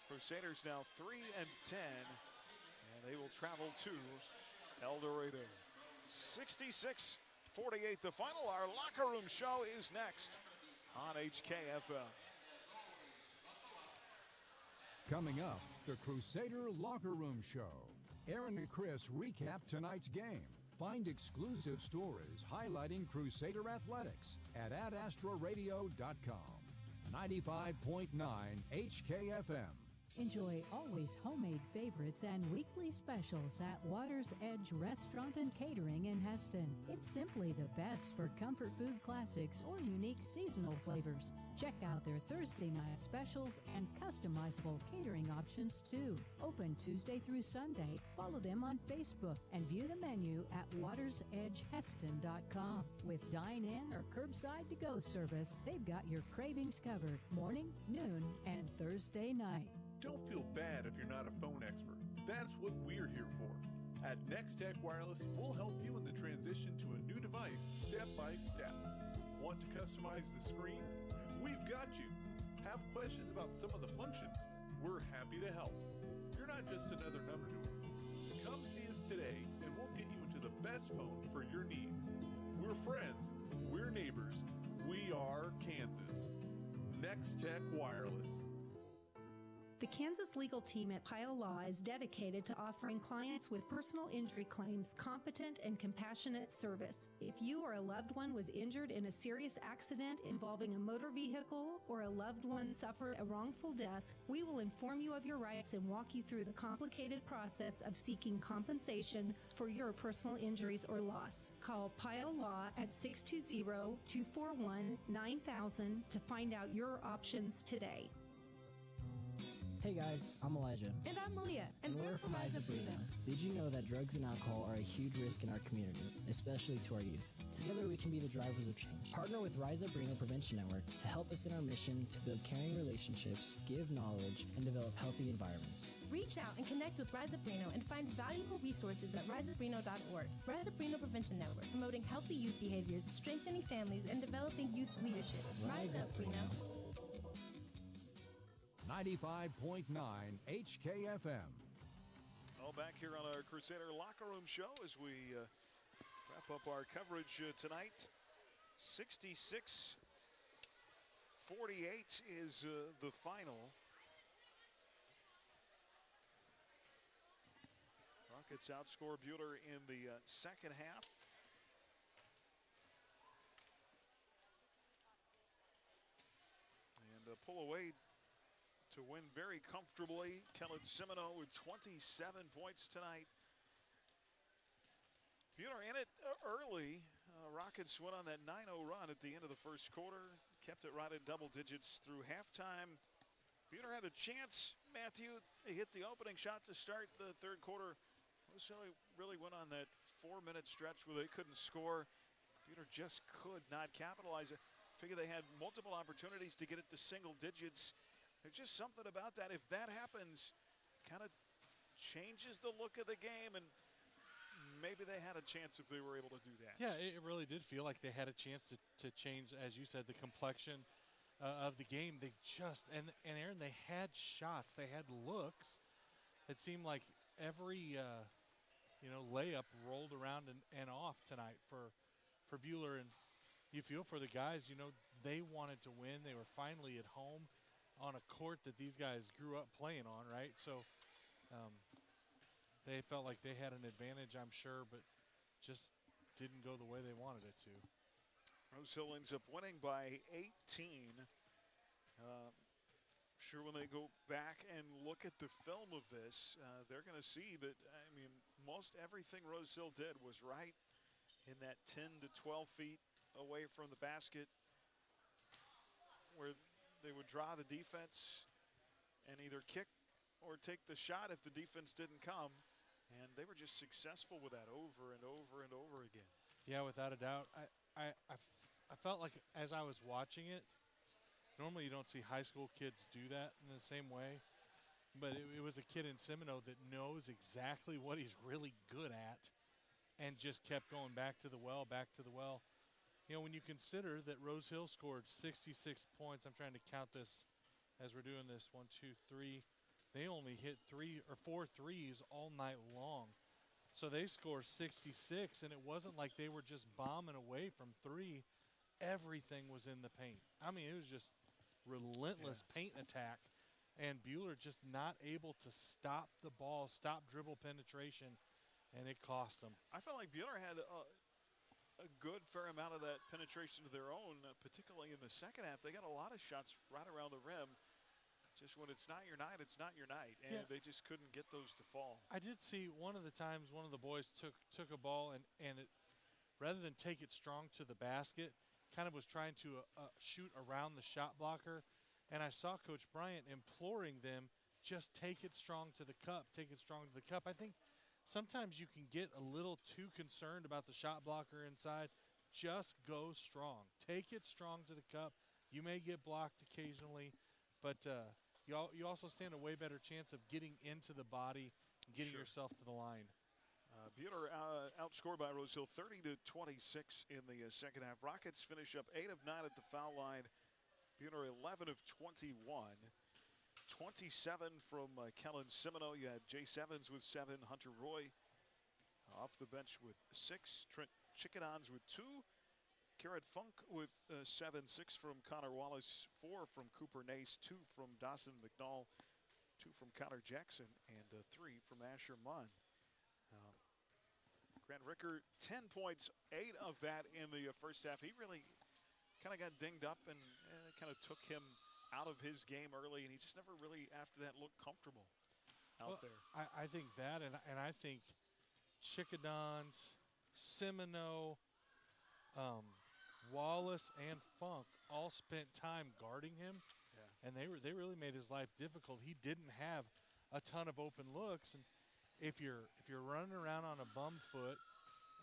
Crusaders now 3-10, and they will travel to El Dorado. 66-48 the final. Our locker room show is next on HKFM. Coming up, the Crusader Locker Room Show. Aaron and Chris recap tonight's game. Find exclusive stories highlighting Crusader athletics at astraradio.com. 95.9 HKFM. Enjoy always homemade favorites and weekly specials at Water's Edge Restaurant and Catering in Heston. It's simply the best for comfort food classics or unique seasonal flavors. Check out their Thursday night specials and customizable catering options too. Open Tuesday through Sunday. Follow them on Facebook and view the menu at watersedgeheston.com. With dine-in or curbside to-go service, they've got your cravings covered morning, noon, and Thursday night. Don't feel bad if you're not a phone expert. That's what we're here for. At Next Tech Wireless, we'll help you in the transition to a new device step by step. Want to customize the screen? We've got you. Have questions about some of the functions? We're happy to help. You're not just another number to us. Come see us today and we'll get you into the best phone for your needs. We're friends. We're neighbors. We are Kansas. Next Tech Wireless. The Kansas legal team at Pyle Law is dedicated to offering clients with personal injury claims competent and compassionate service. If you or a loved one was injured in a serious accident involving a motor vehicle or a loved one suffered a wrongful death, we will inform you of your rights and walk you through the complicated process of seeking compensation for your personal injuries or loss. Call Pyle Law at 620-241-9000 to find out your options today. Hey guys, I'm Elijah. And I'm Malia. And we're from Isabrino. Did you know that drugs and alcohol are a huge risk in our community, especially to our youth? Together we can be the drivers of change. Partner with Isabrino Prevention Network to help us in our mission to build caring relationships, give knowledge, and develop healthy environments. Reach out and connect with Isabrino and find valuable resources at risabrino.org. Isabrino Prevention Network, promoting healthy youth behaviors, strengthening families, and developing youth leadership. Rise up, Brino. 95.9 HKFM. All back here on our Crusader Locker Room Show as we wrap up our coverage tonight. 66-48 is the final. Rockets outscore Buhler in the second half. And pull away to win very comfortably. Kellen Seminoe with 27 points tonight. Buhler in it early. Rockets went on that 9-0 run at the end of the first quarter. Kept it right at double digits through halftime. Buhler had a chance. Matthew hit the opening shot to start the third quarter. Rose Hill really went on that 4-minute stretch where they couldn't score. Buhler just could not capitalize. I figure they had multiple opportunities to get it to single digits. There's just something about that. If that happens, kind of changes the look of the game, and maybe they had a chance if they were able to do that. Yeah, it really did feel like they had a chance to change, as you said, the complexion of the game. They just, and Aaron, they had shots, they had looks. It seemed like every layup rolled around and off tonight for Buhler, and you feel for the guys. They wanted to win. They were finally at home on a court that these guys grew up playing on, right? So they felt like they had an advantage, I'm sure, but just didn't go the way they wanted it to. Rose Hill ends up winning by 18. Sure, when they go back and look at the film of this, they're going to see that, most everything Rose Hill did was right in that 10 to 12 feet away from the basket, where they would draw the defense and either kick or take the shot if the defense didn't come. And they were just successful with that over and over and over again. Yeah, without a doubt. I felt like as I was watching it, normally you don't see high school kids do that in the same way. But it was a kid in Seminole that knows exactly what he's really good at and just kept going back to the well, back to the well. When you consider that Rose Hill scored 66 points, I'm trying to count this as we're doing this, 1, 2, 3. They only hit 3 or 4 threes all night long. So they scored 66, and it wasn't like they were just bombing away from 3. Everything was in the paint. It was just relentless paint attack, and Buhler just not able to stop the ball, stop dribble penetration, and it cost them. I felt like Buhler had a good fair amount of that penetration of their own, particularly in the second half. They got a lot of shots right around the rim. Just when it's not your night, it's not your night, and they just couldn't get those to fall. I did see one of the times one of the boys took a ball and it, rather than take it strong to the basket, kind of was trying to shoot around the shot blocker, and I saw Coach Bryant imploring them, just take it strong to the cup, take it strong to the cup. I think sometimes you can get a little too concerned about the shot blocker inside. Just go strong. Take it strong to the cup. You may get blocked occasionally, but you also stand a way better chance of getting into the body and getting yourself to the line. Buhler outscored by Rose Hill 30 to 26 in the second half. Rockets finish up 8 of 9 at the foul line. Buhler 11 of 21. 27 from Kellen Semino. You had Jace Evans with 7. Hunter Roy off the bench with 6. Trent Chickadons with 2. Garrett Funk with 7. 6 from Connor Wallace. 4 from Cooper Nace. 2 from Dawson McNall. 2 from Connor Jackson. And 3 from Asher Munn. Grant Ricker, 10 points, 8 of that in the first half. He really kind of got dinged up and kind of took him out of his game early, and he just never really, after that, looked comfortable out there. I think that, and I think Chickadons, Semino, Wallace, and Funk all spent time guarding him, and they really made his life difficult. He didn't have a ton of open looks, and if you're running around on a bum foot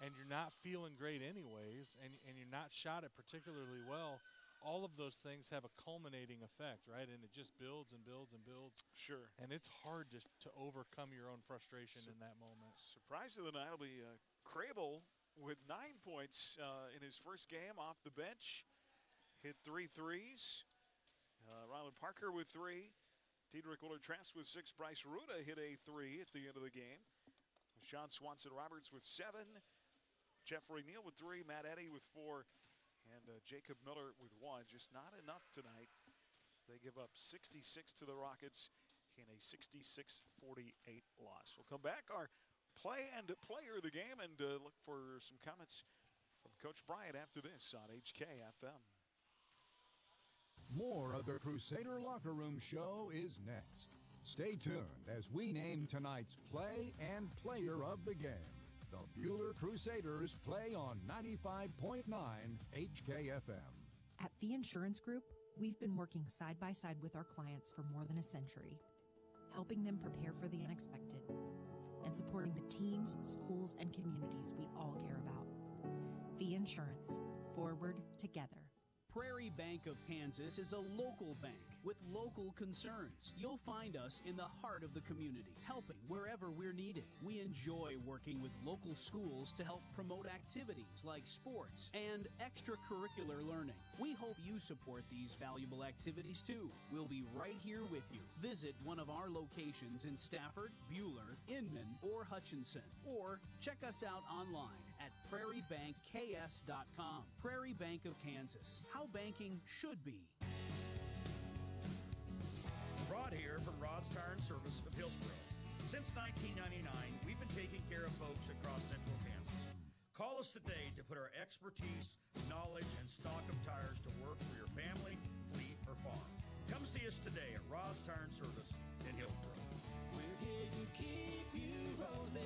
and you're not feeling great anyways, and you're not shot it particularly well, all of those things have a culminating effect, right? And it just builds and builds and builds. Sure. And it's hard to overcome your own frustration in that moment. Surprise of the night will be Crable with 9 points in his first game off the bench. Hit 3 threes. Ryland Parker with 3. Diedrich Uller-Trask with 6. Bryce Ruda hit a 3 at the end of the game. Sean Swanson-Roberts with 7. Jeffrey Neal with 3. Matt Eddy with 4. And Jacob Miller with 1. Just not enough tonight. They give up 66 to the Rockets in a 66-48 loss. We'll come back. Our play and player of the game, and look for some comments from Coach Bryant after this on HKFM. More of the Crusader Locker Room Show is next. Stay tuned as we name tonight's play and player of the game. The Buhler Crusaders play on 95.9 HKFM. At The Insurance Group, we've been working side by side with our clients for more than a century, helping them prepare for the unexpected, and supporting the teams, schools, and communities we all care about. The Insurance. Forward together. Prairie Bank of Kansas is a local bank with local concerns. You'll find us in the heart of the community, helping wherever we're needed. We enjoy working with local schools to help promote activities like sports and extracurricular learning. We hope you support these valuable activities too. We'll be right here with you. Visit one of our locations in Stafford, Buhler, Inman, or Hutchinson, or check us out online at prairiebankks.com. Prairie Bank of Kansas. How banking should be. Rod here from Rod's Tire and Service of Hillsboro. Since 1999, we've been taking care of folks across central Kansas. Call us today to put our expertise, knowledge, and stock of tires to work for your family, fleet, or farm. Come see us today at Rod's Tire and Service in Hillsboro. We're here to keep you rolling.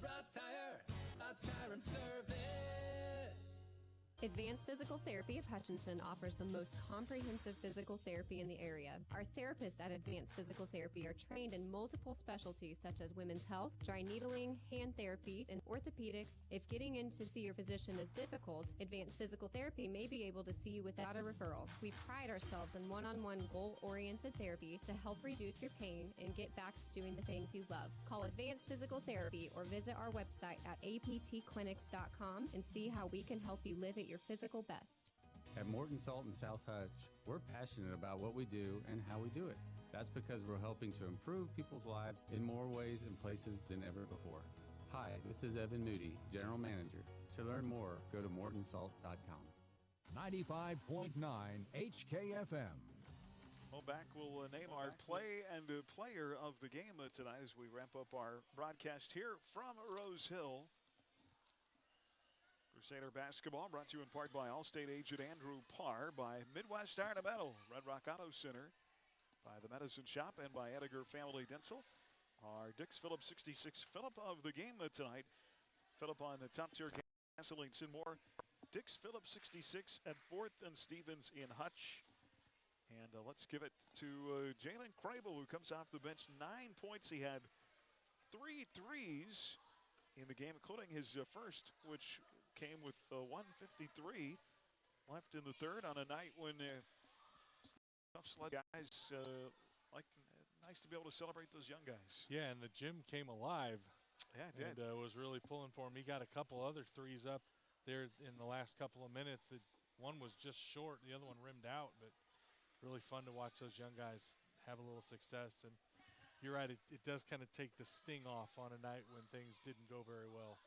Rod's Tire and Service. Advanced Physical Therapy of Hutchinson offers the most comprehensive physical therapy in the area. Our therapists at Advanced Physical Therapy are trained in multiple specialties such as women's health, dry needling, hand therapy, and orthopedics. If getting in to see your physician is difficult, Advanced Physical Therapy may be able to see you without a referral. We pride ourselves in one-on-one goal-oriented therapy to help reduce your pain and get back to doing the things you love. Call Advanced Physical Therapy or visit our website at aptclinics.com and see how we can help you live at your physical best. At Morton Salt in South Hutch, we're passionate about what we do and how we do it. That's because we're helping to improve people's lives in more ways and places than ever before. Hi, this is Evan Moody, General Manager. To learn more, go to mortonsalt.com. 95.9 HKFM. Well, back we'll name our play and player of the game tonight as we wrap up our broadcast here from Rose Hill. Crusader basketball brought to you in part by Allstate agent Andrew Parr, by Midwest Iron and Metal, Red Rock Auto Center, by the Medicine Shop, and by Edgar Family Dental. Our Dix Phillips 66 Phillip of the game tonight. Phillip on the top tier gasoline, and more. Dix Phillips 66 at 4th and Stevens in Hutch. And let's give it to Jalen Crable, who comes off the bench. 9 points. He had 3 threes in the game, including his first, which came with 1:53 left in the third on a night when tough slug guys nice to be able to celebrate those young guys. Yeah, and the gym came alive. Yeah, it did. And was really pulling for him. He got a couple other threes up there in the last couple of minutes. That one was just short, the other one rimmed out, but really fun to watch those young guys have a little success. And you're right, it does kind of take the sting off on a night when things didn't go very well.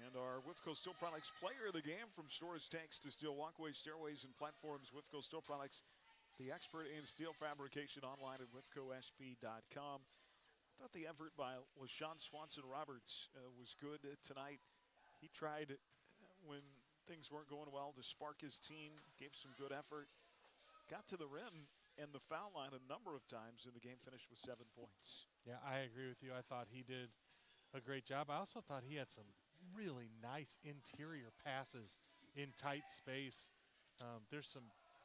And our Whiffco Steel Products player of the game, from storage tanks to steel walkways, stairways, and platforms, Whiffco Steel Products, the expert in steel fabrication, online at whiffcosp.com. I thought the effort by LaShawn Swanson-Roberts was good tonight. He tried, when things weren't going well, to spark his team, gave some good effort, got to the rim and the foul line a number of times, and the game finished with 7 points. Yeah, I agree with you. I thought he did a great job. I also thought he had some really nice interior passes in tight space. There's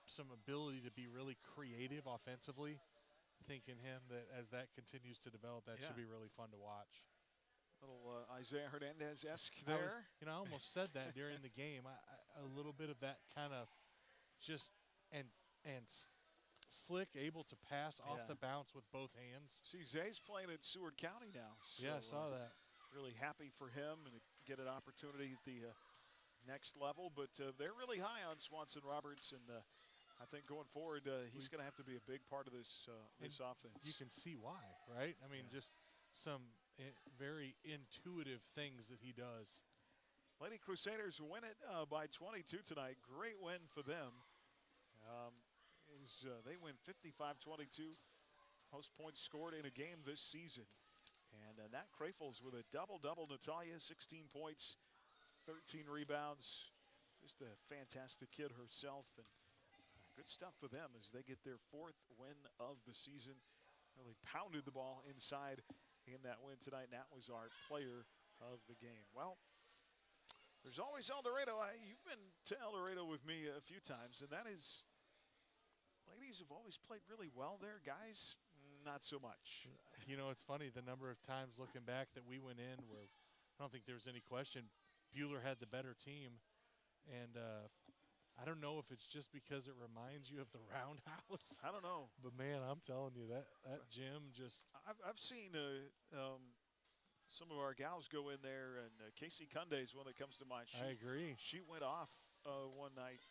some ability to be really creative offensively. I think in him that as that continues to develop, that should be really fun to watch. Little Isaiah Hernandez-esque there. I almost said that during the game. A little bit of that kind of just and slick, able to pass off the bounce with both hands. See, Zay's playing at Seward County now. So, yeah, I saw that. Really happy for him and to get an opportunity at the next level. But they're really high on Swanson-Roberts, and I think going forward, he's going to have to be a big part of this offense. You can see why, right? I mean, just some very intuitive things that he does. Lady Crusaders win it by 22 tonight. Great win for them. They win 55-22. Most points scored in a game this season. And Nat Krafels with a double-double. Natalia, 16 points, 13 rebounds. Just a fantastic kid herself. And good stuff for them as they get their 4th win of the season. Really pounded the ball inside in that win tonight. And that was our player of the game. Well, there's always El Dorado. You've been to El Dorado with me a few times, and that is, ladies have always played really well there. Guys, not so much. You know, it's funny the number of times looking back that we went in where I don't think there was any question Bueller had the better team, and I don't know if it's just because it reminds you of the roundhouse. I don't know. But, man, I'm telling you, that gym just – I've seen some of our gals go in there, and Casey Kunde is one that comes to mind. I agree. She went off one night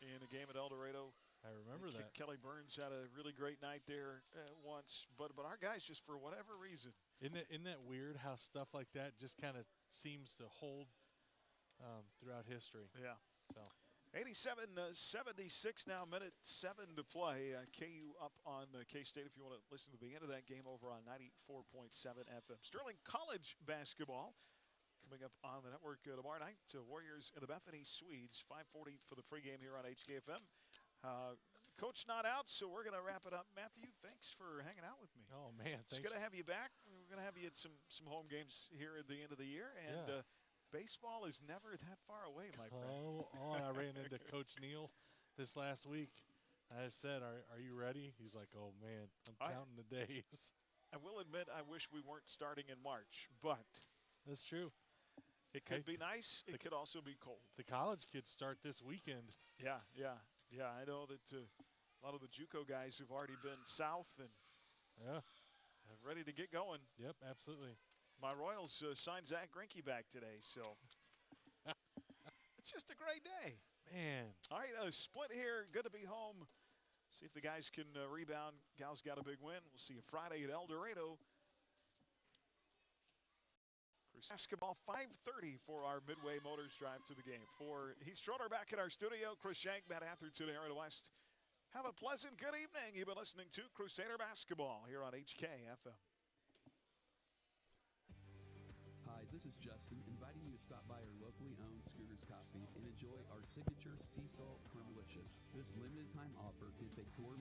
in a game at El Dorado. I remember that. Kelly Burns had a really great night there once. But our guys, just for whatever reason. Isn't that weird how stuff like that just kind of seems to hold throughout history? Yeah. So 87-76 now, minute 7 to play. KU up on K-State if you want to listen to the end of that game over on 94.7 FM. Sterling College basketball coming up on the network tomorrow night. Warriors and the Bethany Swedes, 5:40 for the pregame here on HKFM. Coach not out, so we're going to wrap it up. Matthew, thanks for hanging out with me. Oh, man. It's good to have you back. We're going to have you at some home games here at the end of the year. And baseball is never that far away, my friend. Oh, I ran into Coach Neal this last week. I said, are you ready? He's like, oh, man, I'm counting the days. I will admit I wish we weren't starting in March, but that's true. It could be nice. It could also be cold. The college kids start this weekend. Yeah. I know that a lot of the JUCO guys have already been south and ready to get going. Yep, absolutely. My Royals signed Zach Greinke back today, so it's just a great day. Man. All right, split here. Good to be home. See if the guys can rebound. Gals got a big win. We'll see you Friday at El Dorado. Basketball 5:30 for our Midway Motors drive to the game. For Heath Schroeder back in our studio, Chris Shank, Matt Atherton, Aaron West. Have a pleasant good evening. You've been listening to Crusader Basketball here on HKFM. Hi, this is Justin, inviting you to stop by our locally owned Scooters Coffee and enjoy our signature sea salt Caramelicious. This limited time offer can take gourmet